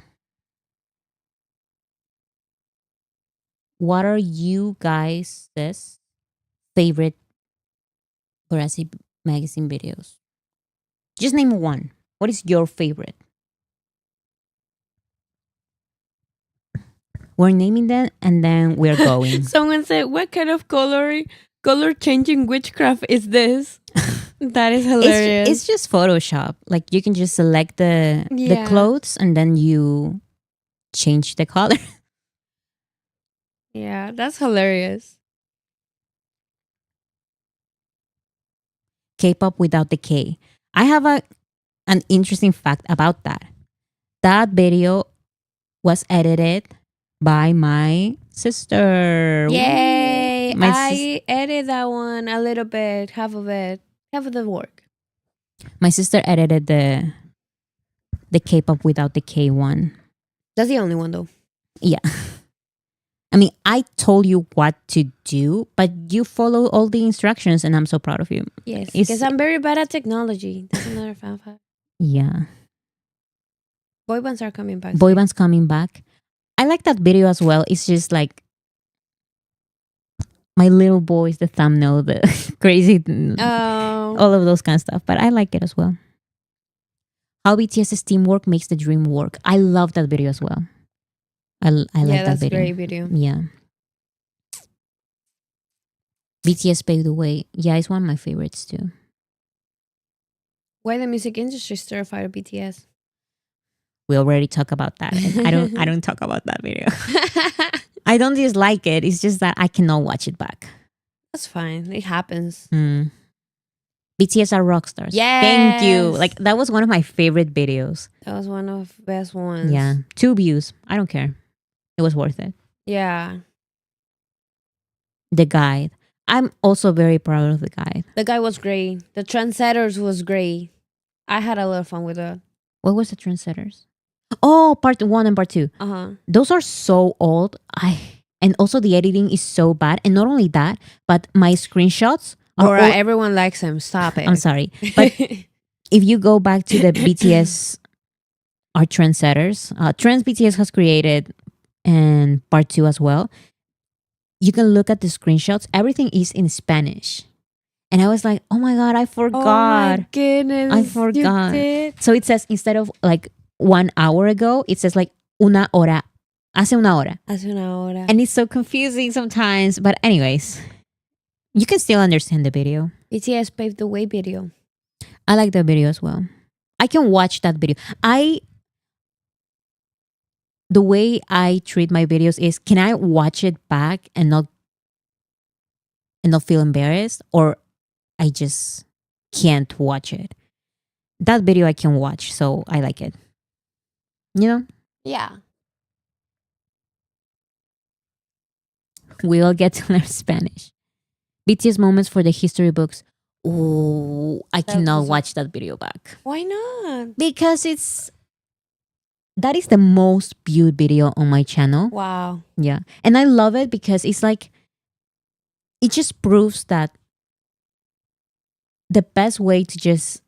what are you guys' favorite Brazil magazine videos? Just name one. What is your favorite? We're naming them and then we're going.
Someone said, "What kind of color changing witchcraft is this?" That is hilarious.
It's just Photoshop. Like you can just select the clothes and then you change the color.
Yeah, that's hilarious.
K-pop without the K. I have an interesting fact about that. That video was edited by my sister.
Yay!
My
I edited that one a little bit, half of the work.
My sister edited the K-pop without the K one.
That's the only one though.
Yeah. I mean, I told you what to do, but you follow all the instructions and I'm so proud of you.
Yes, because I'm very bad at technology. That's another fan fact.
Yeah.
Boy bands are coming back.
Boy bands coming back. I like that video as well. It's just like my little boys, the thumbnail, the crazy, all of those kind of stuff. But I like it as well. How BTS's teamwork makes the dream work. I love that video as well. I like that video. Yeah,
that's a great video.
Yeah. BTS paved the way. Yeah, it's one of my favorites too.
Why the music industry is terrified of BTS?
We already talked about that. I don't talk about that video. I don't dislike it. It's just that I cannot watch it back.
That's fine. It happens.
BTS are rock stars.
Yes.
Thank you. Like that was one of my favorite videos.
That was one of the best ones.
Yeah. 2 views. I don't care. It was worth it.
Yeah.
The guide. I'm also very proud of the guide.
The guy was great. The trendsetters was great. I had a lot of fun with that.
What was the trendsetters? Oh, part 1 and part 2. Those are so old. And also the editing is so bad. And not only that, but my screenshots are
everyone likes him. Stop it.
I'm sorry. But if you go back to the BTS are trendsetters, trends BTS has created and part 2 as well, you can look at the screenshots. Everything is in Spanish. And I was like, oh my God, I forgot.
Oh my goodness.
I forgot.
You did?
So it says instead of like 1 hour ago, it says like una hora. Hace una hora.
Hace una hora.
And it's so confusing sometimes. But anyways, you can still understand the video.
BTS paved the way video.
I like the video as well. I can watch that video. The way I treat my videos is, can I watch it back and not feel embarrassed, or I just can't watch it? That video I can watch, so I like it. You know?
Yeah.
We all get to learn Spanish. BTS moments for the history books. Oh, I cannot watch that video back.
Why not?
Because that is the most viewed video on my channel.
Wow.
Yeah. And I love it because it's like, it just proves that the best way to just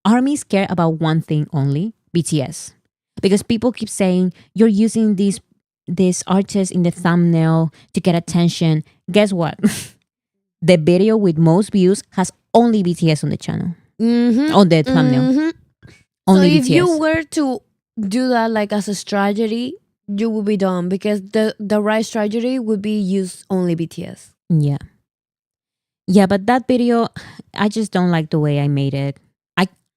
armies care about one thing only, BTS. Because people keep saying you're using this artist in the thumbnail to get attention. Guess what? The video with most views has only BTS on the channel. On the thumbnail. Only
so if
BTS.
you were to do that like as a strategy, you would be dumb because the right strategy would be use only BTS.
Yeah. Yeah, but that video, I just don't like the way I made it.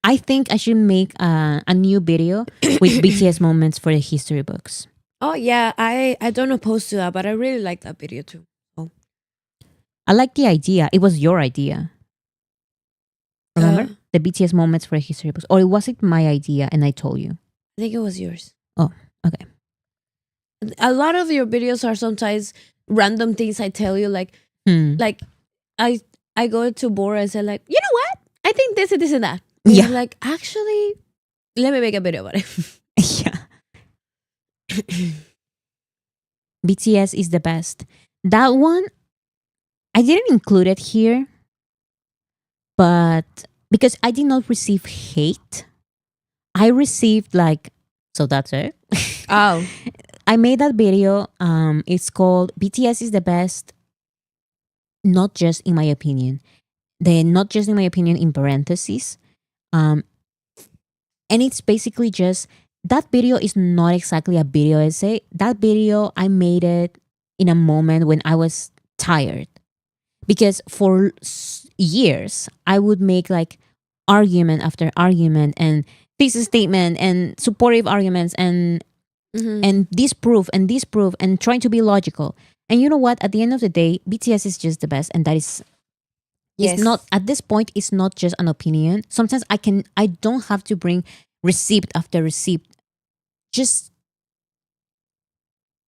I think I should make a new video with BTS moments for the history books.
Oh yeah, I don't oppose to that, but I really like that video too. Oh.
I like the idea. It was your idea. Remember? The BTS moments for the history books. Or was it my idea and I told you?
I think it was yours.
Oh, okay.
A lot of your videos are sometimes random things I tell you, like I go to Bora and say like, you know what? I think this and this and that. And
Yeah.
I'm like, actually, let me make a video about it.
Yeah. BTS is the best. That one, I didn't include it here, but because I did not receive hate, I received like, so that's it.
Oh.
I made that video. It's called BTS is the best, not just in my opinion. Not just in my opinion in parentheses. And it's basically just, that video is not exactly a video essay. That video, I made it in a moment when I was tired. Because for years, I would make like argument after argument and thesis statement and supportive arguments and this proof and trying to be logical. And you know what? At the end of the day, BTS is just the best, and that is.
Yes.
It's not, at this point, it's not just an opinion. Sometimes I don't have to bring receipt after receipt.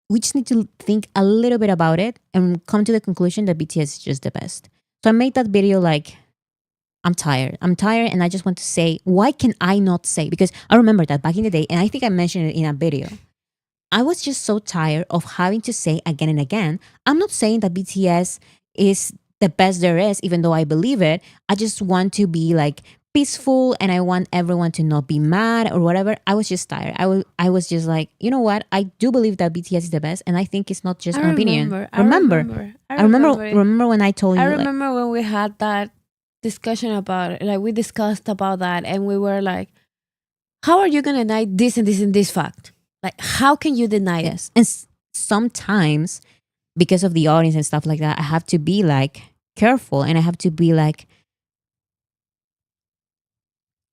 We just need to think a little bit about it and come to the conclusion that BTS is just the best. So I made that video like, I'm tired and I just want to say, why can I not say? Because I remember that back in the day, and I think I mentioned it in a video. I was just so tired of having to say again and again, I'm not saying that BTS is the best there is, even though I believe it. I just want to be like peaceful and I want everyone to not be mad or whatever. I was just tired. I was just like, you know what? I do believe that BTS is the best, and I think it's not just an opinion.
I
remember when I told you.
I remember when we had that discussion about it. Like we discussed about that, and we were like, how are you gonna deny this and this and this fact? Like, how can you deny
this? And sometimes, because of the audience and stuff like that, I have to be like careful, and I have to be like,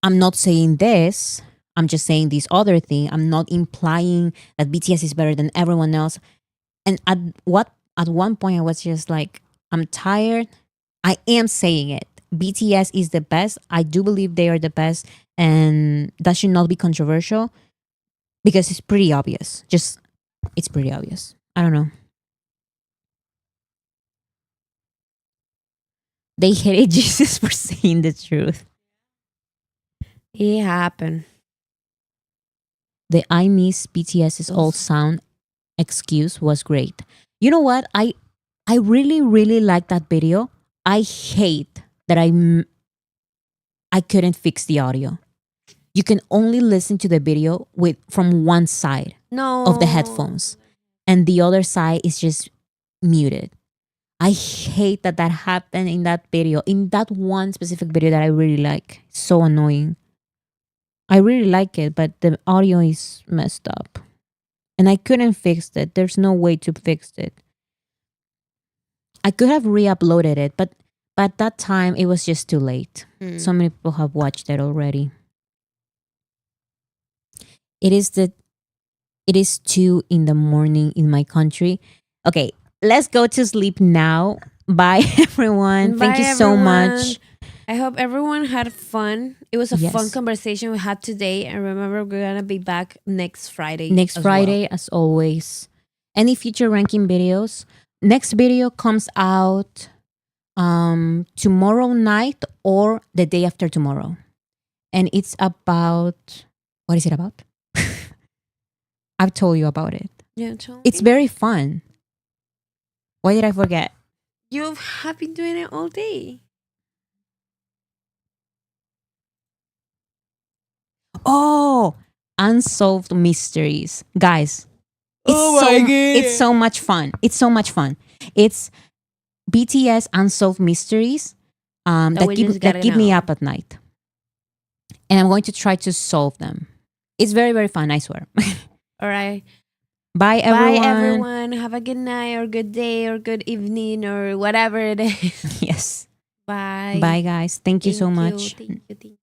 I'm not saying this, I'm just saying this other thing. I'm not implying that BTS is better than everyone else. And at one point I was just like, I'm tired. I am saying it. BTS is the best. I do believe they are the best, and that should not be controversial because it's pretty obvious. It's pretty obvious. I don't know. They hated Jesus for saying the truth.
It happened.
The I miss BTS's old sound excuse was great. You know what? I really, really like that video. I hate that I couldn't fix the audio. You can only listen to the video from one side of the headphones, and the other side is just muted. I hate that happened in that video, in that one specific video that I really like. So annoying. I really like it, but the audio is messed up. And I couldn't fix it. There's no way to fix it. I could have re-uploaded it, but at that time, it was just too late. So many people have watched it already. It is 2 a.m. in my country. Okay, let's go to sleep now. Bye, everyone. Thank you so much.
I hope everyone had fun. It was a fun conversation we had today. And remember, we're going to be back next Friday.
Next Friday, as always. any future ranking videos. Next video comes out tomorrow night or the day after tomorrow. And it's about, what is it about? I've told you about it.
Yeah, tell
It's
me.
very fun. Why did I forget?
You have been doing it all day.
Oh, unsolved mysteries. Guys, it's so much fun. It's so much fun. It's BTS unsolved mysteries
we just
that
gotta
keep me
know.
up at night. And I'm going to try to solve them. It's very, very fun, I swear.
All right.
Bye, everyone.
Bye, everyone. Have a good night or good day or good evening or whatever it is.
Yes.
Bye.
Bye, guys. Thank you so
Thank
much.
Thank you.